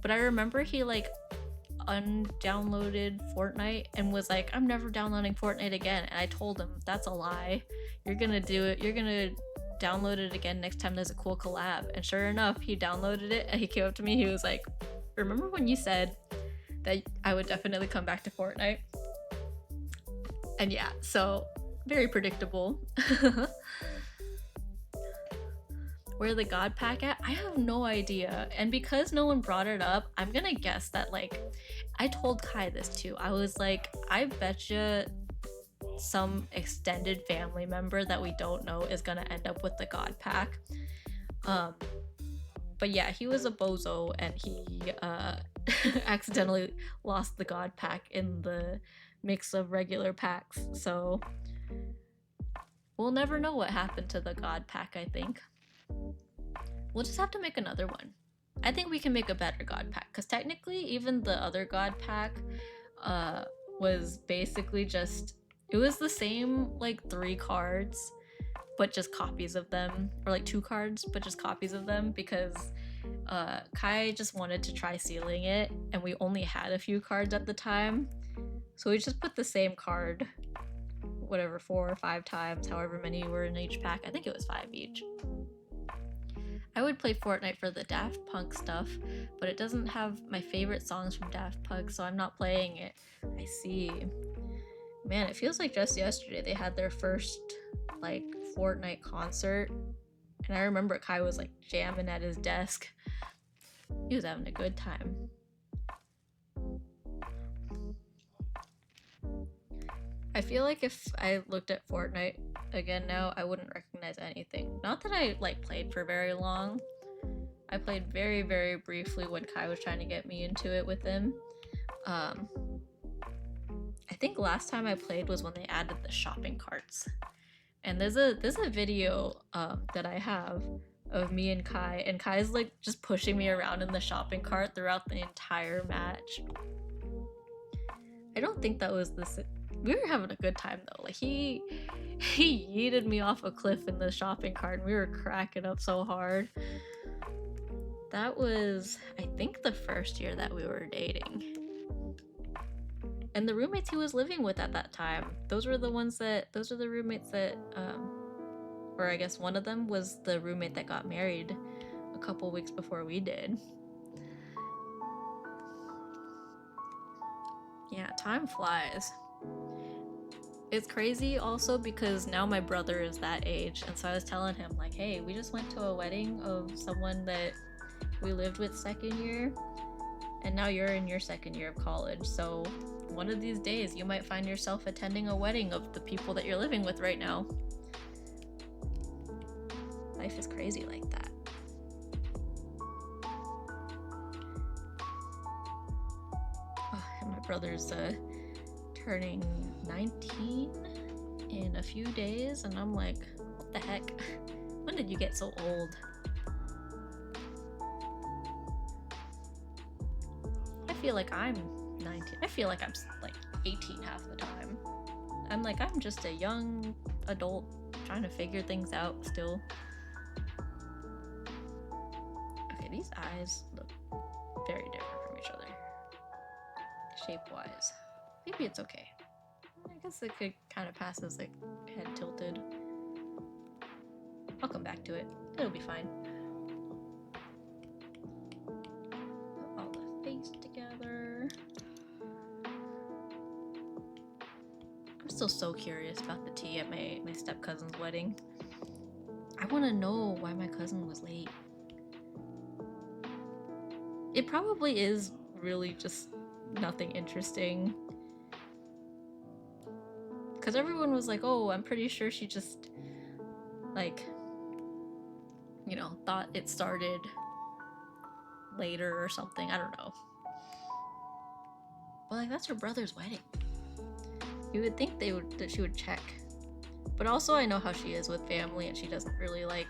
But I remember he like undownloaded Fortnite and was like, I'm never downloading Fortnite again. And I told him, that's a lie. You're gonna do it, you're gonna download it again next time there's a cool collab. And sure enough, he downloaded it and he came up to me, he was like, remember when you said that I would definitely come back to Fortnite? And yeah, so very predictable. Where the God Pack at? I have no idea. And because no one brought it up, I'm gonna guess that like, I told Kai this too. I was like, I betcha some extended family member that we don't know is gonna end up with the God Pack. But yeah, he was a bozo and he accidentally lost the God Pack in the mix of regular packs. So we'll never know what happened to the God Pack, I think. We'll just have to make another one. I think we can make a better God Pack because technically even the other God Pack was basically just, it was the same like 3 cards but just copies of them, or like 2 cards but just copies of them, because Kai just wanted to try sealing it and we only had a few cards at the time, so we just put the same card whatever 4 or 5 times, however many were in each pack. I think it was 5 each. I would play Fortnite for the Daft Punk stuff, but it doesn't have my favorite songs from Daft Punk, so I'm not playing it. I see. Man, it feels like just yesterday they had their first like Fortnite concert, and I remember Kai was like jamming at his desk. He was having a good time. I feel like if I looked at Fortnite again now, I wouldn't recognize anything. Not that I like played for very long, I played very, very briefly when Kai was trying to get me into it with him. I think last time I played was when they added the shopping carts. And there's a video that I have of me and Kai's like just pushing me around in the shopping cart throughout the entire match. I don't think that was this. We were having a good time though. Like he yeeted me off a cliff in the shopping cart, and we were cracking up so hard. That was, I think, the first year that we were dating. And the roommates he was living with at that time, those are the roommates that, or I guess one of them was the roommate that got married a couple weeks before we did. Yeah, time flies. It's crazy also because now my brother is that age, and so I was telling him like, hey, we just went to a wedding of someone that we lived with second year, and now you're in your second year of college, so one of these days you might find yourself attending a wedding of the people that you're living with right now. Life is crazy like that. Oh, and my brother's turning 19 in a few days, and I'm like, what the heck? When did you get so old? I feel like I'm 19. I feel like I'm like 18 half the time. I'm like, I'm just a young adult trying to figure things out still. Okay, these eyes look very different from each other, shape-wise. Maybe it's okay. I guess it could kind of pass as like head tilted. I'll come back to it. It'll be fine. Put all the face together. I'm still so curious about the tea at my step-cousin's wedding. I want to know why my cousin was late. It probably is really just nothing interesting. Because everyone was like, oh, I'm pretty sure she just, like, you know, thought it started later or something. I don't know. But, like, that's her brother's wedding. You would think that she would check. But also I know how she is with family, and she doesn't really like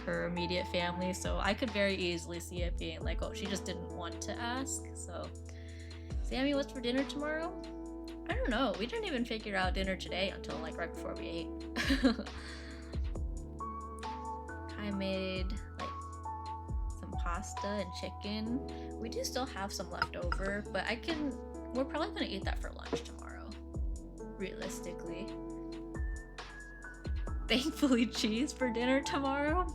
her immediate family, so I could very easily see it being like, oh, she just didn't want to ask. So, Sammy, what's for dinner tomorrow? I don't know. We didn't even figure out dinner today until like right before we ate. I made like some pasta and chicken. We do still have some left over, but we're probably gonna eat that for lunch tomorrow, realistically. Thankfully cheese for dinner tomorrow.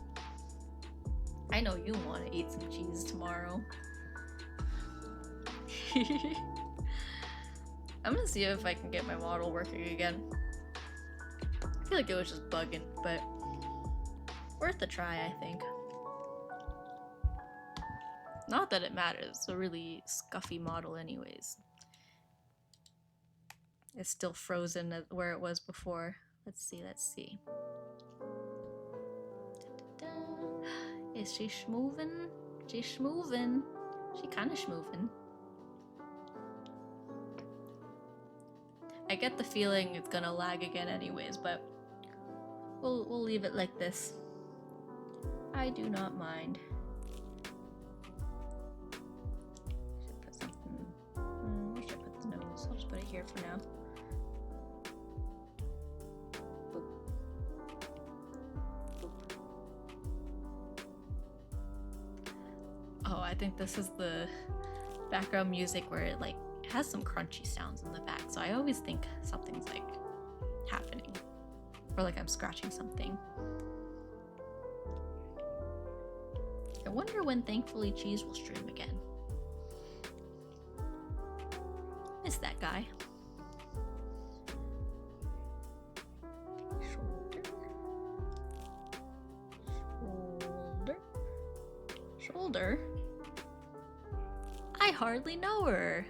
I know you want to eat some cheese tomorrow. I'm gonna see if I can get my model working again. I feel like it was just bugging, but worth a try, I think. Not that it matters, it's a really scuffy model anyways. It's still frozen at where it was before. Let's see. Da-da-da. Is she schmovin'? She's schmovin'. She kinda schmovin'. I get the feeling it's gonna lag again anyways, but we'll leave it like this. I do not mind. Should put something. Where should I put the nose? I'll just put it here for now. Oh, I think this is the background music where it like has some crunchy sounds in the back, so I always think something's like happening, or like I'm scratching something. I wonder when Thankfully Cheese will stream again. Miss that guy. Shoulder. I hardly know her.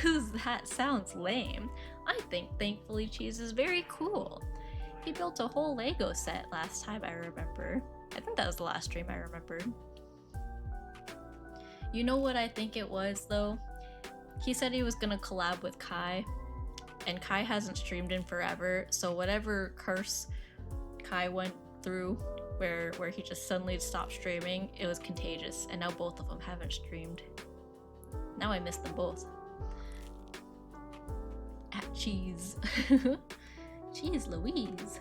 Who's that? Sounds lame. I think Thankfully Cheese is very cool. He built a whole Lego set last time I remember. I think that was the last stream I remembered. You know what I think it was though? He said he was gonna collab with Kai, and Kai hasn't streamed in forever, so whatever curse Kai went through where he just suddenly stopped streaming, it was contagious, and now both of them haven't streamed. Now I miss them both. At cheese. Jeez Louise.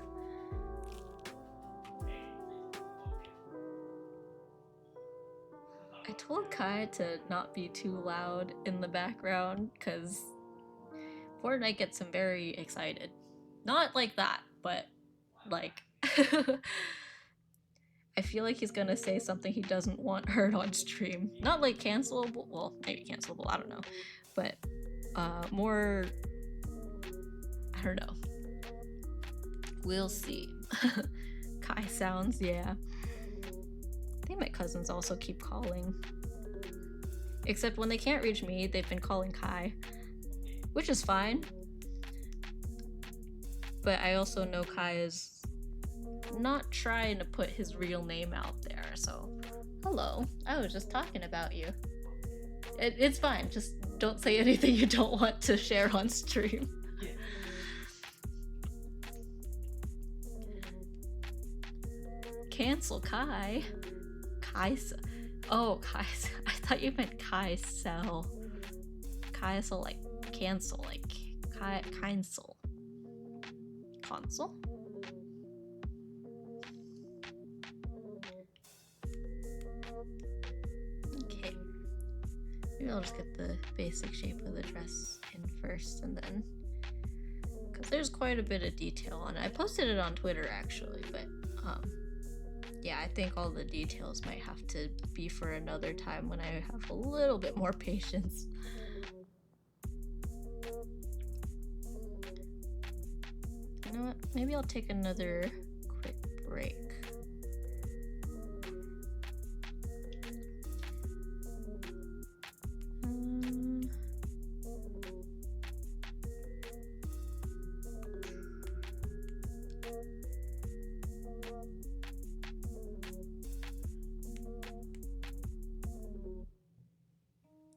I told Kai to not be too loud in the background because Fortnite gets him very excited. Not like that, but like I feel like he's gonna say something he doesn't want heard on stream. Not like cancelable, well, maybe cancelable, I don't know. But more, I don't know. We'll see. Kai sounds, yeah. I think my cousins also keep calling. Except when they can't reach me, they've been calling Kai. Which is fine. But I also know Kai is not trying to put his real name out there, so hello, I was just talking about you. It's fine, just don't say anything you don't want to share on stream. Cancel Kai? Oh, Kai. I thought you meant Kai-cel. Kai-cel, like cancel, like cancel. Console? Okay. Maybe I'll just get the basic shape of the dress in first, and then, because there's quite a bit of detail on it. I posted it on Twitter actually, but yeah, I think all the details might have to be for another time when I have a little bit more patience. You know what? Maybe I'll take another quick break.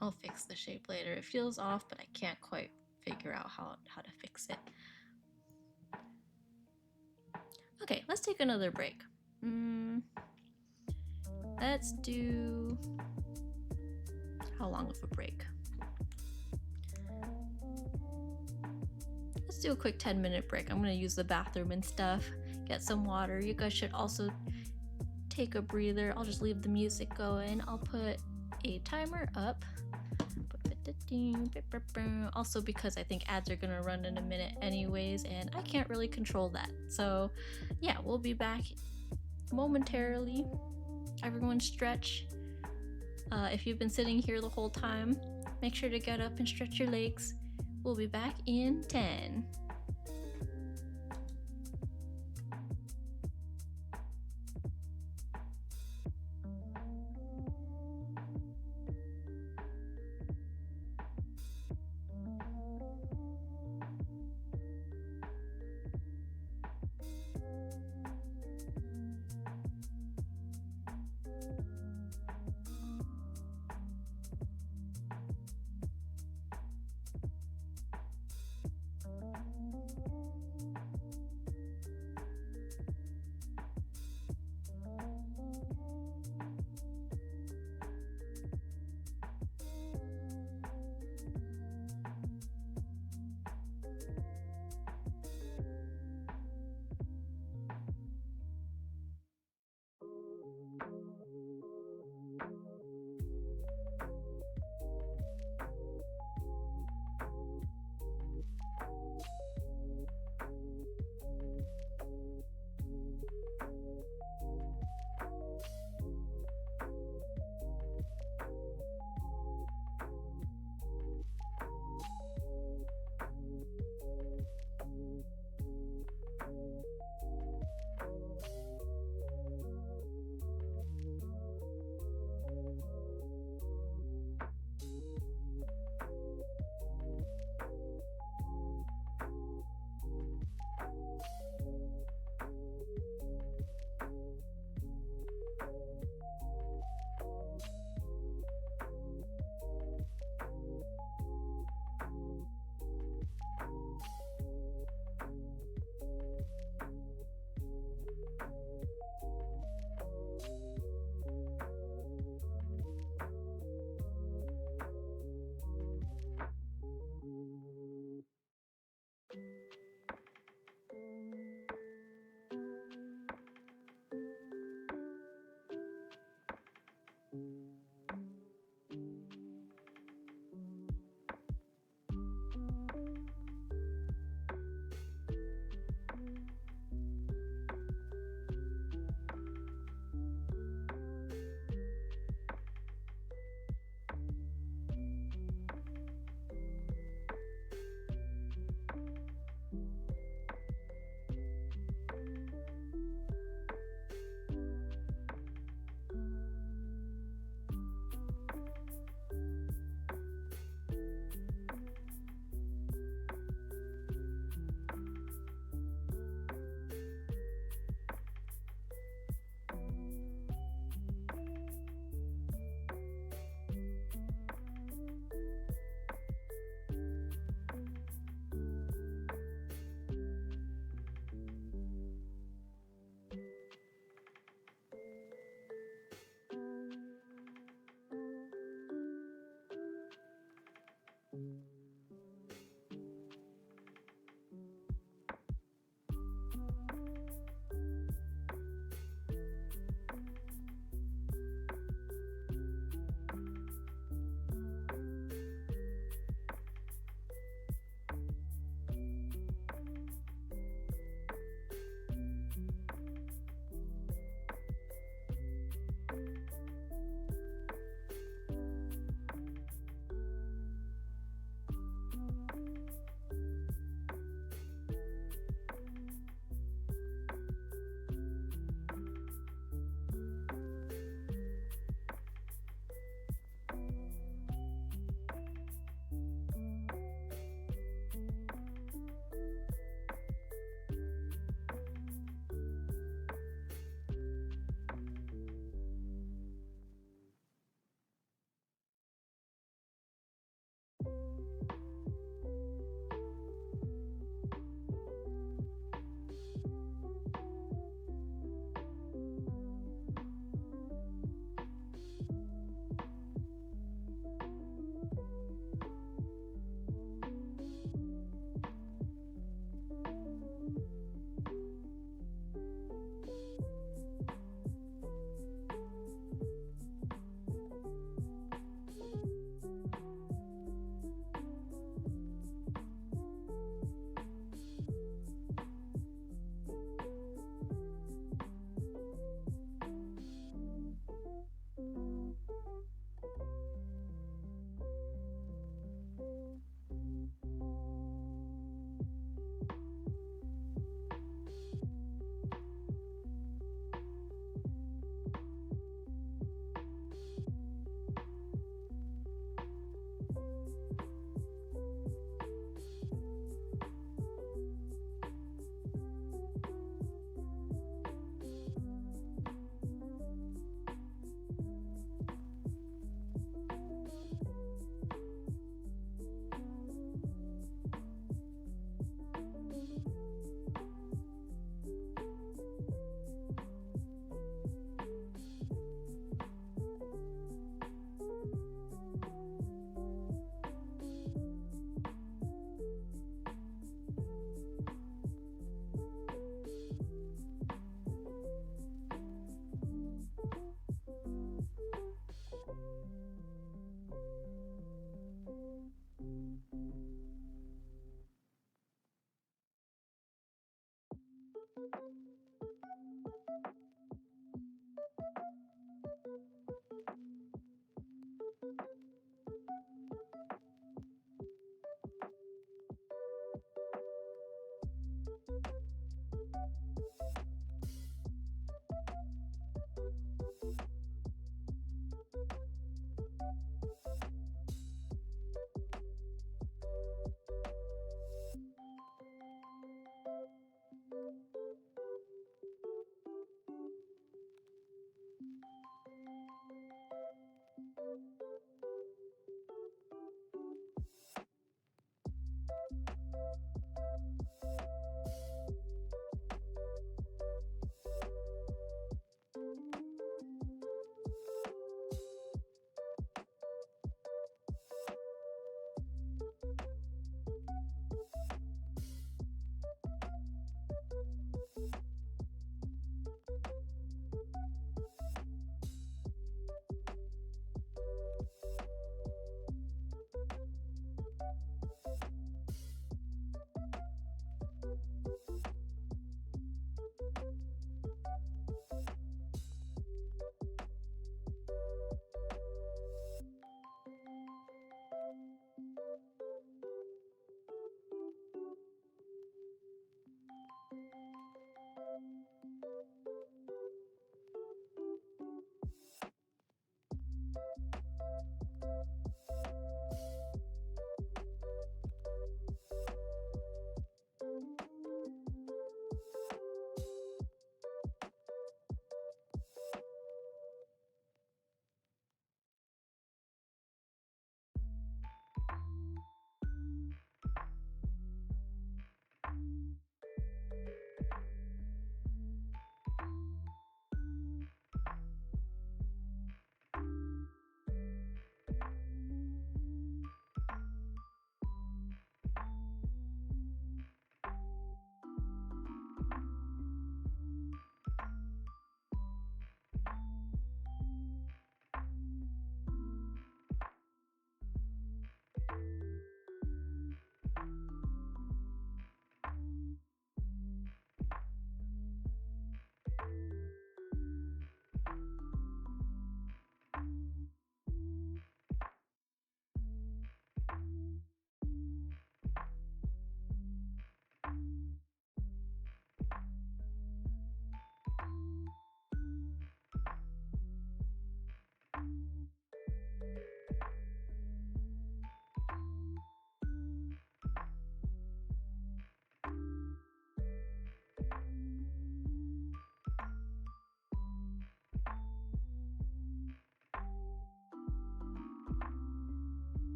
I'll fix the shape later. It feels off, but I can't quite figure out how to fix it. Okay, let's take another break. Let's do... How long of a break? Let's do a quick 10-minute break. I'm gonna use the bathroom and stuff, get some water. You guys should also take a breather. I'll just leave the music going. I'll put a timer up. Also because I think ads are gonna run in a minute anyways, and I can't really control that. So yeah, we'll be back momentarily. Everyone stretch. If you've been sitting here the whole time, make sure to get up and stretch your legs. We'll be back in 10.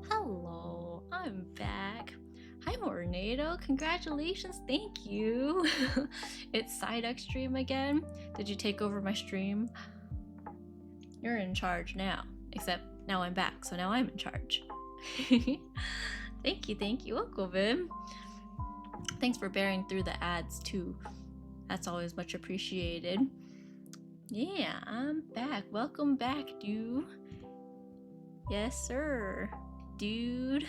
Hello, I'm back. Hi, Tornado. Congratulations. Thank you. It's Psyduck stream again. Did you take over my stream? You're in charge now. Except now I'm back, so now I'm in charge. Thank you. Welcome. Thanks for bearing through the ads too. That's always much appreciated. Yeah, I'm back. Welcome back, dude. Yes, sir. Dude.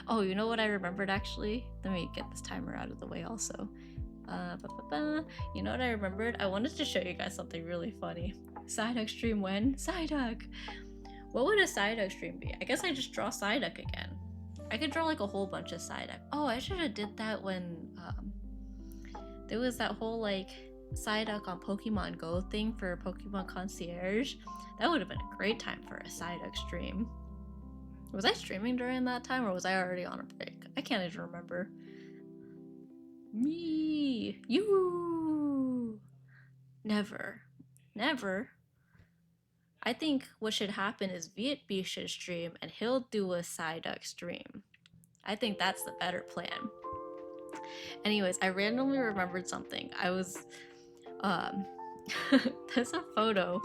Oh, you know what I remembered actually? Let me get this timer out of the way also. You know what I remembered? I wanted to show you guys something really funny. Psyduck stream when? Psyduck! What would a Psyduck stream be? I guess I just draw Psyduck again. I could draw like a whole bunch of Psyduck. Oh, I should have did that when there was that whole like Psyduck on Pokemon Go thing for Pokemon Concierge. That would have been a great time for a Psyduck stream. Was I streaming during that time or was I already on a break? I can't even remember. Me. You. Never. Never. I think what should happen is Vietb should stream and he'll do a Psyduck stream. I think that's the better plan. Anyways, I randomly remembered something. I was, there's a photo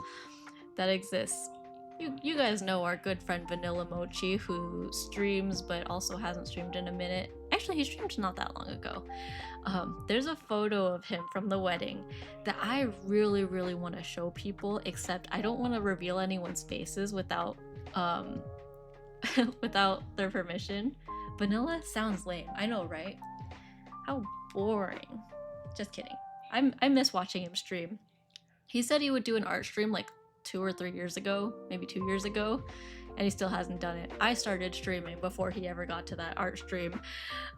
that exists. You guys know our good friend Vanilla Mochi, who streams but also hasn't streamed in a minute. Actually, he streamed not that long ago. There's a photo of him from the wedding that I really, really want to show people, except I don't want to reveal anyone's faces without without their permission. Vanilla sounds lame. I know, right? How boring. Just kidding. I miss watching him stream. He said he would do an art stream like 2 or 3 years ago, maybe 2 years ago, and he still hasn't done it. I started streaming before he ever got to that art stream.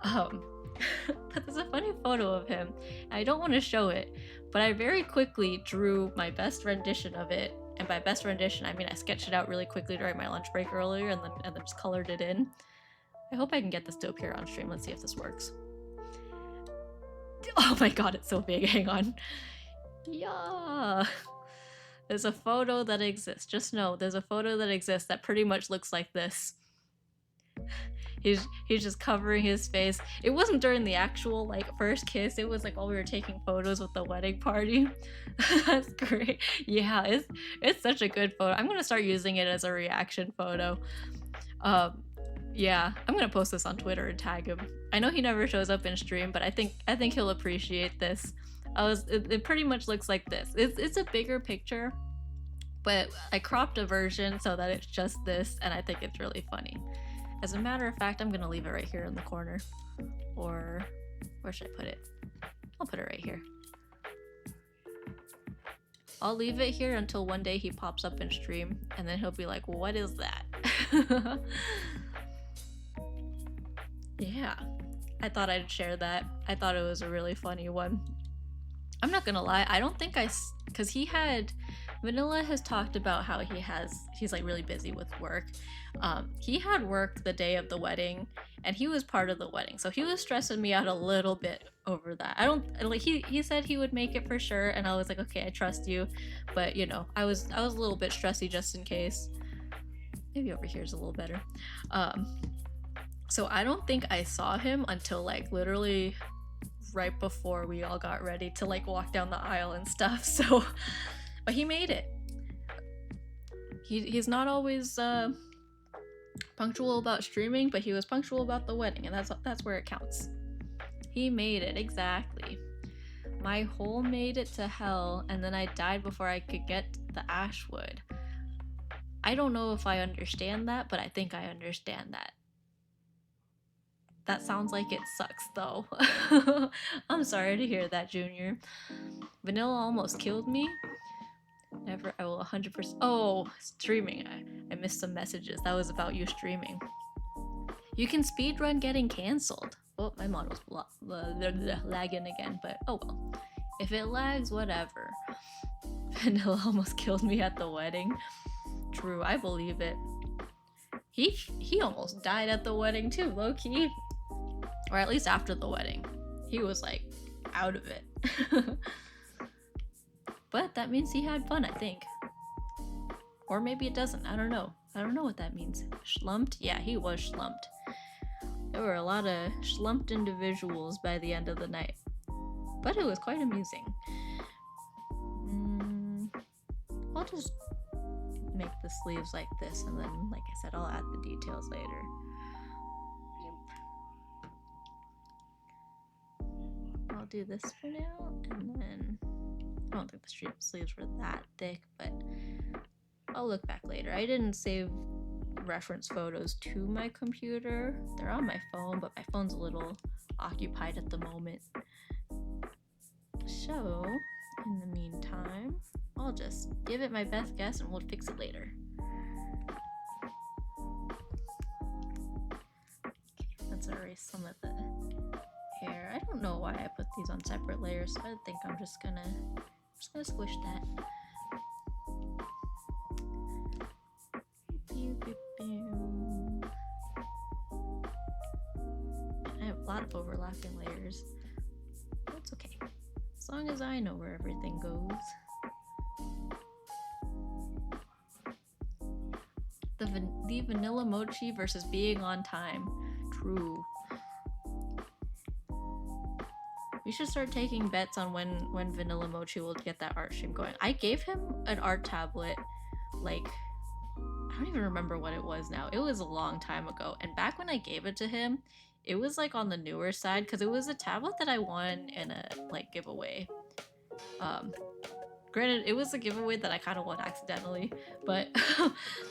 But there's a funny photo of him. I don't want to show it, but I very quickly drew my best rendition of it. And by best rendition, I mean I sketched it out really quickly during my lunch break earlier and then just colored it in. I hope I can get this to appear on stream. Let's see if this works. Oh my god, it's so big. Hang on. Yeah. There's a photo that exists. Just know, there's a photo that exists that pretty much looks like this. He's just covering his face. It wasn't during the actual like first kiss. It was like while we were taking photos with the wedding party. That's great. Yeah, it's such a good photo. I'm gonna start using it as a reaction photo. Yeah, I'm gonna post this on Twitter and tag him. I know he never shows up in stream, but I think he'll appreciate this. It pretty much looks like this. It's a bigger picture, but I cropped a version so that it's just this, and I think it's really funny. As a matter of fact, I'm gonna leave it right here in the corner. Or where should I put it? I'll put it right here. I'll leave it here until one day he pops up in stream, and then he'll be like, what is that? Yeah, I thought I'd share that. I thought it was a really funny one. I'm not gonna lie, I don't think because Vanilla has talked about how he's like really busy with work. He had work the day of the wedding, and he was part of the wedding, so he was stressing me out a little bit over that. He said he would make it for sure, and I was like, okay, I trust you, but you know, I was a little bit stressy just in case. Maybe over here is a little better. So I don't think I saw him until like literally right before we all got ready to like walk down the aisle and stuff. So, but he made it. He's not always punctual about streaming, but he was punctual about the wedding, and that's where it counts. He made it, exactly. My hole made it to hell, and then I died before I could get the Ashwood. I don't know if I understand that, but I think I understand that. That sounds like it sucks, though. I'm sorry to hear that, Junior. Vanilla almost killed me. Never, I will 100%. Oh, streaming. I missed some messages. That was about you streaming. You can speedrun getting cancelled. Oh, my mod was lagging again, but oh well. If it lags, whatever. Vanilla almost killed me at the wedding. True, I believe it. He almost died at the wedding too, low-key. Or at least after the wedding. He was like out of it. But that means he had fun, I think. Or maybe it doesn't, I don't know. I don't know what that means. Schlumped? Yeah, he was schlumped. There were a lot of schlumped individuals by the end of the night. But it was quite amusing. I'll just make the sleeves like this, and then, like I said, I'll add the details later. I'll do this for now, and then I don't think the sleeves were that thick, but I'll look back later. I didn't save reference photos to my computer. They're on my phone, but my phone's a little occupied at the moment. So, in the meantime, I'll just give it my best guess and we'll fix it later. Okay, let's erase some of the hair. I don't know why I put these on separate layers, so I think I'm just gonna squish that. I have a lot of overlapping layers. long as I know where everything goes. The vanilla mochi versus being on time. True. We should start taking bets on when vanilla mochi will get that art stream going. I gave him an art tablet, like, I don't even remember what it was now. It was a long time ago. And back when I gave it to him, it was like on the newer side because it was a tablet that I won in a like giveaway. Granted, it was a giveaway that I kind of won accidentally, but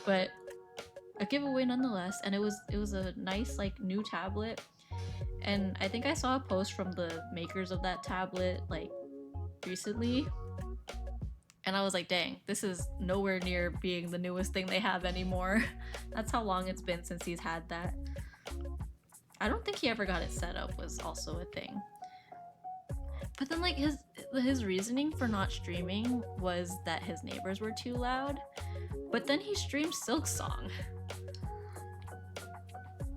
but a giveaway nonetheless. And it was a nice like new tablet. And I think I saw a post from the makers of that tablet like recently. And I was like, dang, this is nowhere near being the newest thing they have anymore. That's how long it's been since he's had that. I don't think he ever got it set up was also a thing. But then like his reasoning for not streaming was that his neighbors were too loud. But then he streamed Silksong.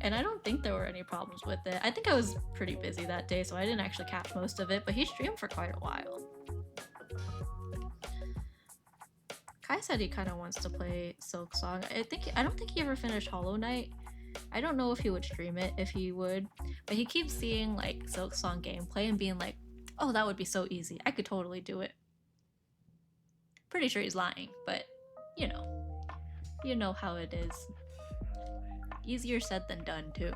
And I don't think there were any problems with it. I think I was pretty busy that day, so I didn't actually catch most of it, but he streamed for quite a while. Kai said he kind of wants to play Silksong. I don't think he ever finished Hollow Knight. I don't know if he would stream it, if he would, but he keeps seeing like Silksong gameplay and being like, oh, that would be so easy. I could totally do it. Pretty sure he's lying, but you know how it is. Easier said than done too.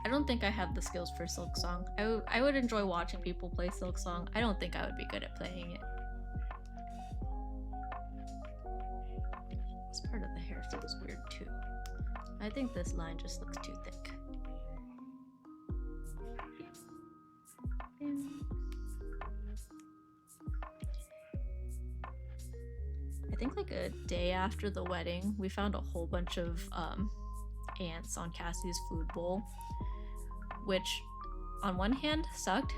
I don't think I have the skills for Silksong. I would enjoy watching people play Silksong. I don't think I would be good at playing it. This part of the hair feels weird too. I think this line just looks too thick. I think like a day after the wedding, we found a whole bunch of ants on Cassie's food bowl, which on one hand sucked,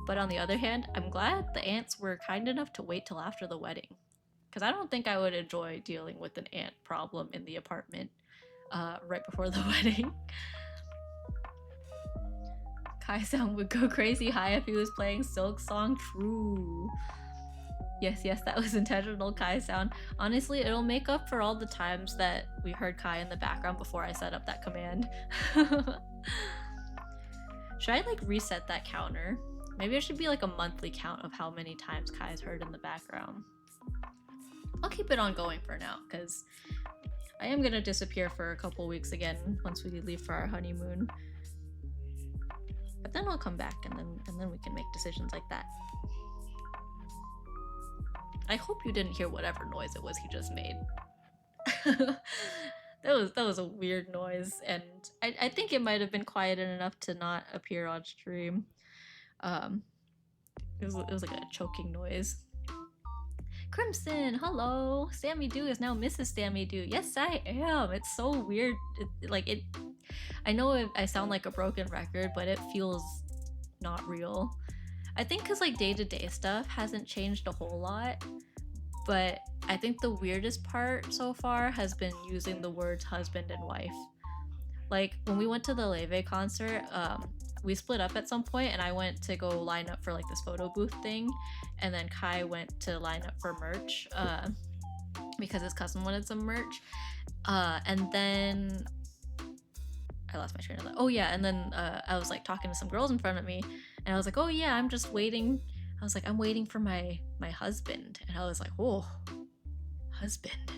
but on the other hand, I'm glad the ants were kind enough to wait till after the wedding, because I don't think I would enjoy dealing with an ant problem in the apartment right before the wedding. Kai-san would go crazy high if he was playing Silksong. True. Yes, that was intentional, Kai sound. Honestly, it'll make up for all the times that we heard Kai in the background before I set up that command. Should I like reset that counter? Maybe it should be like a monthly count of how many times Kai's heard in the background. I'll keep it on going for now, because I am gonna disappear for a couple weeks again once we leave for our honeymoon. But then I'll come back and then we can make decisions like that. I hope you didn't hear whatever noise it was he just made. That was a weird noise, and I think it might have been quiet enough to not appear on stream. It was like a choking noise. Crimson, hello! Sammy Doo is now Mrs. Sammy Doo. Yes, I am. It's so weird. I know I sound like a broken record, but it feels not real. I think because like day-to-day stuff hasn't changed a whole lot, but I think the weirdest part so far has been using the words husband and wife. Like when we went to the Levare concert, we split up at some point and I went to go line up for like this photo booth thing, and then Kai went to line up for merch because his cousin wanted some merch, and then I lost my train of thought. Oh yeah, and then I was like talking to some girls in front of me, and I was like, oh yeah, I'm just waiting. I was like, I'm waiting for my husband, and I was like, oh, husband.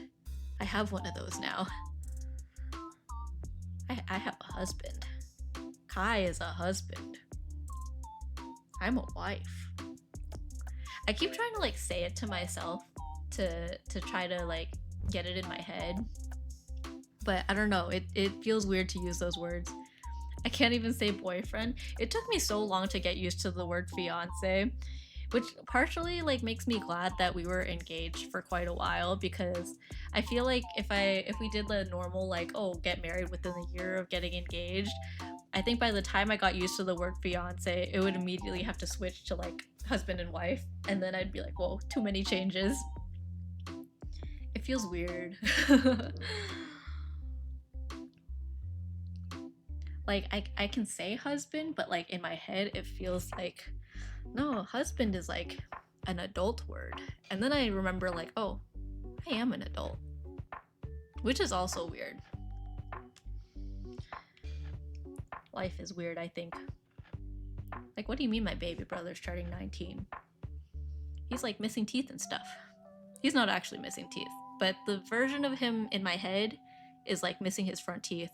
I have one of those now. I have a husband. Kai is a husband. I'm a wife. I keep trying to like say it to myself to try to like get it in my head, but I don't know, it feels weird to use those words. I can't even say boyfriend. It took me so long to get used to the word fiance, which partially like makes me glad that we were engaged for quite a while, because I feel like if we did the normal like, oh, get married within a year of getting engaged, I think by the time I got used to the word fiance, it would immediately have to switch to like husband and wife, and then I'd be like, whoa, too many changes. It feels weird. like I can say husband, but like in my head it feels like, no, husband is like an adult word. And then I remember like, oh, I am an adult, which is also weird. Life is weird, I think. Like, what do you mean my baby brother's turning 19? He's like missing teeth and stuff. He's not actually missing teeth, but the version of him in my head is like missing his front teeth.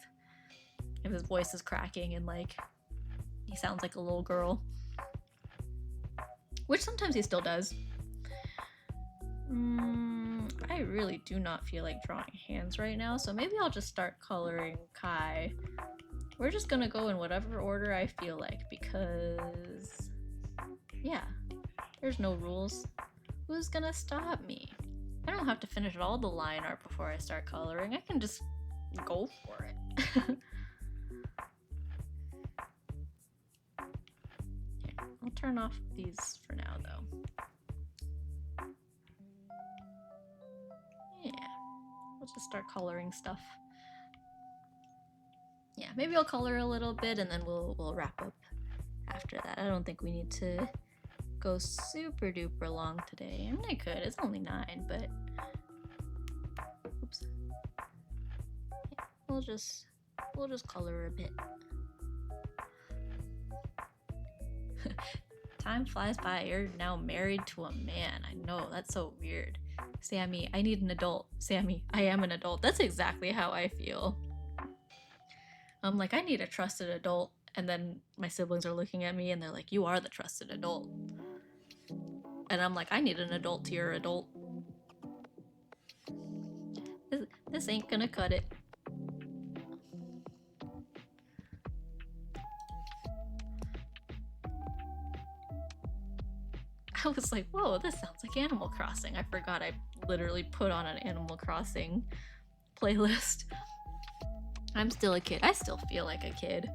And his voice is cracking and like he sounds like a little girl. Which sometimes he still does. I really do not feel like drawing hands right now, so maybe I'll just start coloring Kai. We're just gonna go in whatever order I feel like, because yeah, there's no rules. Who's gonna stop me? I don't have to finish all the line art before I start coloring. I can just go for it. Here, I'll turn off these for now though. Yeah, we'll just start coloring stuff. Yeah, maybe I'll color a little bit and then we'll wrap up after that. I don't think we need to go super duper long today. I mean, I could. It's only 9, but oops. Yeah, we'll just color a bit. Time flies by. You're now married to a man. I know, that's so weird. Sammy, I need an adult. Sammy, I am an adult. That's exactly how I feel. I'm like, I need a trusted adult. And then my siblings are looking at me and they're like, you are the trusted adult. And I'm like, I need an adult to your adult. This ain't gonna cut it. I was like, whoa, this sounds like Animal Crossing. I forgot I literally put on an Animal Crossing playlist. I'm still a kid. I still feel like a kid.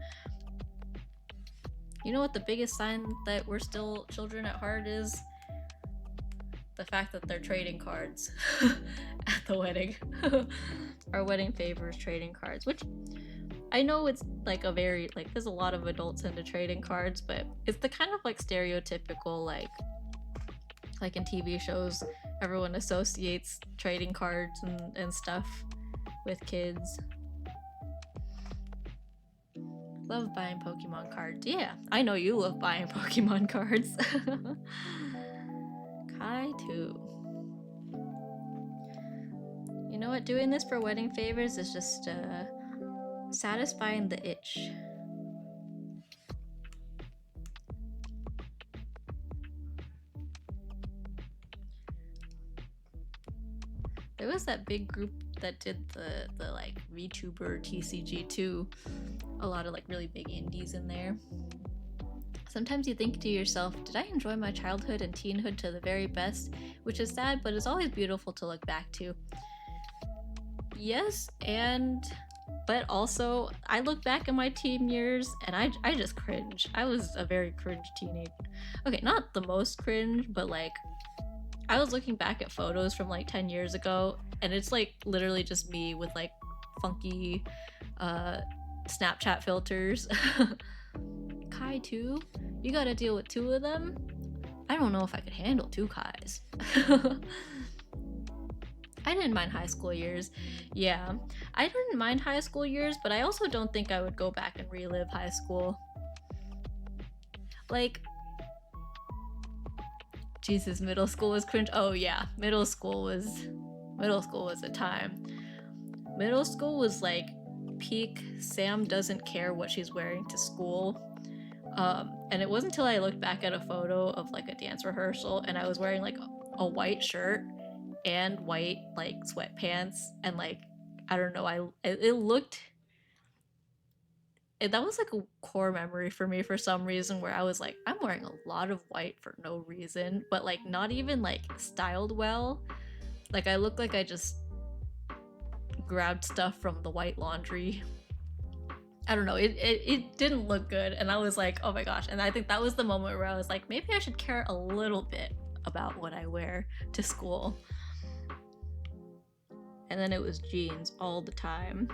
You know what the biggest sign that we're still children at heart is? The fact that they're trading cards at the wedding. Our wedding favors trading cards, which I know it's like a very, like, there's a lot of adults into trading cards, but it's the kind of like stereotypical, like in TV shows, everyone associates trading cards and stuff with kids. Love buying Pokemon cards. Yeah, I know you love buying Pokemon cards. Kai too. You know what? Doing this for wedding favors is just satisfying the itch. There was that big group that did the like VTuber TCG too. A lot of like really big indies in there. Sometimes you think to yourself, did I enjoy my childhood and teenhood to the very best? Which is sad, but it's always beautiful to look back to. Yes, but also I look back at my teen years and I just cringe. I was a very cringe teenager. Okay, not the most cringe, but like I was looking back at photos from like 10 years ago and it's like literally just me with like funky Snapchat filters. Kai too? You gotta deal with 2 of them? I don't know if I could handle 2 Kais. I didn't mind high school years. Yeah, I didn't mind high school years, but I also don't think I would go back and relive high school. Like, Jesus, middle school was cringe. Oh yeah, middle school was a time. Middle school was like peak Sam doesn't care what she's wearing to school. And it wasn't until I looked back at a photo of like a dance rehearsal and I was wearing like a white shirt and white like sweatpants and like I don't know, it looked, that was like a core memory for me for some reason where I was like, I'm wearing a lot of white for no reason, but like not even like styled well. Like I look like I just grabbed stuff from the white laundry. I don't know, it didn't look good and I was like, oh my gosh. And I think that was the moment where I was like, maybe I should care a little bit about what I wear to school. And then it was jeans all the time.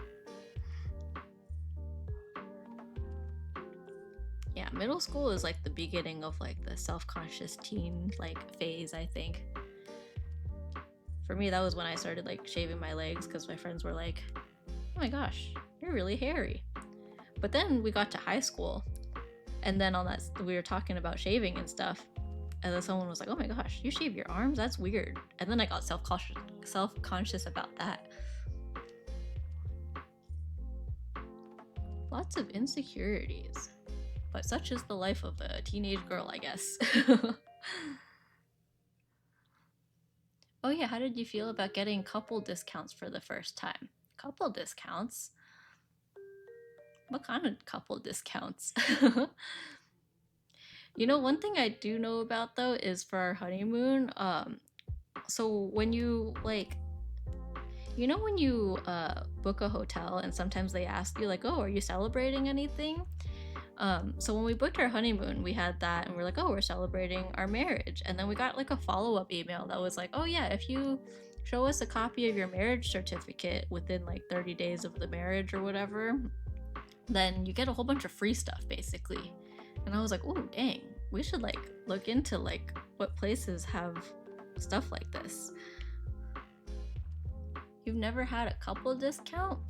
Yeah, middle school is like the beginning of like the self-conscious teen like phase, I think. For me, that was when I started like shaving my legs because my friends were like, oh my gosh, you're really hairy. But then we got to high school, and then on that we were talking about shaving and stuff, and then someone was like, oh my gosh, you shave your arms? That's weird. And then I got self-conscious about that. Lots of insecurities. But such is the life of a teenage girl, I guess. Oh yeah, how did you feel about getting couple discounts for the first time? Couple discounts? What kind of couple discounts? You know, one thing I do know about though is for our honeymoon, so when you like, you know, when you book a hotel and sometimes they ask you like, oh, are you celebrating anything? So when we booked our honeymoon, we had that and we're like, oh, we're celebrating our marriage. And then we got like a follow-up email that was like, oh yeah, if you show us a copy of your marriage certificate within like 30 days of the marriage or whatever, then you get a whole bunch of free stuff basically. And I was like, oh dang, we should like look into like what places have stuff like this. You've never had a couple discount?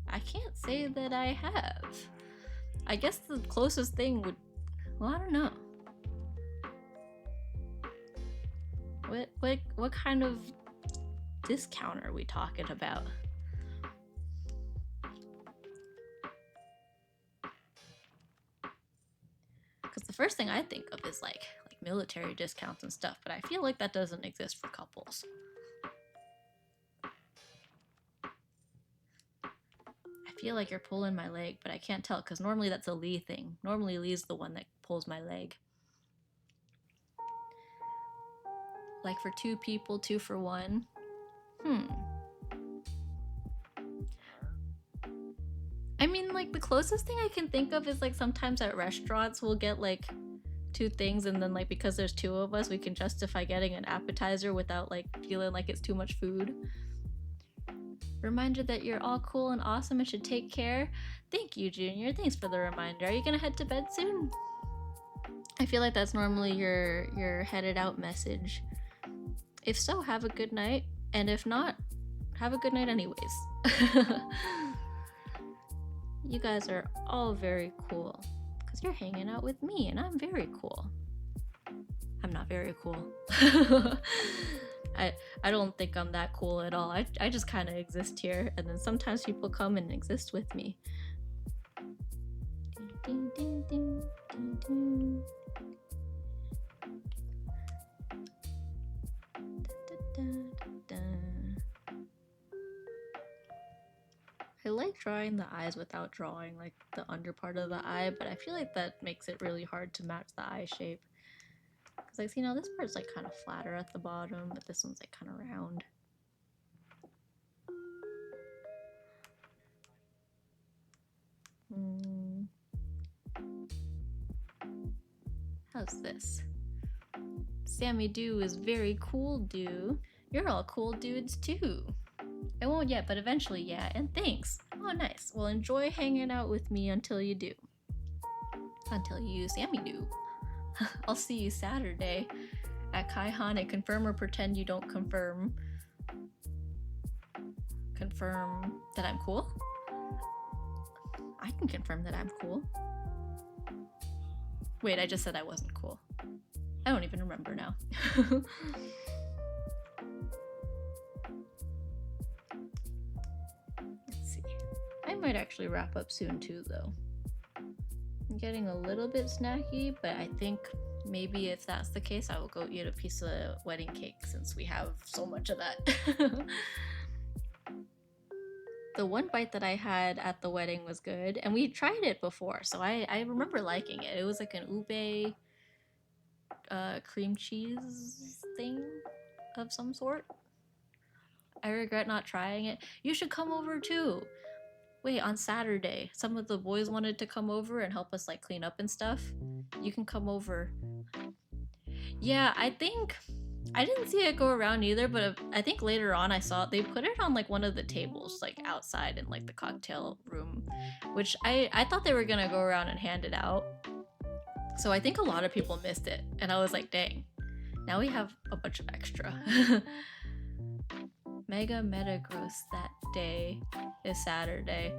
I can't say that I have. I guess the closest thing would, well, I don't know. What kind of discount are we talking about? Because the first thing I think of is like military discounts and stuff, but I feel like that doesn't exist for couples. I feel like you're pulling my leg, but I can't tell because normally that's a Lee thing. Normally Lee's the one that pulls my leg. Like for 2 people, 2 for 1. I mean, like the closest thing I can think of is like sometimes at restaurants we'll get like 2 things, and then like because there's 2 of us we can justify getting an appetizer without like feeling like it's too much food. Reminder that you're all cool and awesome and should take care. Thank you, Junior. Thanks for the reminder. Are you gonna head to bed soon? I feel like that's normally your headed out message. If so, have a good night, and if not, have a good night anyways. You guys are all very cool because you're hanging out with me and I'm very cool. I'm not very cool. I don't think I'm that cool at all. I just kind of exist here, and then sometimes people come and exist with me. Ding, ding, ding, ding, ding. Da, da, da, da. I like drawing the eyes without drawing like the under part of the eye, but I feel like that makes it really hard to match the eye shape. Because like, see, now this part's like kind of flatter at the bottom, but this one's like kind of round. How's this? Sammy Doo is very cool, Doo. You're all cool dudes too. I won't yet, but eventually, yeah, and thanks. Oh, nice. Well, enjoy hanging out with me until you do. Until you Sammy do. I'll see you Saturday at Kaihan. Confirm or pretend you don't confirm. Confirm that I'm cool? I can confirm that I'm cool. Wait, I just said I wasn't cool. I don't even remember now. Let's see. I might actually wrap up soon too, though. I'm getting a little bit snacky, but I think maybe if that's the case, I will go eat a piece of wedding cake since we have so much of that. The one bite that I had at the wedding was good, and we tried it before, so I remember liking it. It was like an ube cream cheese thing of some sort. I regret not trying it. You should come over too. Wait, on Saturday, some of the boys wanted to come over and help us like clean up and stuff. You can come over. Yeah, I think I didn't see it go around either, but I think later on I saw they put it on like one of the tables, like outside in like the cocktail room, which I thought they were gonna go around and hand it out. So I think a lot of people missed it, and I was like, dang, now we have a bunch of extra. Mega meta gross that day is Saturday.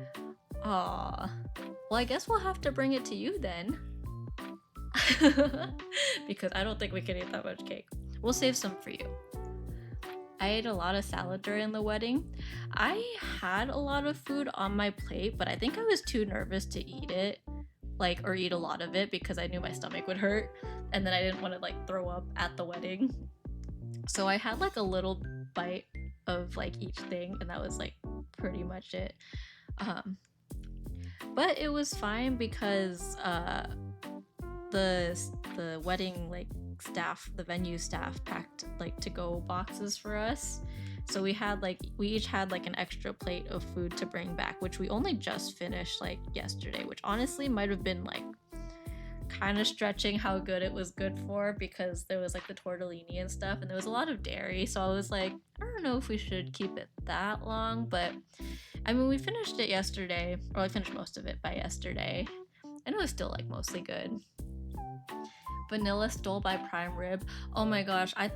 Aw. Well, I guess we'll have to bring it to you then. Because I don't think we can eat that much cake. We'll save some for you. I ate a lot of salad during the wedding. I had a lot of food on my plate, but I think I was too nervous to eat it, like, or eat a lot of it because I knew my stomach would hurt, and then I didn't want to like throw up at the wedding. So I had like a little bite of like each thing, and that was like pretty much it. But it was fine because the wedding like staff, the venue staff packed like to-go boxes for us. So we each had like an extra plate of food to bring back, which we only just finished like yesterday, which honestly might have been like kind of stretching how good it was good for, because there was like the tortellini and stuff, and there was a lot of dairy, so I was like, I don't know if we should keep it that long. But I mean, we finished it yesterday, or I finished most of it by yesterday, and it was still like mostly good. Vanilla stole by prime rib. Oh my gosh, I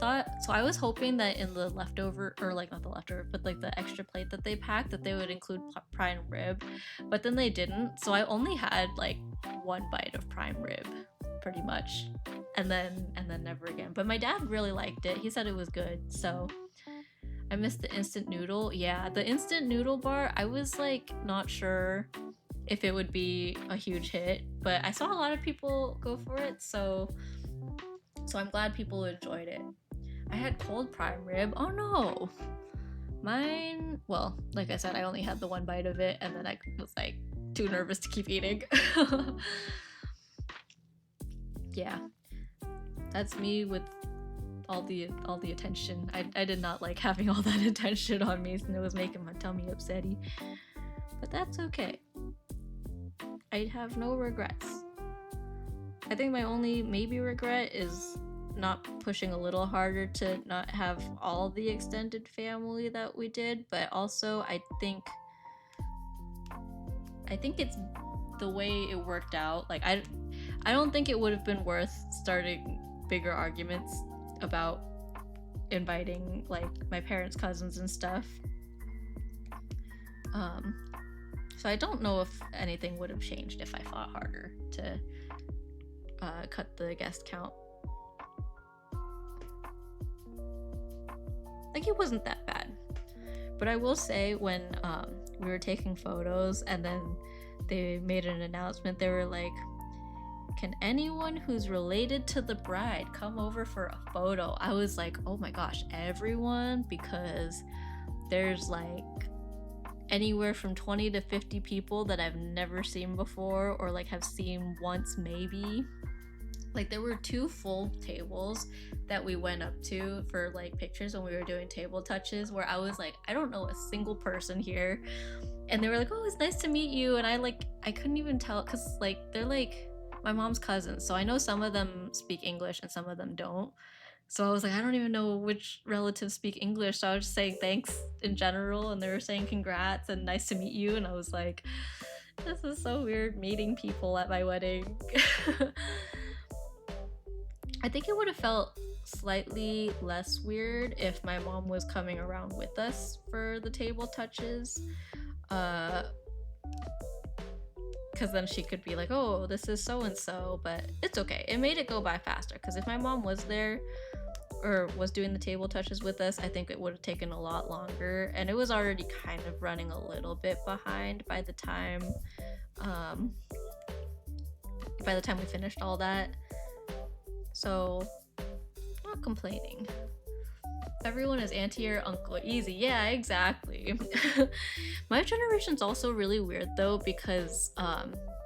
was hoping that in the leftover, or like not the leftover, but like the extra plate that they packed, that they would include prime rib, but then they didn't, so I only had like one bite of prime rib pretty much, and then never again. But my dad really liked it. He said it was good. So I missed the instant noodle. Yeah, the instant noodle bar, I was like not sure if it would be a huge hit, but I saw a lot of people go for it, so I'm glad people enjoyed it. I had cold prime rib. Oh no. Mine, well, like I said, I only had the one bite of it, and then I was like too nervous to keep eating. Yeah. That's me with all the attention. I did not like having all that attention on me, and it was making my tummy upsetty. But that's okay. I have no regrets. I think my only maybe regret is not pushing a little harder to not have all the extended family that we did, but also I think it's the way it worked out. Like I don't think it would have been worth starting bigger arguments about inviting like my parents' cousins and stuff. So I don't know if anything would have changed if I fought harder to cut the guest count. Like, it wasn't that bad. But I will say, when we were taking photos and then they made an announcement, they were like, can anyone who's related to the bride come over for a photo? I was like, oh my gosh, everyone? Because there's like anywhere from 20 to 50 people that I've never seen before, or like have seen once maybe. Like, there were 2 full tables that we went up to for like pictures when we were doing table touches, where I was like, I don't know a single person here, and they were like, oh, it's nice to meet you, and I couldn't even tell, because like they're like my mom's cousins, so I know some of them speak English and some of them don't. So I was like, I don't even know which relatives speak English, so I was just saying thanks in general, and they were saying congrats and nice to meet you, and I was like, this is so weird meeting people at my wedding. I think it would have felt slightly less weird if my mom was coming around with us for the table touches, because then she could be like, oh, this is so and so. But it's okay, it made it go by faster, because if my mom was there or was doing the table touches with us, I think it would have taken a lot longer, and it was already kind of running a little bit behind by the time we finished all that. So, not complaining. Everyone is auntie or uncle. Easy. Yeah, exactly. My generation's also really weird though, because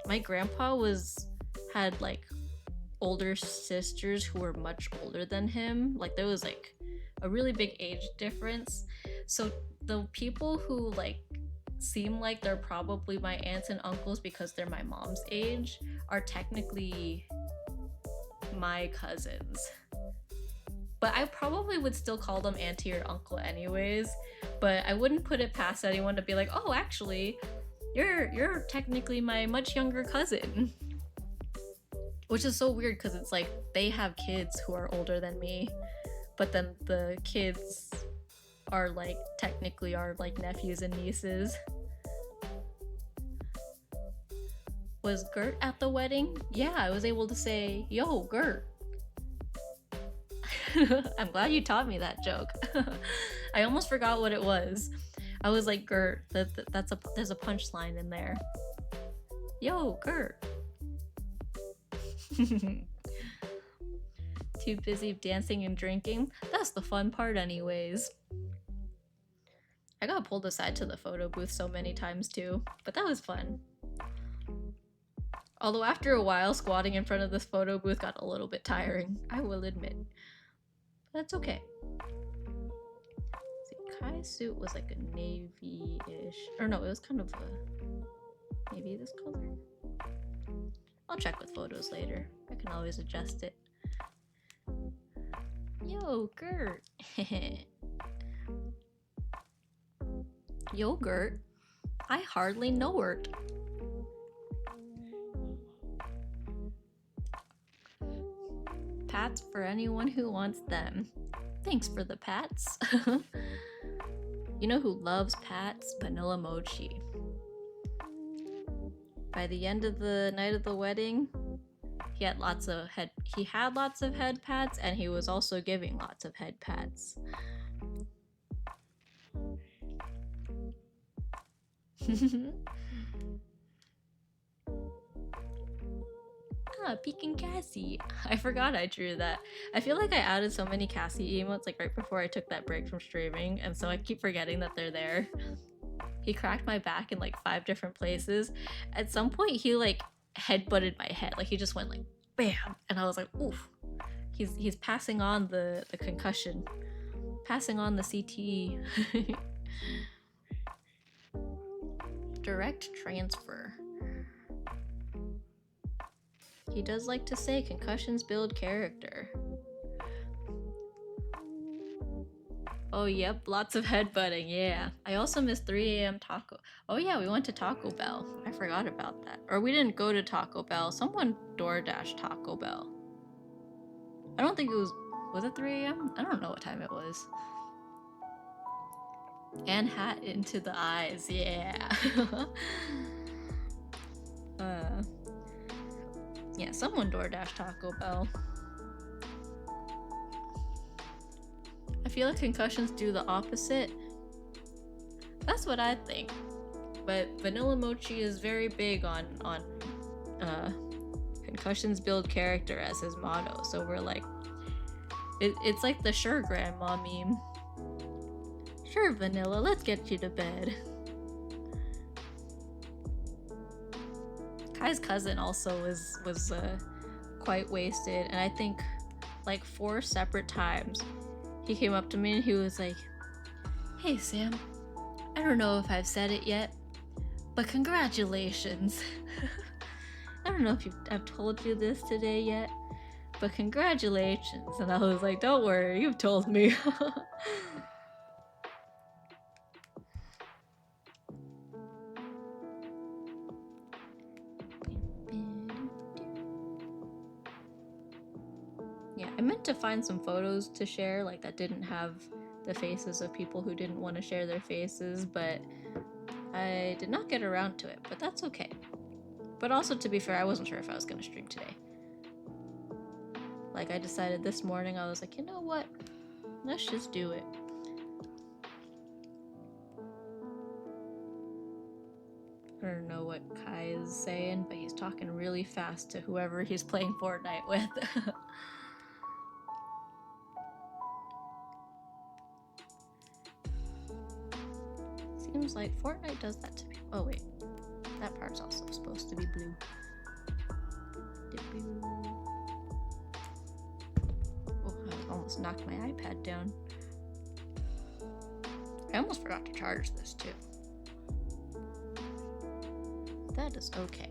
my grandpa had like older sisters who were much older than him. Like, there was like a really big age difference. So the people who like seem like they're probably my aunts and uncles because they're my mom's age are technically my cousins, but I probably would still call them auntie or uncle anyways. But I wouldn't put it past anyone to be like, oh, actually, you're technically my much younger cousin. Which is so weird because it's like they have kids who are older than me, but then the kids are like technically are like nephews and nieces. Was Gert at the wedding? Yeah, I was able to say, yo, Gert. I'm glad you taught me that joke. I almost forgot what it was. I was like, Gert, there's a punchline in there. Yo, Gert. Too busy dancing and drinking? That's the fun part anyways. I got pulled aside to the photo booth so many times too, but that was fun. Although after a while, squatting in front of this photo booth got a little bit tiring, I will admit. But that's okay. See, Kai's suit was like a navy-ish, or no, it was kind of a maybe this color? I'll check with photos later. I can always adjust it. Yo, Gert. Yo, Gert. I hardly know Gert. Pats for anyone who wants them. Thanks for the pats. You know who loves pats? Vanilla Mochi. By the end of the night of the wedding, he had lots of head pats, and he was also giving lots of head pats. Peeking Cassie. I forgot I drew that. I feel like I added so many Cassie emotes like right before I took that break from streaming, and so I keep forgetting that they're there. He cracked my back in like 5 different places. At some point he like headbutted my head. Like he just went like bam, and I was like, oof. He's passing on the concussion. Passing on the CTE. Direct transfer. He does like to say concussions build character. Oh yep, lots of headbutting, yeah. I also missed 3 a.m. taco. Oh yeah, we went to Taco Bell. I forgot about that. Or we didn't go to Taco Bell. Someone DoorDash Taco Bell. I don't think it was it 3 a.m.? I don't know what time it was. And hat into the eyes, yeah. Yeah, someone DoorDash Taco Bell. I feel like concussions do the opposite. That's what I think. But Vanilla Mochi is very big on concussions build character as his motto. So we're like, it's like the sure grandma meme. Sure, Vanilla, let's get you to bed. Kai's cousin also was quite wasted, and I think like 4 separate times he came up to me and he was like, hey Sam, I don't know if I've said it yet, but congratulations. I don't know if I've told you this today yet, but congratulations. And I was like, don't worry, you've told me. Yeah, I meant to find some photos to share, like that didn't have the faces of people who didn't want to share their faces, but I did not get around to it, but that's okay. But also, to be fair, I wasn't sure if I was going to stream today. Like, I decided this morning, I was like, you know what? Let's just do it. I don't know what Kai is saying, but he's talking really fast to whoever he's playing Fortnite with. Seems like Fortnite does that to me. Oh wait, that part's also supposed to be blue. Oh, I almost knocked my iPad down. I almost forgot to charge this too. That is okay.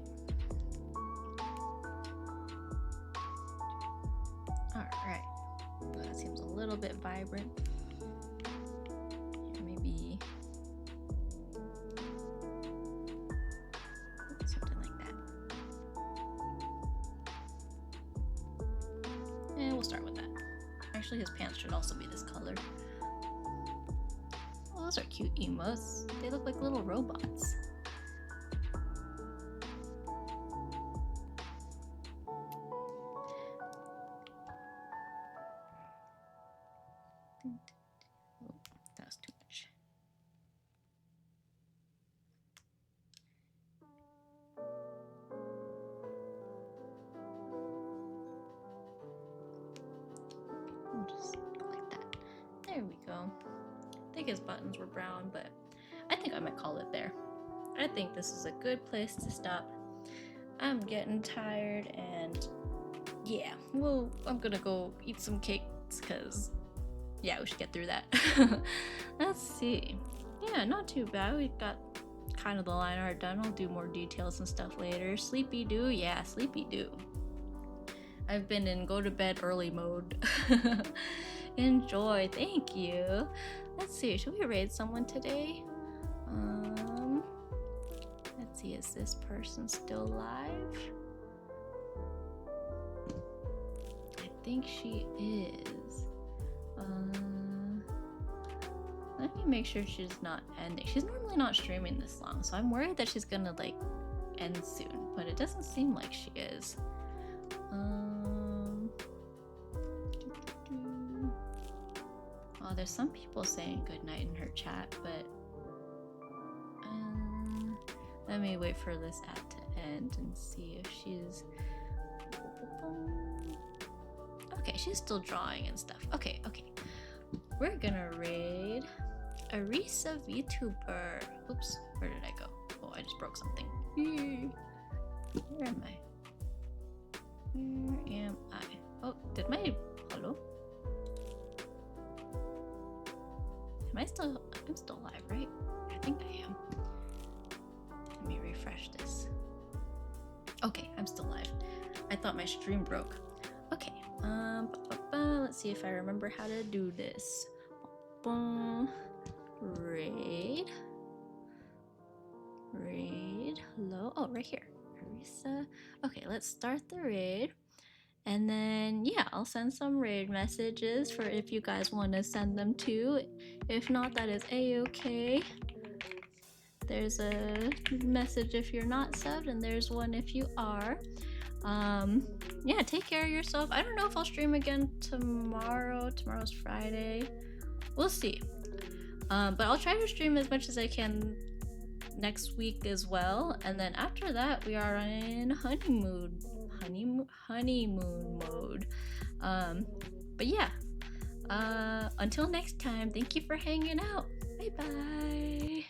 Alright. That seems a little bit vibrant. Here, maybe something like that. And we'll start with that. Actually, his pants should also be this color. Oh, those are cute emotes. They look like little robots. Oh, that was too much. We'll just go like that. There we go. I think his buttons were brown, but I think I might call it there. I think this is a good place to stop. I'm getting tired, and yeah, well, I'm gonna go eat some cakes because, yeah, we should get through that. Let's see. Yeah, not too bad. We got kind of the line art done. I'll do more details and stuff later. Sleepy do? Yeah, sleepy do. I've been in go to bed early mode. Enjoy. Thank you. Let's see. Should we raid someone today? Let's see. Is this person still live? I think she is. Let me make sure she's not ending. She's normally not streaming this long, so I'm worried that she's gonna like end soon, but it doesn't seem like she is. Oh, there's some people saying goodnight in her chat, but let me wait for this ad to end and see if she's... Okay, she's still drawing and stuff. Okay. We're gonna raid Arisa VTuber. Oops, where did I go? Oh, I just broke something. Where am I? Where am I? Oh, did my... Hello? I'm still alive, right? I think I am. Let me refresh this. Okay, I'm still alive. I thought my stream broke. Okay, let's see if I remember how to do this. Raid. Hello? Oh, right here. Arisa. Okay, let's start the raid. And then, yeah, I'll send some raid messages for if you guys want to send them too. If not, that is a-okay. There's a message if you're not subbed, and there's one if you are. Yeah, take care of yourself. I don't know if I'll stream again tomorrow. Tomorrow's Friday. We'll see. But I'll try to stream as much as I can next week as well. And then after that, we are in honeymoon mode. But yeah, until next time, thank you for hanging out. Bye bye.